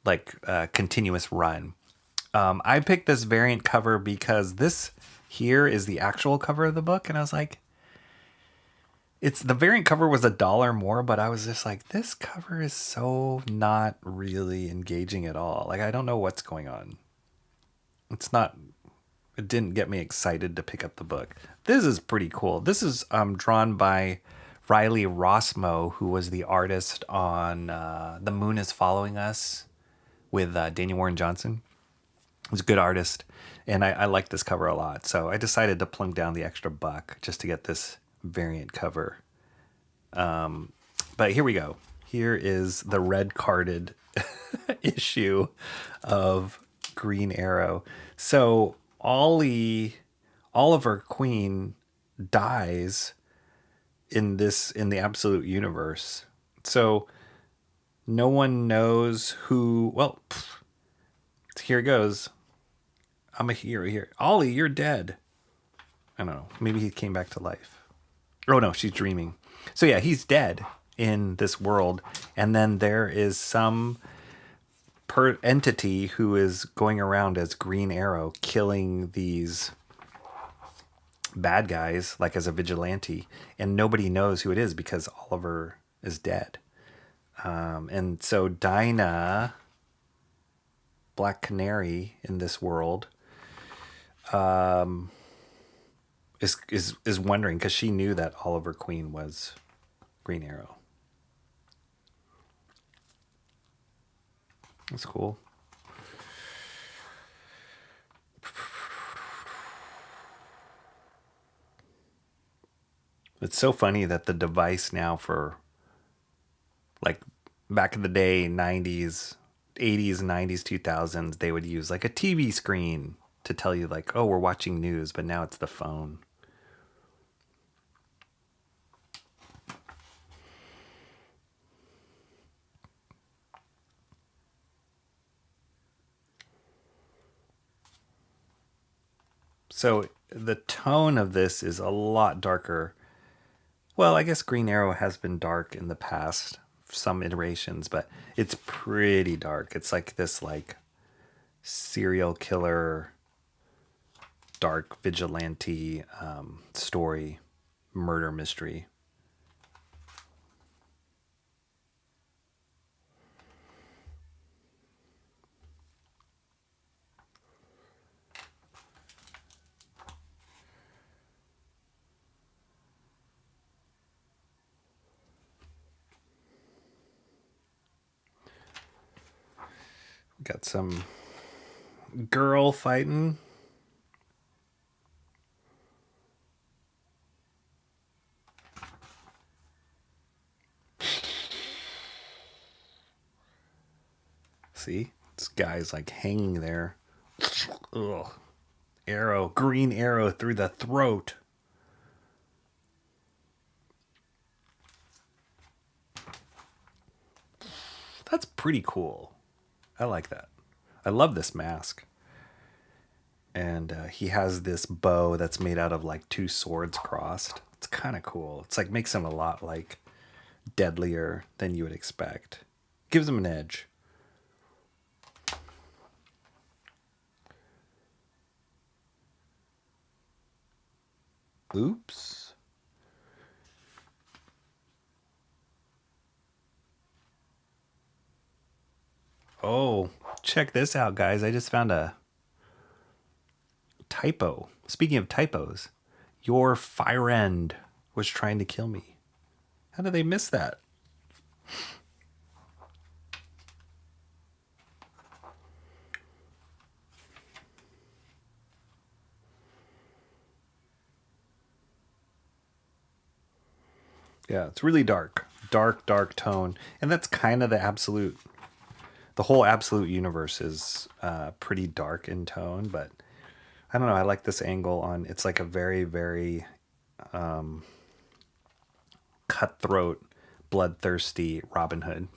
like, continuous run. I picked this variant cover because this here is the actual cover of the book. And I was like, the variant cover was $1 more, but I was just like, this cover is so not really engaging at all. Like, I don't know what's going on. It didn't get me excited to pick up the book. This is pretty cool. This is drawn by Riley Rossmo, who was the artist on The Moon is Following Us with Daniel Warren Johnson. He's a good artist, and I like this cover a lot. So I decided to plunk down the extra buck just to get this variant cover. But here we go. Here is the red-carded issue of Green Arrow. So Oliver Queen dies in the Absolute Universe. So no one knows who. Well, here it goes. I'm a hero here. Ollie, you're dead. I don't know. Maybe he came back to life. Oh no, she's dreaming. So yeah, he's dead in this world, and then there is some entity who is going around as Green Arrow, killing these bad guys, like as a vigilante, and nobody knows who it is because Oliver is dead. And so Dinah, Black Canary in this world, is wondering, because she knew that Oliver Queen was Green Arrow. That's cool. It's so funny that the device now for, like, back in the day, 90s, 80s, 90s, 2000s, they would use like a TV screen to tell you like, oh, we're watching news, but now it's the phone. So the tone of this is a lot darker. Well, I guess Green Arrow has been dark in the past, some iterations, but it's pretty dark. It's like this like serial killer, dark vigilante story, murder mystery. Got some girl fighting. See? This guy's like hanging there. Ugh. Arrow, green arrow through the throat. That's pretty cool. I like that. I love this mask. And he has this bow that's made out of like two swords crossed. It's kind of cool. It's like makes him a lot like deadlier than you would expect. Gives him an edge. Oops. Oh, check this out, guys. I just found a typo. Speaking of typos, your fire end was trying to kill me. How did they miss that? Yeah, it's really dark. Dark tone. And that's kind of the absolute... The whole Absolute universe is pretty dark in tone, but I don't know. I like this angle on. It's like a very, very cutthroat bloodthirsty Robin Hood.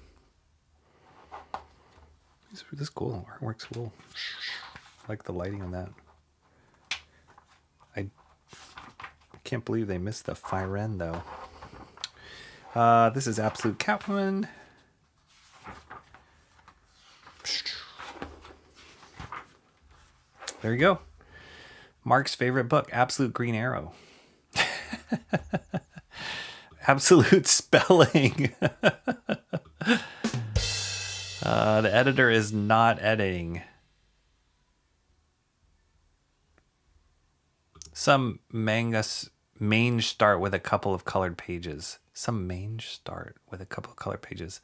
This is cool. Artwork's cool. I like the lighting on that. I can't believe they missed the fire end, though. This is Absolute Catwoman. There you go. Mark's favorite book, Absolute Green Arrow. Absolute spelling. The editor is not editing. Some mangas mange start with a couple of colored pages. Some mange start with a couple of colored pages.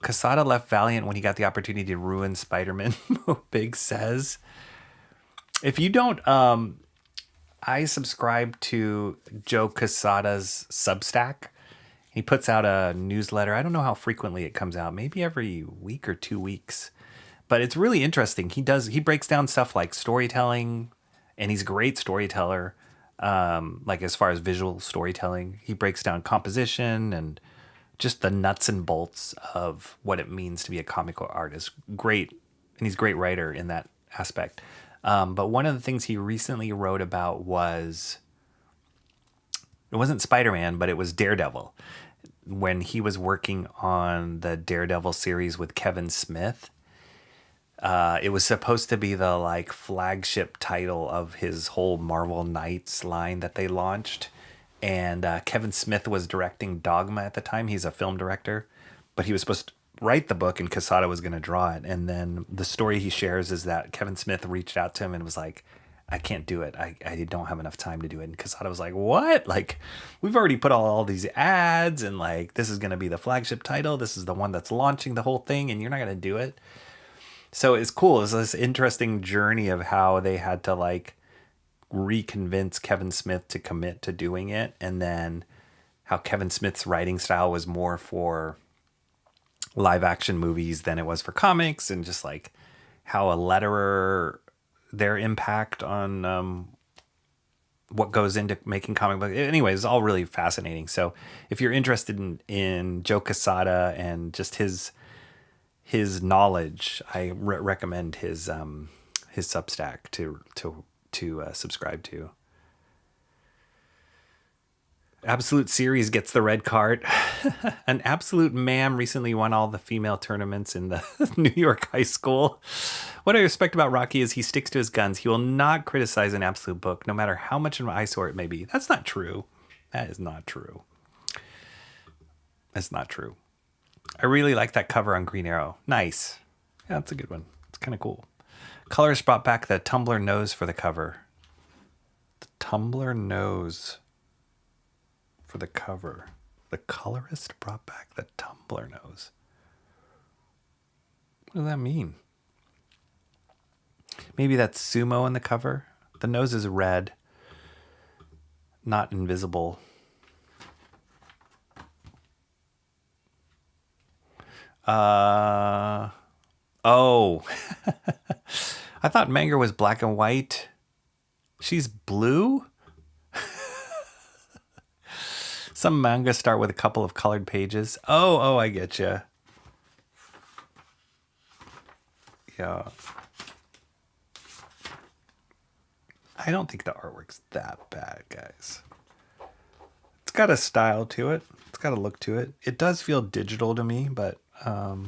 Quesada left Valiant when he got the opportunity to ruin Spider-Man. Big says. If you don't, I subscribe to Joe Quesada's Substack. He puts out a newsletter. I don't know how frequently it comes out. Maybe every week or 2 weeks. But it's really interesting. He breaks down stuff like storytelling, and he's a great storyteller. Like as far as visual storytelling, he breaks down composition and just the nuts and bolts of what it means to be a comic book artist. Great, and he's a great writer in that aspect. But one of the things he recently wrote about was, it wasn't Spider-Man, but it was Daredevil. When he was working on the Daredevil series with Kevin Smith, it was supposed to be the like flagship title of his whole Marvel Knights line that they launched. And Kevin Smith was directing Dogma at the time. He's a film director, but he was supposed to write the book and Quesada was going to draw it. And then the story he shares is that Kevin Smith reached out to him and was like, I can't do it. I don't have enough time to do it. And Quesada was like, what? Like, we've already put all these ads and like, this is going to be the flagship title. This is the one that's launching the whole thing and you're not going to do it. So it's cool. It's this interesting journey of how they had to like reconvince Kevin Smith to commit to doing it. And then how Kevin Smith's writing style was more for live action movies than it was for comics, and just like how a letterer, their impact on what goes into making comic books. Anyways, it's all really fascinating. So if you're interested in Joe Quesada and just his knowledge, I recommend his Substack to subscribe to. Absolute Series gets the red card. An absolute ma'am recently won all the female tournaments in the New York high school. What I respect about Rocky is he sticks to his guns. He will not criticize an absolute book, no matter how much of an eyesore it may be. That's not true. That is not true. That's not true. I really like that cover on Green Arrow. Nice. Yeah, that's a good one. It's kind of cool. Colorist brought back the Tumblr nose for the cover. The Tumblr nose for the cover. The colorist brought back the Tumblr nose. What does that mean? Maybe that's Sumo in the cover. The nose is red, not invisible. Oh. I thought Manga was black and white. She's blue? Some manga start with a couple of colored pages. Oh, I get you. Yeah. I don't think the artwork's that bad, guys. It's got a style to it. It's got a look to it. It does feel digital to me, but I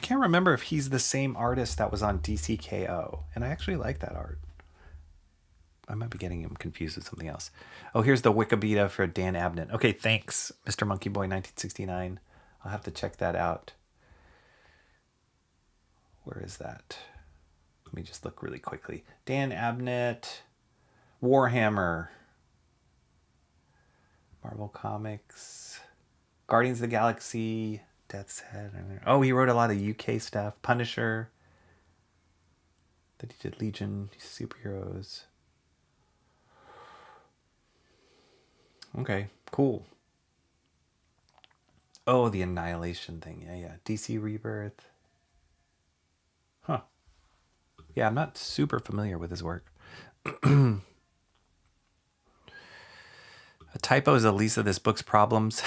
can't remember if he's the same artist that was on DCKO. And I actually like that art. I might be getting him confused with something else. Oh, here's the Wikipedia for Dan Abnett. Okay, thanks, Mr. Monkey Boy 1969. I'll have to check that out. Where is that? Let me just look really quickly. Dan Abnett, Warhammer, Marvel Comics, Guardians of the Galaxy, Death's Head. Oh, he wrote a lot of UK stuff. Punisher. Then he did Legion, superheroes. Okay, cool. Oh, the Annihilation thing. Yeah. DC Rebirth. Yeah, I'm not super familiar with his work. A typo is the least of this book's problems.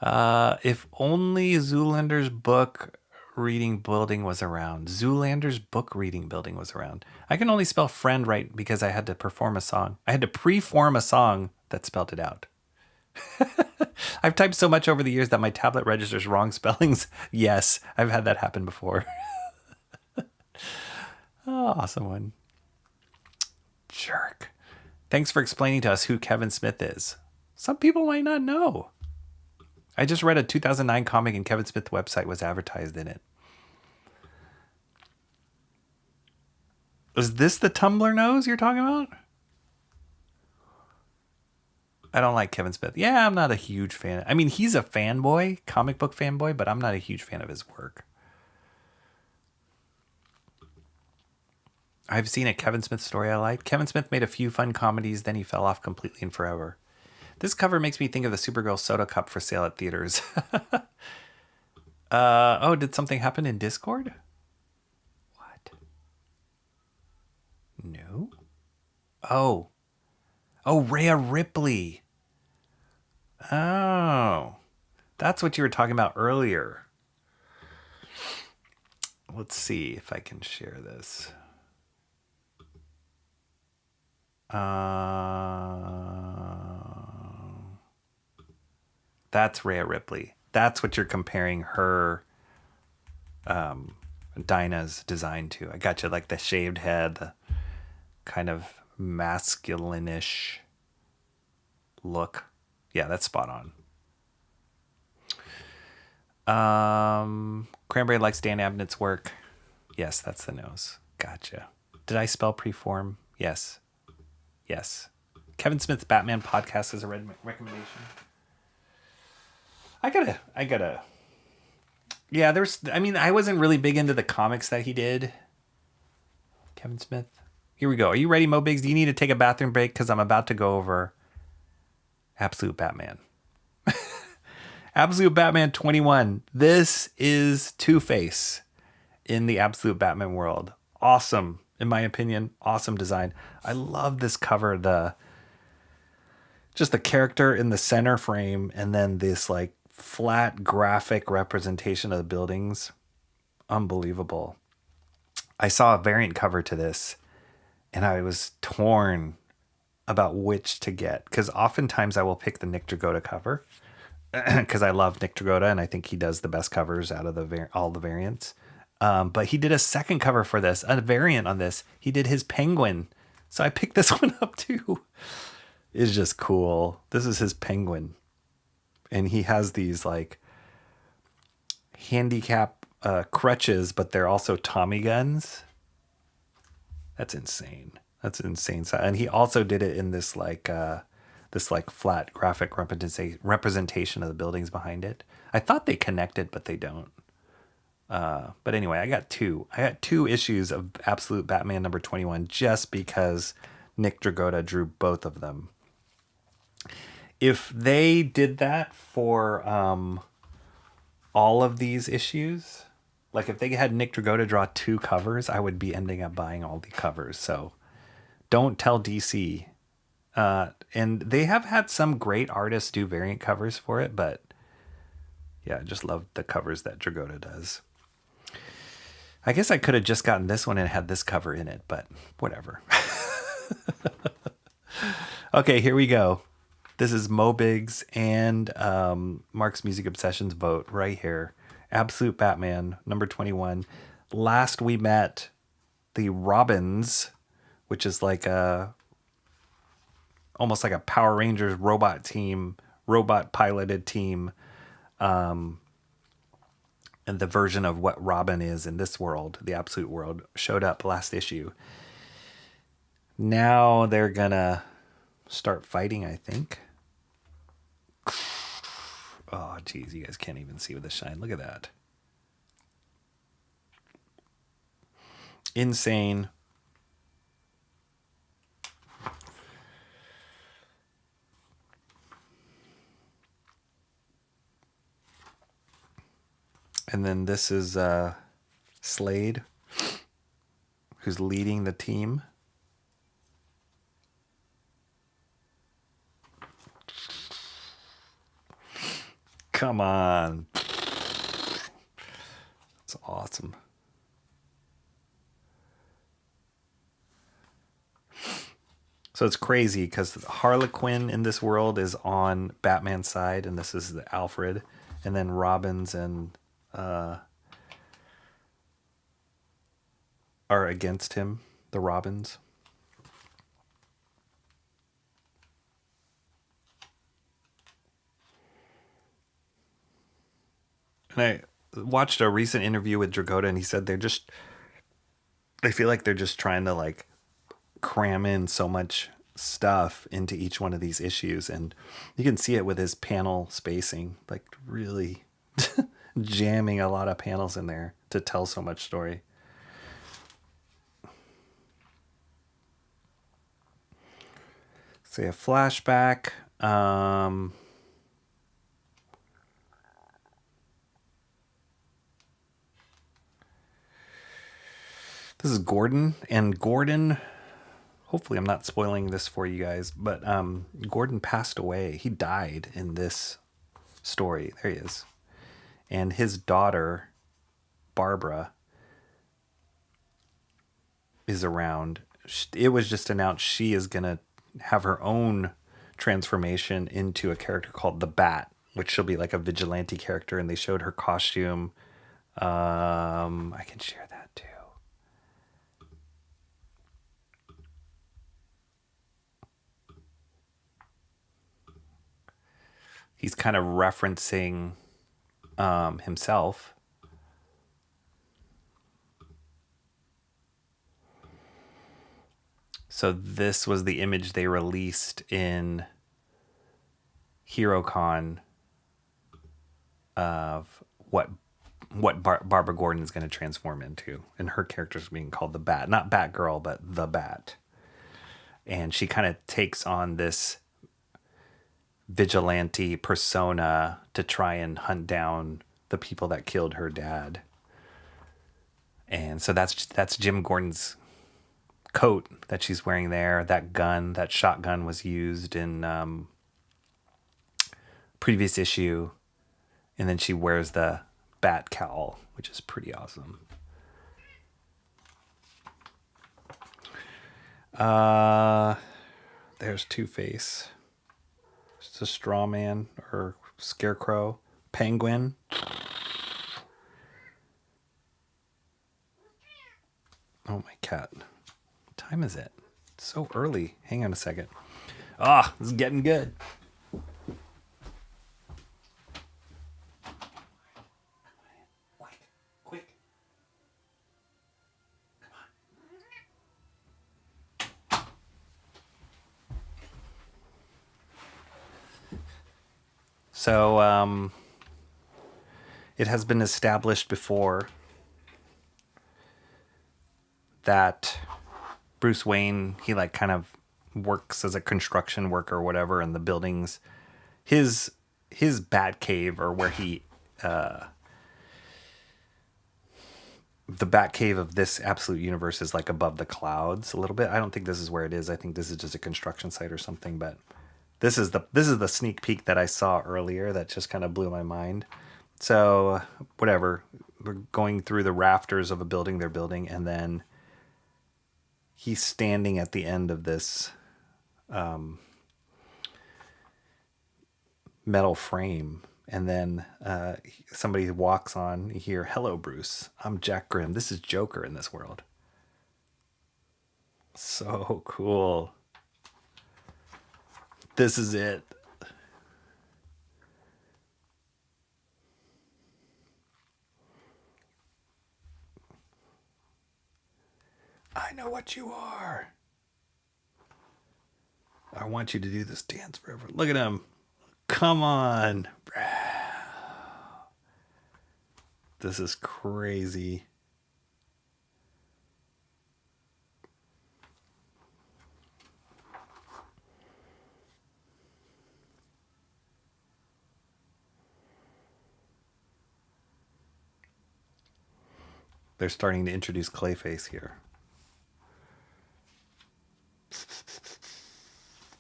If only Zoolander's book reading building was around. Zoolander's book reading building was around. I can only spell friend right because I had to perform a song. I had to preform a song that spelled it out. I've typed so much over the years that my tablet registers wrong spellings. Yes, I've had that happen before. Oh, awesome one. Jerk. Thanks for explaining to us who Kevin Smith is. Some people might not know. I just read a 2009 comic and Kevin Smith's website was advertised in it. Is this the Tumblr nose you're talking about? I don't like Kevin Smith. Yeah, I'm not a huge fan. I mean, he's a fanboy, comic book fanboy, but I'm not a huge fan of his work. I've seen a Kevin Smith story I like. Kevin Smith made a few fun comedies, then he fell off completely and forever. This cover makes me think of the Supergirl soda cup for sale at theaters. Oh, did something happen in Discord? What? No? Oh, Rhea Ripley. Oh, that's what you were talking about earlier. Let's see if I can share this. That's Rhea Ripley. That's what you're comparing her Dinah's design to. I got you, like the shaved head, the kind of masculine-ish look. Yeah, that's spot on. Cranberry likes Dan Abnett's work. Yes, that's the nose. Gotcha. Did I spell preform? Yes. Yes. Kevin Smith's Batman podcast is a recommendation. I gotta. Yeah, I wasn't really big into the comics that he did. Kevin Smith. Here we go. Are you ready, Mo Biggs? Do you need to take a bathroom break? Because I'm about to go over Absolute Batman. Absolute Batman 21. This is Two-Face in the Absolute Batman world. Awesome, in my opinion. Awesome design. I love this cover. Just the character in the center frame, and then this like flat graphic representation of the buildings. Unbelievable. I saw a variant cover to this, and I was torn about which to get, because oftentimes I will pick the Nick Dragotta cover because I love Nick Dragotta and I think he does the best covers out of all the variants. But he did a second cover for this, a variant on this. He did his penguin, so I picked this one up too. It's just cool. This is his penguin, and he has these like handicap crutches, but they're also Tommy guns. That's insane. That's insane. And he also did it in this like flat graphic representation of the buildings behind it. I thought they connected, but they don't. But anyway, I got two issues of Absolute Batman number 21 just because Nick Dragotta drew both of them. If they did that for all of these issues, like if they had Nick Dragotta draw two covers, I would be ending up buying all the covers. So don't tell DC. And they have had some great artists do variant covers for it, but yeah, I just love the covers that Dragotta does. I guess I could have just gotten this one and had this cover in it, but whatever. Okay, here we go. This is Mo Biggs and Mark's Music Obsessions vote right here. Absolute Batman, number 21. Last we met the Robins, which is like almost like a Power Rangers robot piloted team. And the version of what Robin is in this world, the Absolute world, showed up last issue. Now they're gonna start fighting, I think. Oh, geez, you guys can't even see with the shine. Look at that. Insane. And then this is Slade, who's leading the team. Come on. That's awesome. So it's crazy because Harlequin in this world is on Batman's side, and this is the Alfred, and then Robins and are against him, the Robins. And I watched a recent interview with Dragota, and he said they feel like they're just trying to like cram in so much stuff into each one of these issues, and you can see it with his panel spacing, like really jamming a lot of panels in there to tell so much story. Say a flashback. This is Gordon, and Gordon, hopefully I'm not spoiling this for you guys, but Gordon passed away. He died in this story. There he is. And his daughter, Barbara, is around. It was just announced she is going to have her own transformation into a character called the Bat, which she'll be like a vigilante character, and they showed her costume. I can share that too. He's kind of referencing himself. So this was the image they released in HeroCon of what Barbara Gordon is going to transform into, and her character is being called the Bat, not Batgirl, but the Bat. And she kind of takes on this vigilante persona to try and hunt down the people that killed her dad. And so that's Jim Gordon's coat that she's wearing there. That gun, that shotgun, was used in previous issue, and then she wears the bat cowl, which is pretty awesome. There's Two-Face. It's a straw man or scarecrow. Penguin. Oh, my cat. What time is it? It's so early. Hang on a second. This is getting good. Quick. So, it has been established before that Bruce Wayne, he like kind of works as a construction worker or whatever in the buildings. His bat cave, or where he the bat cave of this absolute universe, is like above the clouds a little bit. I don't think this is where it is. I think this is just a construction site or something, but this is the sneak peek that I saw earlier that just kind of blew my mind. So whatever, we're going through the rafters of a building they're building, and then he's standing at the end of this metal frame, and then somebody walks on. You hear, "Hello, Bruce. I'm Jack Grimm. This is Joker in this world." So cool. This is it. I know what you are. I want you to do this dance forever. Look at him. Come on. This is crazy. they're starting to introduce Clayface here.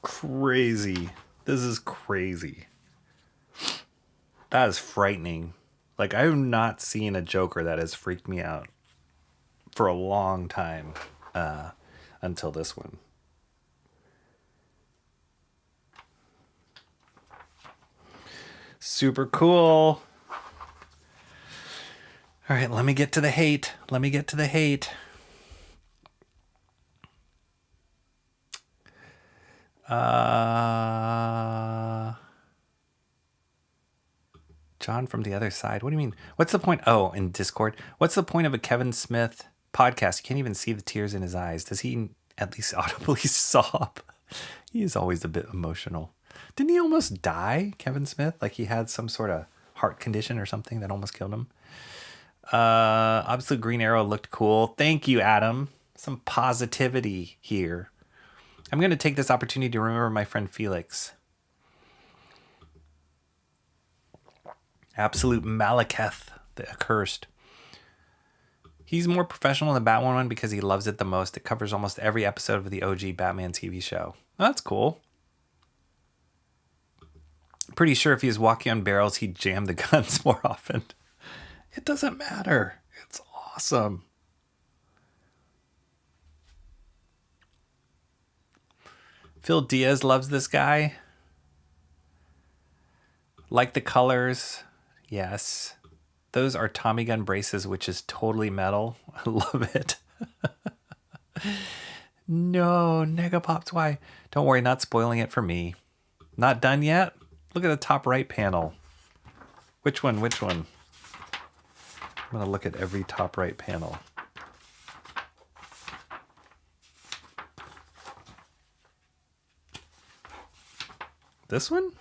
Crazy. This is crazy. That is frightening. Like, I have not seen a Joker that has freaked me out for a long time until this one. Super cool. All right, let me get to the hate. John from the other side. What do you mean? What's the point? Oh, in Discord. What's the point of a Kevin Smith podcast? You can't even see the tears in his eyes. Does he at least audibly sob? He is always a bit emotional. Didn't he almost die, Kevin Smith? Like he had some sort of heart condition or something that almost killed him. Obviously Green Arrow looked cool. Thank you, Adam. Some positivity here. I'm going to take this opportunity to remember my friend Felix. Absolute Malekith, the accursed. He's more professional than Batwoman because he loves it the most. It covers almost every episode of the OG Batman TV show. That's cool. Pretty sure if he was walking on barrels, he'd jam the guns more often. It doesn't matter. It's awesome. Phil Diaz loves this guy. Like the colors. Yes. Those are Tommy gun braces, which is totally metal. I love it. No, Negapops, why? Don't worry, not spoiling it for me. Not done yet? Look at the top right panel. Which one? I'm going to look at every top right panel. This one?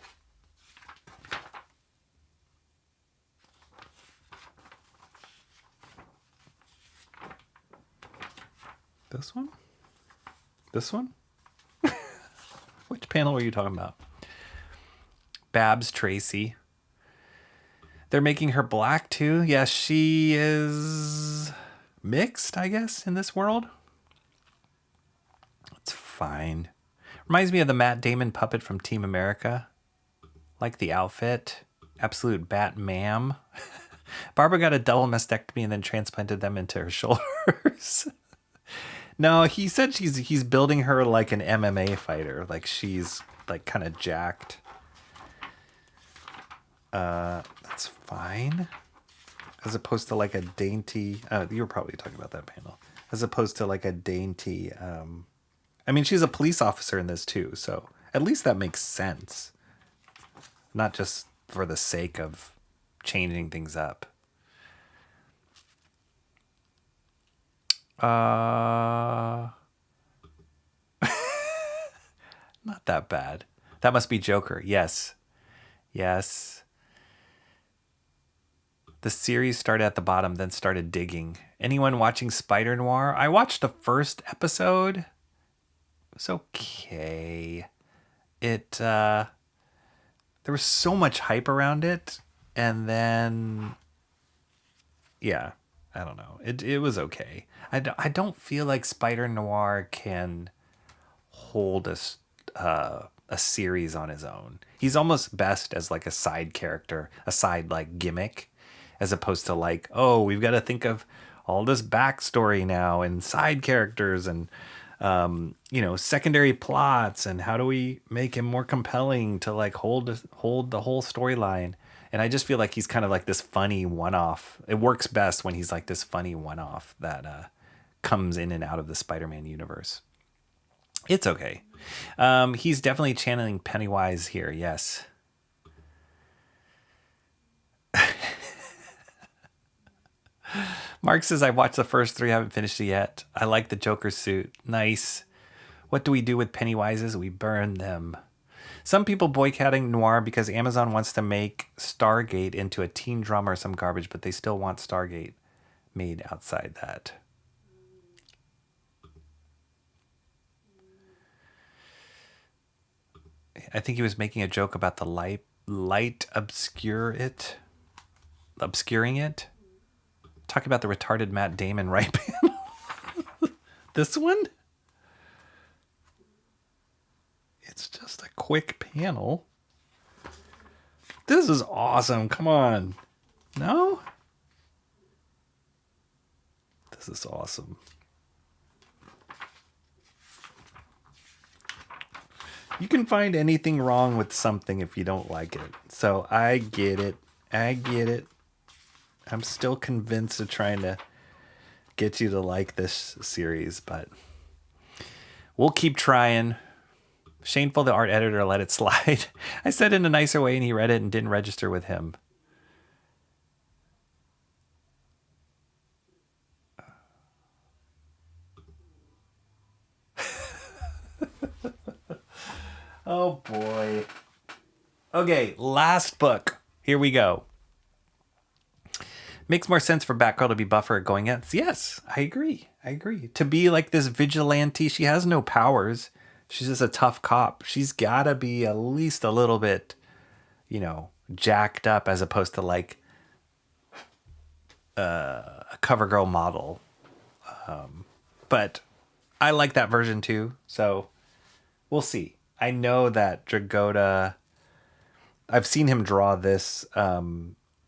This one? This one? Which panel are you talking about? Babs Tracy. They're making her black too. Yes, she is mixed, I guess, in this world. It's fine. Reminds me of the Matt Damon puppet from Team America. Like the outfit. Absolute bat ma'am. Barbara got a double mastectomy and then transplanted them into her shoulders. No, he said he's building her like an MMA fighter. Like she's like kind of jacked. That's fine. As opposed to like a dainty... you were probably talking about that panel. As opposed to like a dainty... I mean, she's a police officer in this too, so at least that makes sense. Not just for the sake of changing things up. Not that bad. That must be Joker. Yes. Yes. The series started at the bottom, then started digging. Anyone watching Spider Noir? I watched the first episode. It was okay. There was so much hype around it, and then, yeah, I don't know. It was okay. I don't feel like Spider Noir can hold a series on his own. He's almost best as like a side character, a side like gimmick, as opposed to like, oh, we've got to think of all this backstory now and side characters and secondary plots, and how do we make him more compelling to like hold the whole storyline. And I just feel like he's kind of like this funny one-off. It works best when he's like this funny one-off that comes in and out of the Spider-Man universe. It's okay. He's definitely channeling Pennywise here, yes. Mark says, I watched the first 3, haven't finished it yet. I like the Joker suit. Nice. What do we do with Pennywises? We burn them. Some people boycotting Noir because Amazon wants to make Stargate into a teen drama or some garbage, but they still want Stargate made outside that. I think he was making a joke about the light obscuring it. Talking about the retarded Matt Damon right panel. This one? It's just a quick panel. This is awesome. Come on. No? This is awesome. You can find anything wrong with something if you don't like it. So I get it. I get it. I'm still convinced of trying to get you to like this series, but we'll keep trying. Shameful the art editor let it slide. I said it in a nicer way and he read it and didn't register with him. Oh boy. Okay, last book. Here we go. Makes more sense for Batgirl to be buffer at going ends. Yes, I agree. To be like this vigilante, she has no powers. She's just a tough cop. She's gotta be at least a little bit, jacked up as opposed to like a CoverGirl model. But I like that version too. So we'll see. I know that Dragotta, I've seen him draw this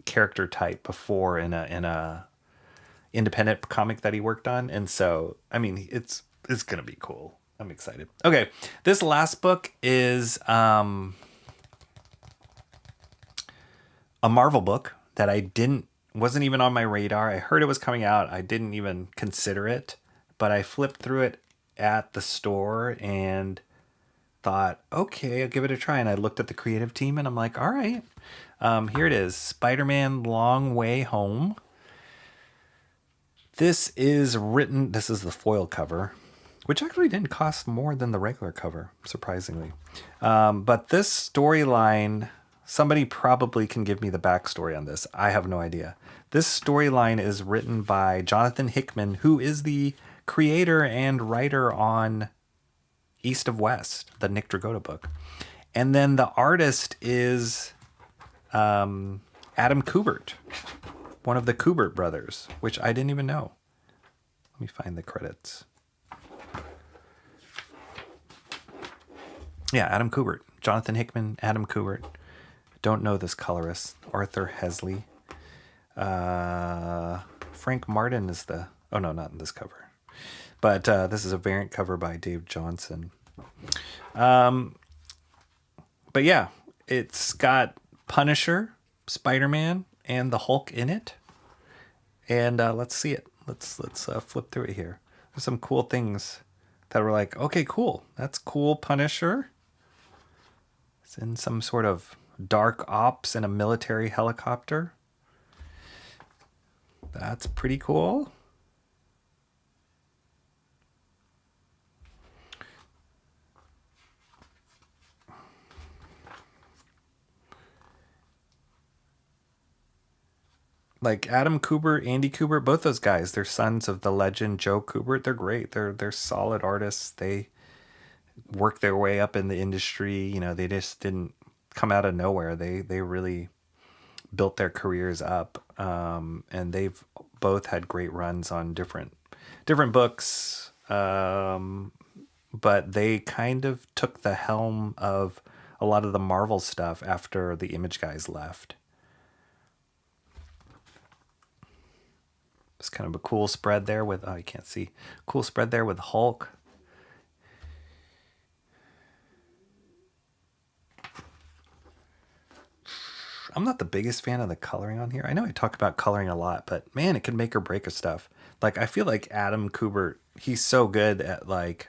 character type before in a independent comic that he worked on, and so I mean it's gonna be cool. I'm excited. Okay, this last book is a Marvel book that wasn't even on my radar. I heard it was coming out. I didn't even consider it, but I flipped through it at the store and thought, okay, I'll give it a try. And I looked at the creative team and I'm like, all right, here it is. Spider-Man Long Way Home. This is the foil cover, which actually didn't cost more than the regular cover, surprisingly. But this storyline, somebody probably can give me the backstory on this. I have no idea. This storyline is written by Jonathan Hickman, who is the creator and writer on East of West, the Nick Dragotta book. And then the artist is Adam Kubert, one of the Kubert brothers, which I didn't even know. Let me find the credits. Yeah, Adam Kubert. Jonathan Hickman, Adam Kubert. Don't know this colorist. Arthur Hesley. Frank Martin is oh no, not in this cover. But this is a variant cover by Dave Johnson. But yeah, it's got Punisher, Spider-Man, and the Hulk in it. And let's see it. Let's flip through it here. There's some cool things that were like, okay, cool. That's cool. Punisher. It's in some sort of dark ops in a military helicopter. That's pretty cool. Like Adam Kubert, Andy Kubert, both those guys, they're sons of the legend Joe Kubert. They're great. They're solid artists. They work their way up in the industry. They just didn't come out of nowhere. They really built their careers up. And they've both had great runs on different books. But they kind of took the helm of a lot of the Marvel stuff after the Image guys left. It's kind of a cool spread there with, you can't see. Cool spread there with Hulk. I'm not the biggest fan of the coloring on here. I know I talk about coloring a lot, but man, it can make or break a stuff. Like, I feel like Adam Kubert, he's so good at like,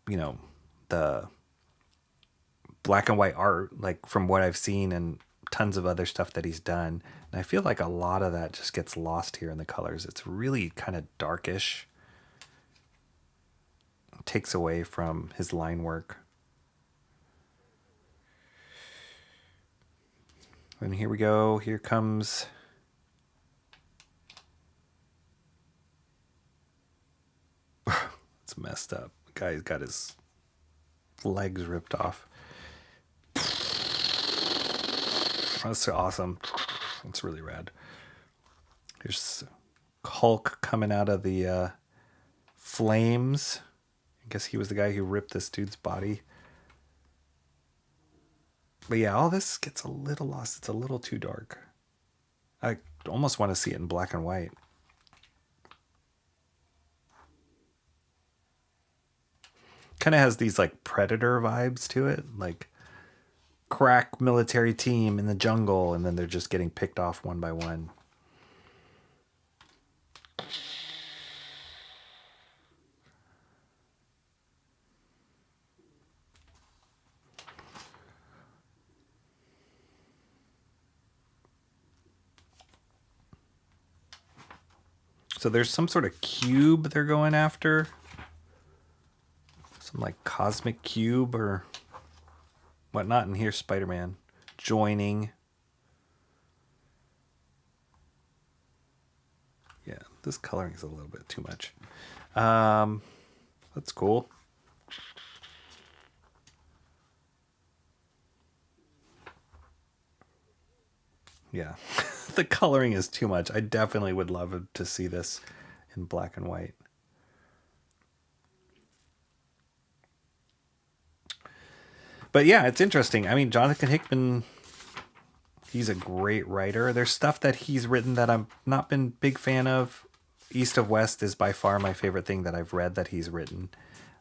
the black and white art, like from what I've seen and tons of other stuff that he's done. And I feel like a lot of that just gets lost here in the colors. It's really kind of darkish. It takes away from his line work. And here we go. Here comes... It's messed up. The guy's got his legs ripped off. That's awesome. That's really rad. There's Hulk coming out of the flames. I guess he was the guy who ripped this dude's body. But yeah, all this gets a little lost. It's a little too dark. I almost want to see it in black and white. Kind of has these like Predator vibes to it. Like crack military team in the jungle, and then they're just getting picked off one by one. So there's some sort of cube they're going after. Some like cosmic cube or whatnot. And here's Spider-Man joining. Yeah, this coloring is a little bit too much. That's cool. Yeah, the coloring is too much. I definitely would love to see this in black and white. But yeah, it's interesting. I mean, Jonathan Hickman, he's a great writer. There's stuff that he's written that I've not been a big fan of. East of West is by far my favorite thing that I've read that he's written.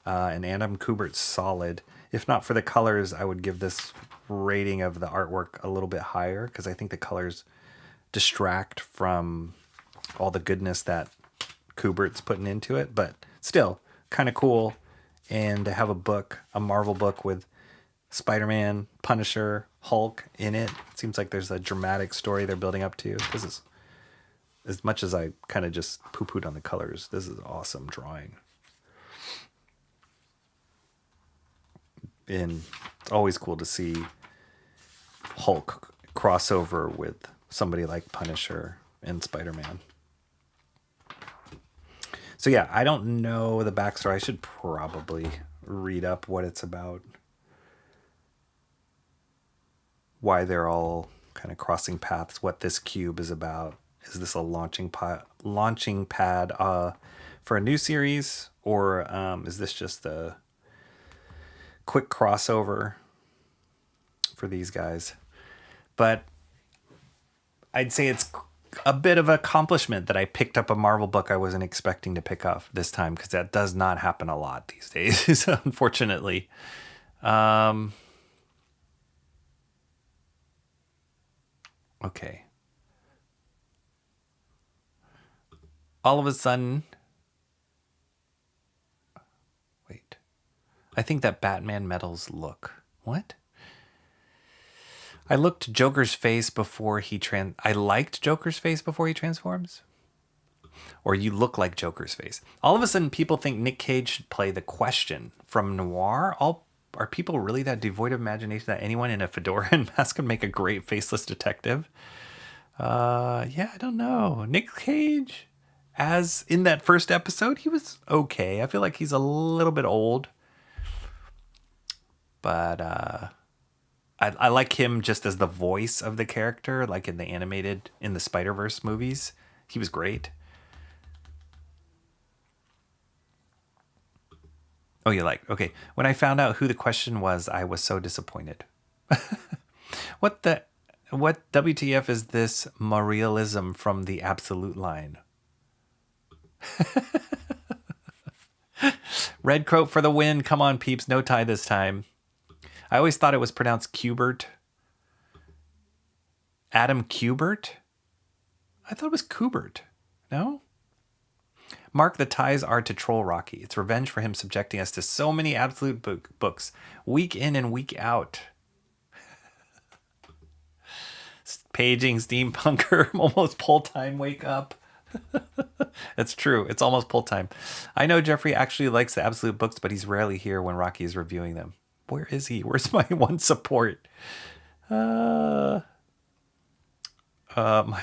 And Adam Kubert's solid. If not for the colors, I would give this rating of the artwork a little bit higher because I think the colors distract from all the goodness that Kubert's putting into it. But still, kind of cool. And to have a book, a Marvel book with Spider-Man, Punisher, Hulk in it. It seems like there's a dramatic story they're building up to. This is, as much as I kind of just poo-pooed on the colors, this is awesome drawing. And it's always cool to see Hulk crossover with somebody like Punisher and Spider-Man. So yeah, I don't know the backstory. I should probably read up what it's about. Why they're all kind of crossing paths, what this cube is about. Is this a launching pad for a new series? Or is this just a quick crossover for these guys? But I'd say it's a bit of an accomplishment that I picked up a Marvel book I wasn't expecting to pick up this time, because that does not happen a lot these days, unfortunately. Okay. All of a sudden, wait. I think that Batman medals look. What? I liked Joker's face before he transforms? Or you look like Joker's face. All of a sudden, people think Nick Cage should play the Question from Noir. Are people really that devoid of imagination that anyone in a fedora and mask can make a great faceless detective? Yeah, I don't know. Nick Cage, as in that first episode, he was okay. I feel like he's a little bit old. But I like him just as the voice of the character, like in the Spider-Verse movies. He was great. Oh, you like? Okay. When I found out who the Question was, I was so disappointed. What WTF is this Marialism from the Absolute line? Redcoat for the win. Come on, peeps. No tie this time. I always thought it was pronounced Kubert. Adam Kubert? I thought it was Kubert. No? Mark, the ties are to troll Rocky. It's revenge for him subjecting us to so many absolute books, week in and week out. Paging steampunker, almost pull time, wake up. It's true. It's almost pull time. I know Jeffrey actually likes the absolute books, but he's rarely here when Rocky is reviewing them. Where is he? Where's my one support? My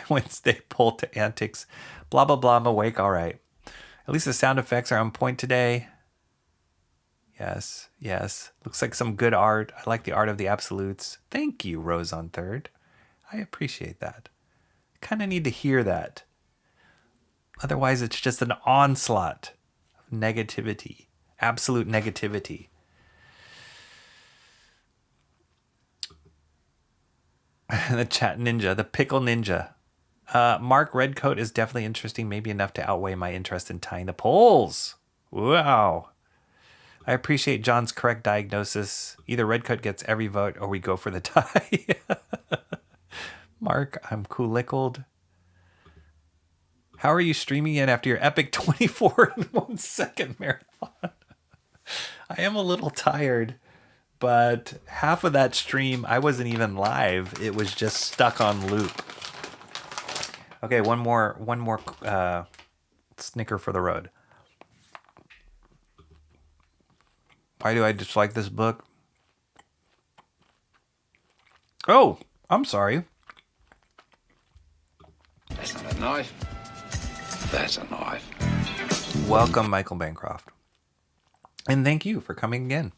Wednesday pull to antics. Blah, blah, blah. I'm awake. All right. At least the sound effects are on point today. Yes, yes. Looks like some good art. I like the art of the absolutes. Thank you, Rose on Third. I appreciate that. Kind of need to hear that. Otherwise, it's just an onslaught of negativity, absolute negativity. The chat ninja, the pickle ninja. Mark Redcoat is definitely interesting, maybe enough to outweigh my interest in tying the polls. Wow. I appreciate John's correct diagnosis. Either Redcoat gets every vote or we go for the tie. Mark, I'm cool-lickled. How are you streaming it after your epic 24 in 1 second marathon? I am a little tired, but half of that stream, I wasn't even live. It was just stuck on loop. Okay, one more Snicker for the road. Why do I dislike this book? Oh, I'm sorry. That's not a knife. That's a knife. Welcome, Michael Bancroft. And thank you for coming again.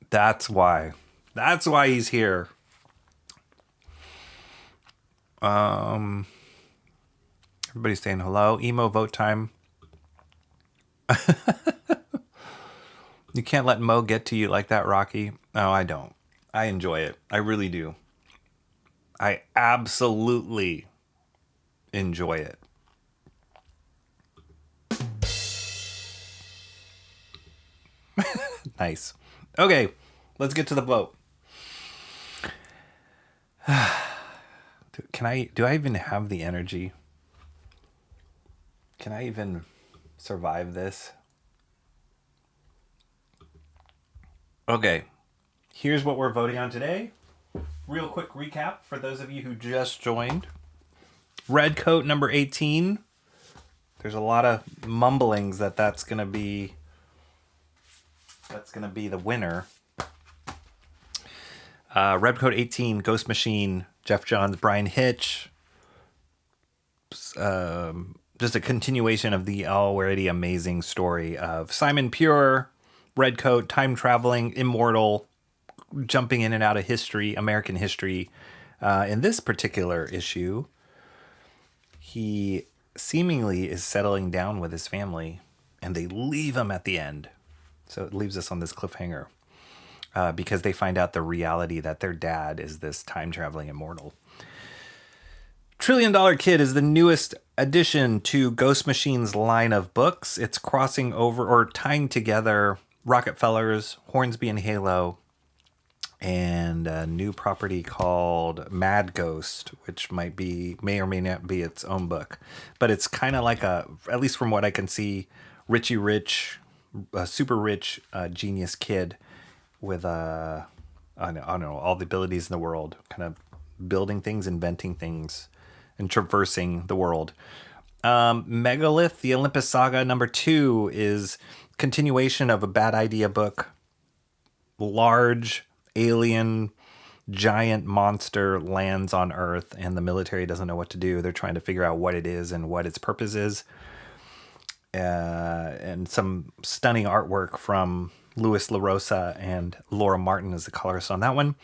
That's why. That's why he's here. Everybody's saying hello. Emo vote time. You can't let Mo get to you like that, Rocky. No, I don't. I enjoy it. I really do. I absolutely enjoy it. Nice. Okay, let's get to the vote. Do I even have the energy? Can I even survive this? Okay, here's what we're voting on today. Real quick recap for those of you who just joined. Redcoat number 18. There's a lot of mumblings that's going to be the winner. Redcoat 18, Ghost Machine, Jeff Johns, Brian Hitch. Just a continuation of the already amazing story of Simon Pure, Redcoat, time traveling, immortal, jumping in and out of history, American history. In this particular issue, he seemingly is settling down with his family, and they leave him at the end. So it leaves us on this cliffhanger because they find out the reality that their dad is this time-traveling immortal. $1 Trillion Kid is the newest addition to Ghost Machine's line of books. It's crossing over or tying together Rockefellers, Hornsby and Halo, and a new property called Mad Ghost, which may or may not be its own book. But it's kind of like at least from what I can see, Richie Rich, a super rich genius kid with I don't know, all the abilities in the world, kind of building things, inventing things, and traversing the world. Megalith, the Olympus Saga number 2 is continuation of a Bad Idea book. Large alien giant monster lands on Earth and the military doesn't know what to do. They're trying to figure out what it is and what its purpose is. And some stunning artwork from Louis LaRosa and Laura Martin as the colorist on that one.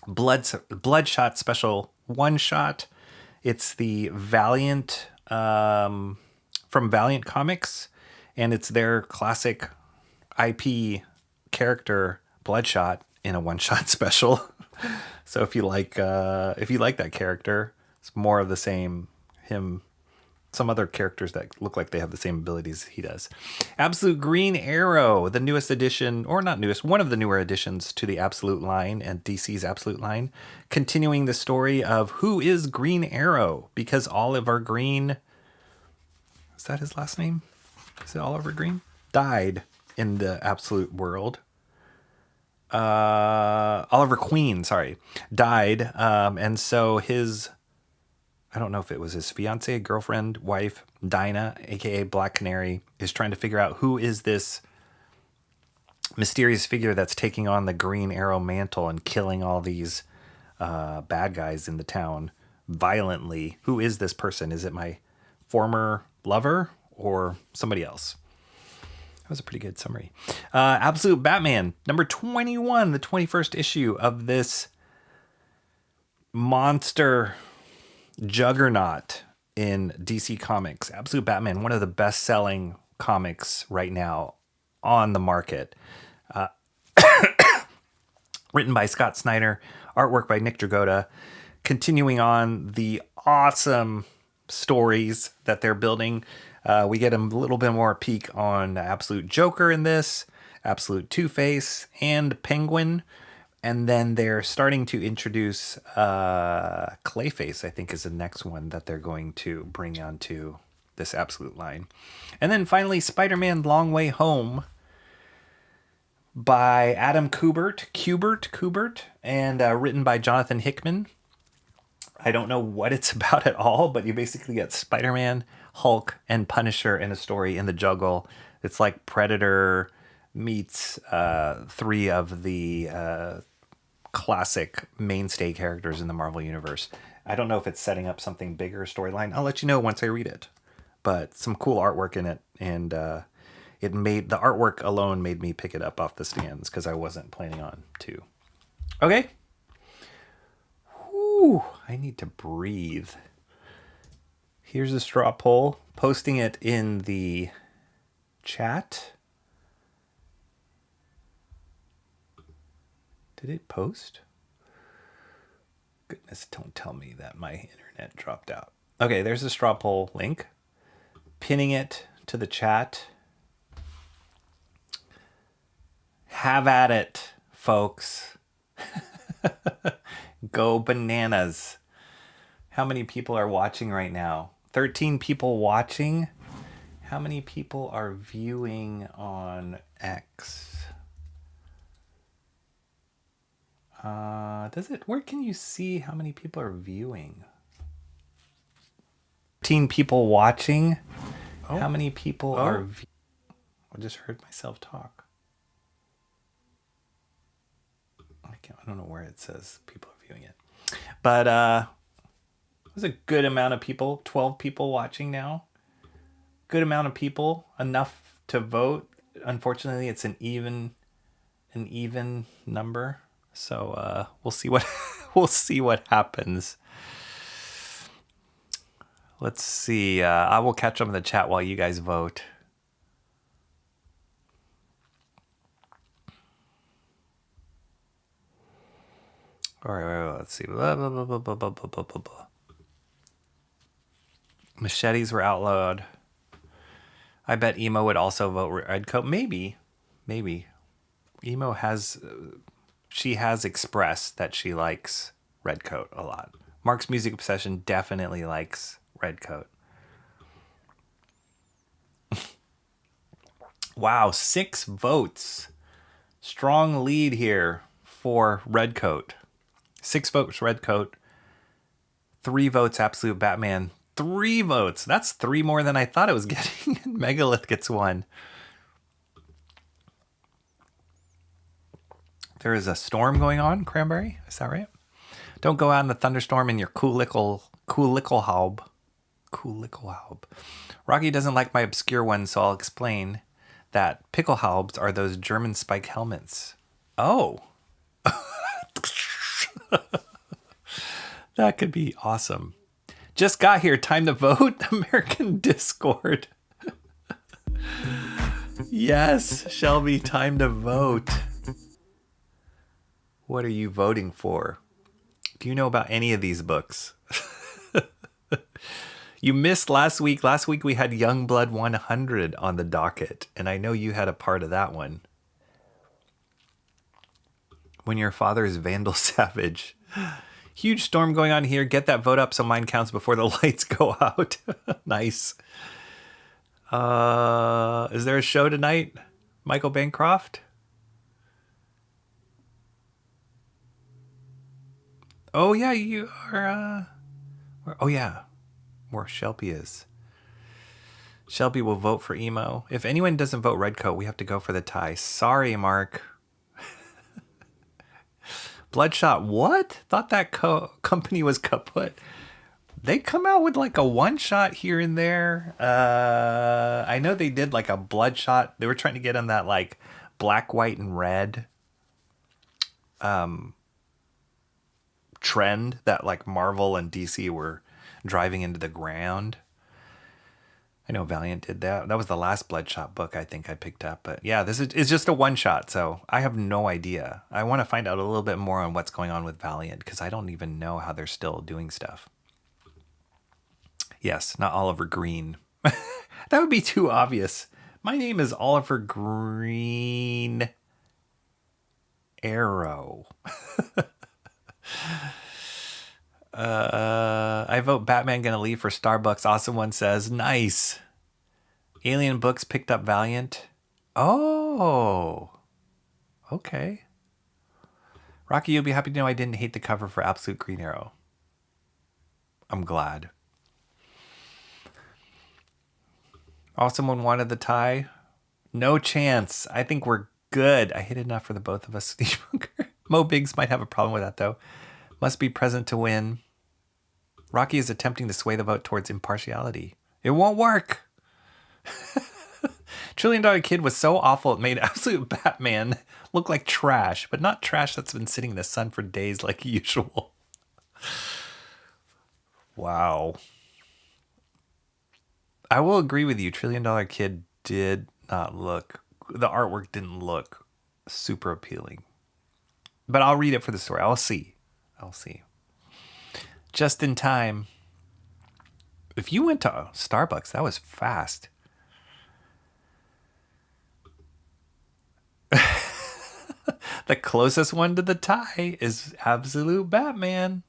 Bloodshot Special One Shot. It's the Valiant from Valiant Comics, and it's their classic IP character Bloodshot in a one-shot special. So if you like that character, it's more of the same. Some other characters that look like they have the same abilities he does. Absolute Green Arrow, the newest edition, or not newest, one of the newer additions to the Absolute line and DC's Absolute line, continuing the story of who is Green Arrow, because Oliver Green, is that his last name? Is it Oliver Green? Died in the Absolute world. Oliver Queen, died. And so his, I don't know if it was his fiance, girlfriend, wife, Dinah, aka Black Canary, is trying to figure out who is this mysterious figure that's taking on the Green Arrow mantle and killing all these bad guys in the town violently. Who is this person? Is it my former lover or somebody else? That was a pretty good summary. Absolute Batman, number 21, the 21st issue of this monster juggernaut in DC Comics. Absolute Batman, one of the best-selling comics right now on the market. Written by Scott Snyder, artwork by Nick Dragotta, continuing on the awesome stories that they're building. We get a little bit more peek on Absolute Joker in this, Absolute Two-Face, and Penguin. And then they're starting to introduce Clayface, I think is the next one that they're going to bring onto this Absolute line. And then finally, Spider-Man Long Way Home by Adam Kubert, and written by Jonathan Hickman. I don't know what it's about at all, but you basically get Spider-Man, Hulk, and Punisher in a story in the jungle. It's like Predator meets three of the classic mainstay characters in the Marvel Universe. I don't know if it's setting up something bigger storyline. I'll let you know once I read it. But some cool artwork in it, and it made the artwork alone made me pick it up off the stands because I wasn't planning on to. Okay. Whew, I need to breathe. Here's a straw poll. Posting it in the chat. Did it post? Goodness, don't tell me that my internet dropped out. Okay, there's the straw poll link. Pinning it to the chat. Have at it, folks. Go bananas. How many people are watching right now? 13 people watching. How many people are viewing on X? Where can you see how many people are viewing? 13 people watching. Oh. How many people are I just heard myself talk. I don't know where it says people are viewing it. But there's a good amount of people, 12 people watching now. Good amount of people, enough to vote. Unfortunately, it's an even number. So we'll see what happens. Let's see. I will catch up in the chat while you guys vote. All right, let's see. Blah, blah, blah, blah, blah, blah, blah, blah, blah. Machetes were outlawed. I bet Emo would also vote Redcoat. Maybe. Emo has... she has expressed that she likes Redcoat a lot. Mark's Music Obsession definitely likes Redcoat. Wow, 6 votes. Strong lead here for Redcoat. 6 votes Redcoat. 3 votes Absolute Batman. 3 votes. That's 3 more than I thought it was getting. Megalith gets 1. There is a storm going on, Cranberry. Is that right? Don't go out in the thunderstorm in your coolickle haub. Rocky doesn't like my obscure one, so I'll explain that Pickelhaubs are those German spike helmets. Oh. That could be awesome. Just got here. Time to vote. American Discord. Yes, Shelby, time to vote. What are you voting for? Do you know about any of these books? You missed last week. Last week we had Youngblood 100 on the docket, and I know you had a part of that one. When Your Father is Vandal Savage. Huge storm going on here. Get that vote up so mine counts before the lights go out. Nice. Is there a show tonight? Michael Bancroft? Oh, yeah, you are... oh, yeah. Where Shelby is. Shelby will vote for Emo. If anyone doesn't vote Redcoat, we have to go for the tie. Sorry, Mark. Bloodshot, what? Thought that company was kaput. They come out with like a one-shot here and there. I know they did like a Bloodshot. They were trying to get on that like black, white, and red trend that like Marvel and DC were driving into the ground. I know Valiant did that. That was the last Bloodshot book I think I picked up. But yeah, this is just a one-shot, so I have no idea. I want to find out a little bit more on what's going on with Valiant, because I don't even know how they're still doing stuff. Yes, not Oliver Green. That would be too obvious. My name is Oliver Green Arrow. I vote Batman gonna leave for Starbucks. Awesome One says, nice. Alien Books picked up Valiant. Oh, okay. Rocky, you'll be happy to know I didn't hate the cover for Absolute Green Arrow. I'm glad. Awesome One wanted the tie. No chance. I think we're good. I hit enough for the both of us. Mo Biggs might have a problem with that, though. Must be present to win. Rocky is attempting to sway the vote towards impartiality. It won't work. $1 Trillion Kid was so awful it made Absolute Batman look like trash, but not trash that's been sitting in the sun for days like usual. Wow. I will agree with you. $1 Trillion Kid did not look, the artwork didn't look super appealing. But I'll read it for the story. I'll see. Just in time. If you went to Starbucks, that was fast. The closest one to the tie is Absolute Batman.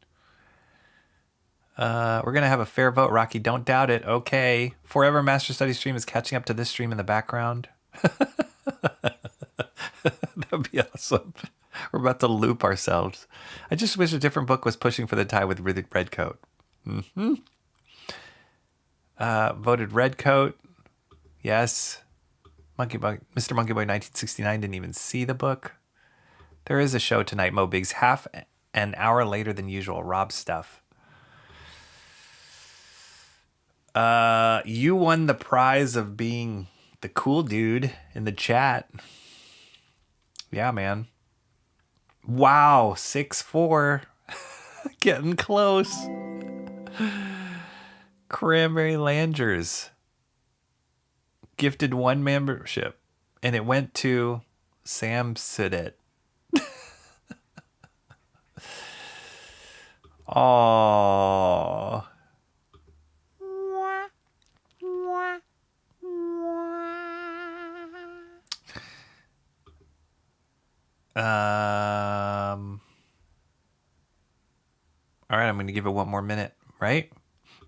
We're going to have a fair vote, Rocky. Don't doubt it. Okay. Forever Master Study stream is catching up to this stream in the background. That would be awesome. We're about to loop ourselves. I just wish a different book was pushing for the tie with Redcoat. Voted Redcoat. Yes. Mr. Monkey Boy 1969 didn't even see the book. There is a show tonight, Mo Biggs. Half an hour later than usual. Rob stuff. You won the prize of being the cool dude in the chat. Yeah, man. Wow, 6'4". Getting close. Cranberry Langers gifted 1 membership, and it went to Sam Siddit. Aww. All right, I'm going to give it 1 more minute, right?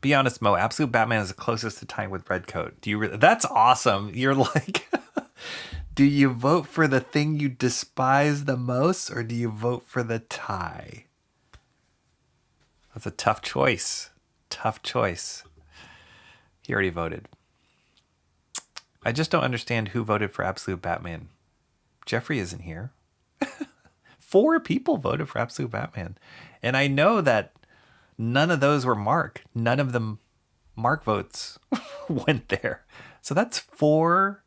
Be honest, Mo. Absolute Batman is the closest to tying with Redcoat. Do you really? That's awesome. You're like, do you vote for the thing you despise the most, or do you vote for the tie? That's a tough choice. Tough choice. He already voted. I just don't understand who voted for Absolute Batman. Jeffrey isn't here. 4 people voted for Absolute Batman. And I know that none of those were Mark. None of the Mark votes went there. So that's 4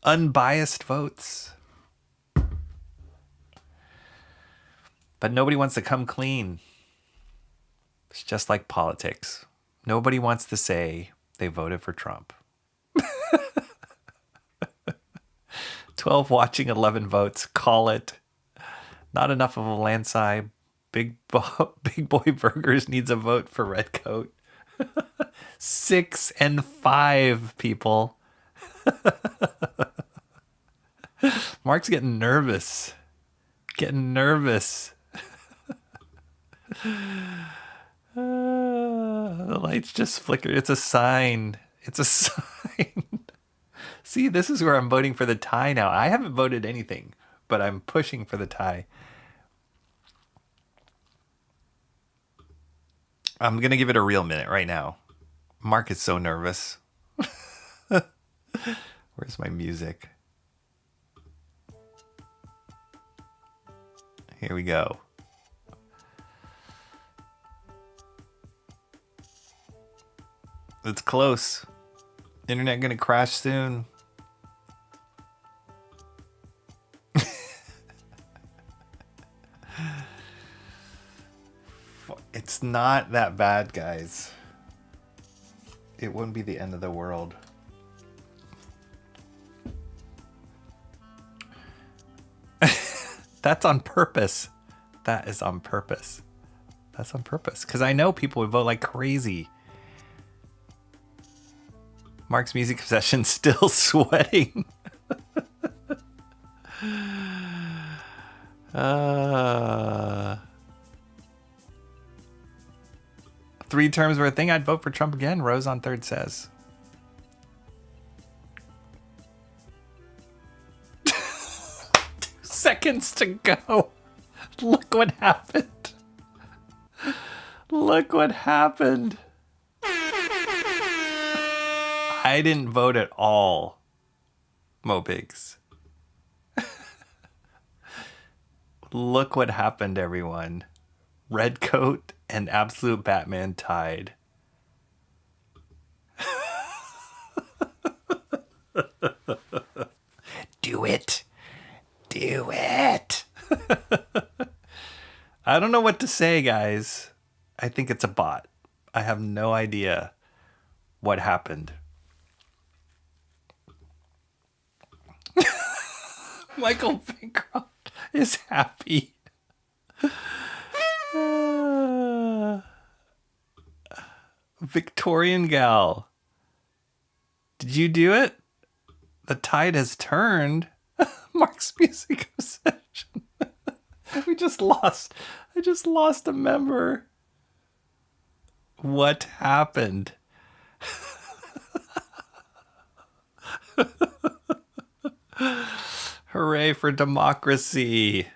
unbiased votes. But nobody wants to come clean. It's just like politics. Nobody wants to say they voted for Trump. 12 watching, 11 votes. Call it. Not enough of a landslide. Big Boy Burgers needs a vote for Redcoat. 6 and 5 people. Mark's getting nervous. The lights just flickered. It's a sign. See, this is where I'm voting for the tie now. I haven't voted anything, but I'm pushing for the tie. I'm going to give it a real minute right now. Mark is so nervous. Where's my music? Here we go. It's close. Internet gonna crash soon. It's not that bad, guys. It wouldn't be the end of the world. That's on purpose. That is on purpose. That's on purpose. Because I know people would vote like crazy. Mark's music obsession still sweating. Three terms were a thing, I'd vote for Trump again, Rose on third says. Seconds to go. Look what happened. Look what happened. I didn't vote at all, Mo Biggs. Look what happened, everyone. Redcoat and Absolute Batman tied. Do it. Do it. I don't know what to say, guys. I think it's a bot. I have no idea what happened. Michael Bancroft is happy. Victorian gal. Did you do it? The tide has turned. Mark's music obsession. We just lost. I just lost a member. What happened? Hooray for democracy.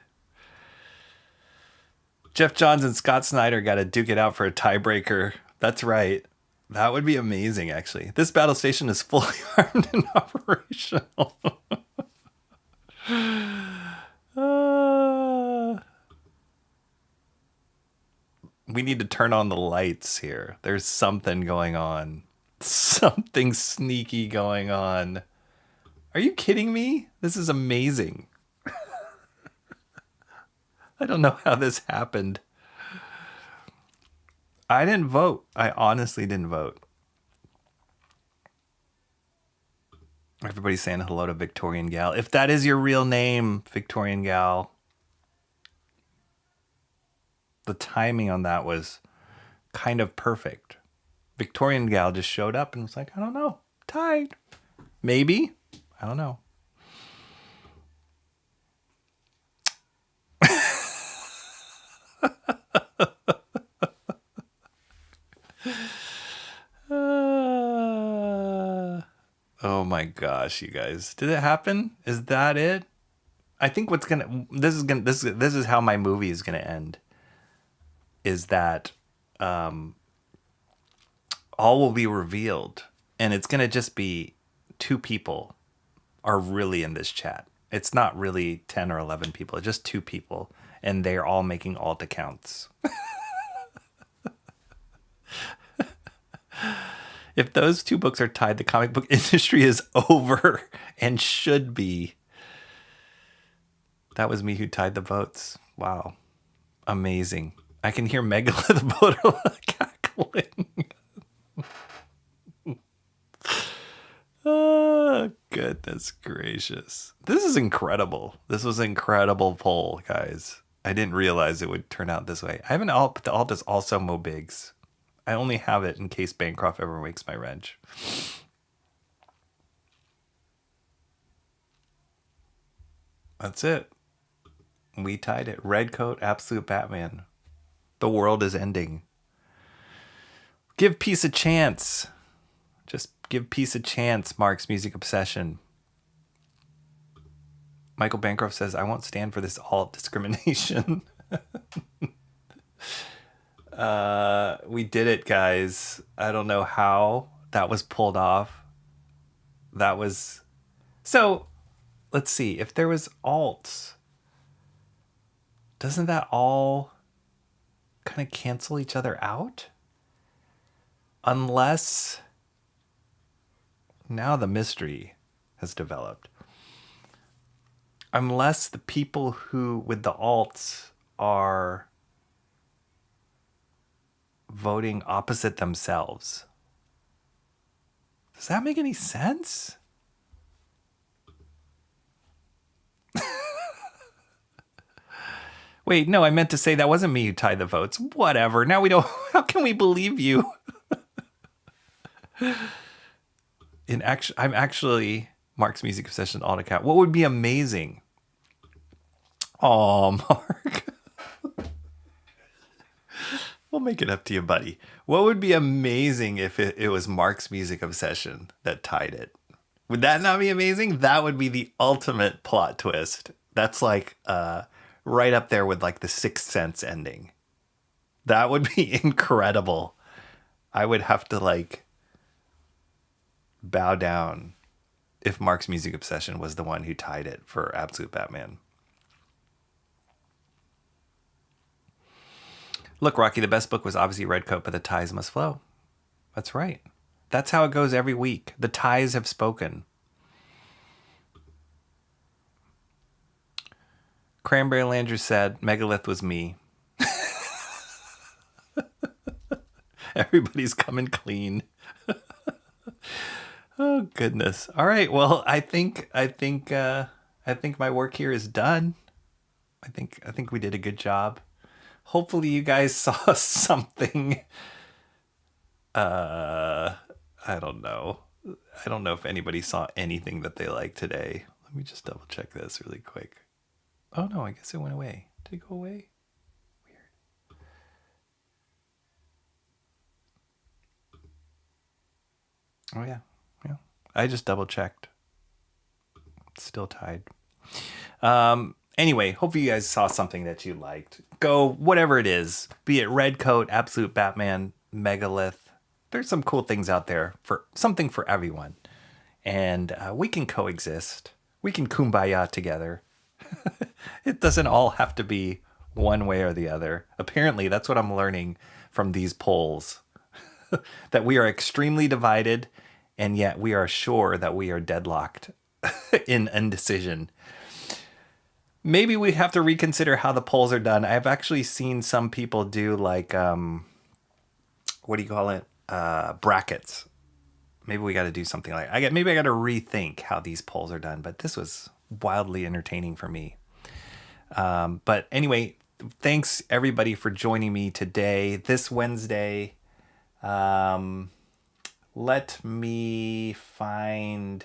Jeff Johns and Scott Snyder got to duke it out for a tiebreaker. That's right. That would be amazing, actually. This battle station is fully armed and operational. We need to turn on the lights here. There's something going on. Something sneaky going on. Are you kidding me? This is amazing. I don't know how this happened. I didn't vote. I honestly didn't vote. Everybody's saying hello to Victorian Gal. If that is your real name, Victorian Gal. The timing on that was kind of perfect. Victorian Gal just showed up and was like, I don't know. Tied. Maybe. I don't know. Oh my gosh, you guys. Did it happen? Is that it? I think this is how my movie is gonna end. Is that all will be revealed, and it's gonna just be 2 people are really in this chat. It's not really 10 or 11 people, it's just 2 people, and they're all making alt accounts. If those 2 books are tied, the comic book industry is over and should be. That was me who tied the votes. Wow. Amazing. I can hear Megalith cackling. Oh, goodness gracious. This is incredible. This was an incredible poll, guys. I didn't realize it would turn out this way. I have an alt, but the alt is also Mo Biggs. I only have it in case Bancroft ever makes my wrench. That's it. We tied it. Redcoat, Absolute Batman. The world is ending. Give peace a chance. Just give peace a chance, Mark's music obsession. Michael Bancroft says, I won't stand for this alt discrimination. We did it, guys. I don't know how that was pulled off. That was... So, let's see. If there was alts, doesn't that all kind of cancel each other out? Unless... Now the mystery has developed. Unless the people who, with the alts, are voting opposite themselves. Does that make any sense? Wait, no, I meant to say that wasn't me who tied the votes. Whatever. Now we don't. How can we believe you? I'm actually Mark's music obsession alt account. What would be amazing? Oh, Mark. We'll make it up to you, buddy. What would be amazing if it was Mark's music obsession that tied it? Would that not be amazing? That would be the ultimate plot twist. That's like right up there with like the Sixth Sense ending. That would be incredible. I would have to like bow down if Mark's music obsession was the one who tied it for Absolute Batman. Look, Rocky, the best book was obviously Redcoat, but the ties must flow. That's right. That's how it goes every week. The ties have spoken. Cranberry Landry said, Megalith was me. Everybody's coming clean. Oh, goodness. All right. Well, I think my work here is done. I think we did a good job. Hopefully you guys saw something. I don't know. I don't know if anybody saw anything that they liked today. Let me just double check this really quick. Oh no, I guess it went away. Did it go away? Weird. Oh yeah. Yeah. I just double checked. It's still tied. Anyway, hopefully you guys saw something that you liked. Go, whatever it is, be it Redcoat, Absolute Batman, Megalith. There's some cool things out there for something for everyone. And we can coexist. We can kumbaya together. It doesn't all have to be one way or the other. Apparently, that's what I'm learning from these polls. That we are extremely divided, and yet we are sure that we are deadlocked in indecision. Maybe we have to reconsider how the polls are done. I've actually seen some people do like, what do you call it? Brackets. Maybe we got to do something like maybe I got to rethink how these polls are done. But this was wildly entertaining for me. But anyway, thanks everybody for joining me today, this Wednesday. Let me find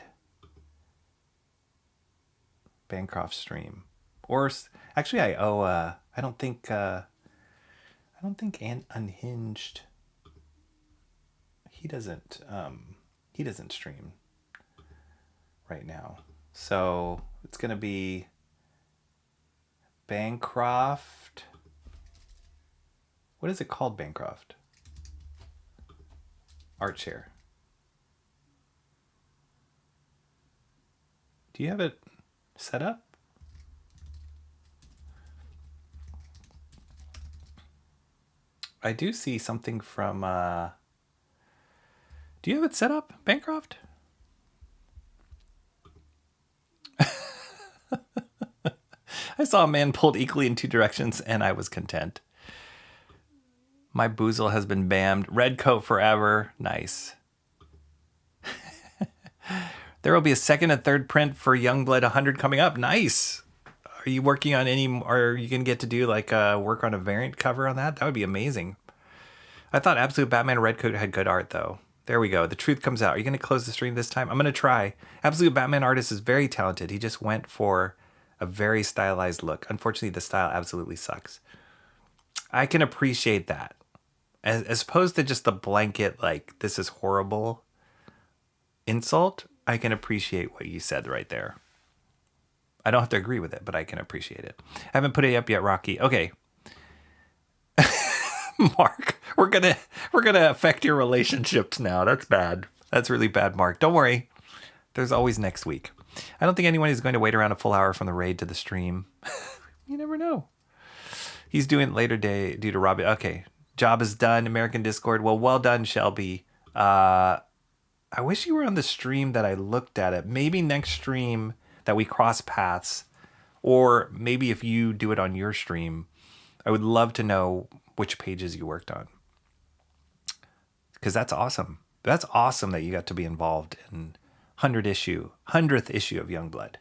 Bancroft's stream. Or actually, I don't think Unhinged. He doesn't stream right now. So it's gonna be Bancroft. What is it called, Bancroft? Art share. Do you have it set up? I do see something from, do you have it set up, Bancroft? I saw a man pulled equally in two directions and I was content. My boozle has been banned. Redcoat forever. Nice. There will be a second and third print for Youngblood 100 coming up. Nice. Are you working on any, or are you going to get to do like work on a variant cover on that? That would be amazing. I thought Absolute Batman Redcoat had good art though. There we go. The truth comes out. Are you going to close the stream this time? I'm going to try. Absolute Batman artist is very talented. He just went for a very stylized look. Unfortunately, the style absolutely sucks. I can appreciate that. As opposed to just the blanket, like, this is horrible insult, I can appreciate what you said right there. I don't have to agree with it, but I can appreciate it. I haven't put it up yet, Rocky. Okay. Mark, we're gonna affect your relationships now. That's bad. That's really bad, Mark. Don't worry. There's always next week. I don't think anyone is going to wait around a full hour from the raid to the stream. You never know. He's doing it later day due to Robbie. Okay. Job is done. American Discord. Well done, Shelby. I wish you were on the stream that I looked at it. Maybe next stream that we cross paths, or maybe if you do it on your stream, I would love to know which pages you worked on. because that's awesome. That's awesome that you got to be involved in 100th issue of Youngblood.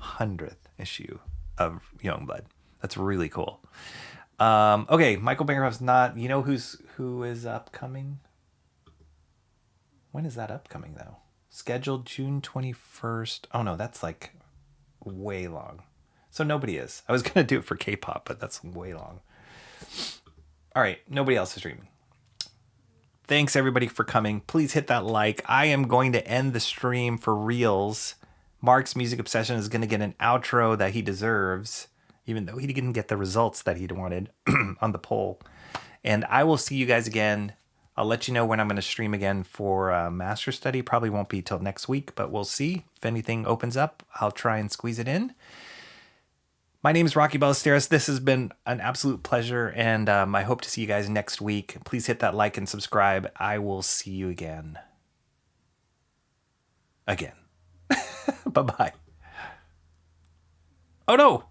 100th issue of Youngblood. That's really cool. Okay, Michael Bancroft's not. You know who is upcoming? When is that upcoming though? Scheduled June 21st. Oh no, that's like way long. So nobody is. I was gonna do it for K-pop, but that's way long. All right, nobody else is streaming. Thanks everybody for coming. Please hit that like. I am going to end the stream for reals. Mark's Music Obsession is going to get an outro that he deserves, even though he didn't get the results that he'd wanted on the poll. And I will see you guys again. I'll let you know when I'm going to stream again for Master Study. Probably won't be till next week, but we'll see. If anything opens up, I'll try and squeeze it in. My name is Rocky Ballesteros. This has been an absolute pleasure, and I hope to see you guys next week. Please hit that like and subscribe. I will see you again. Bye-bye. Oh, no.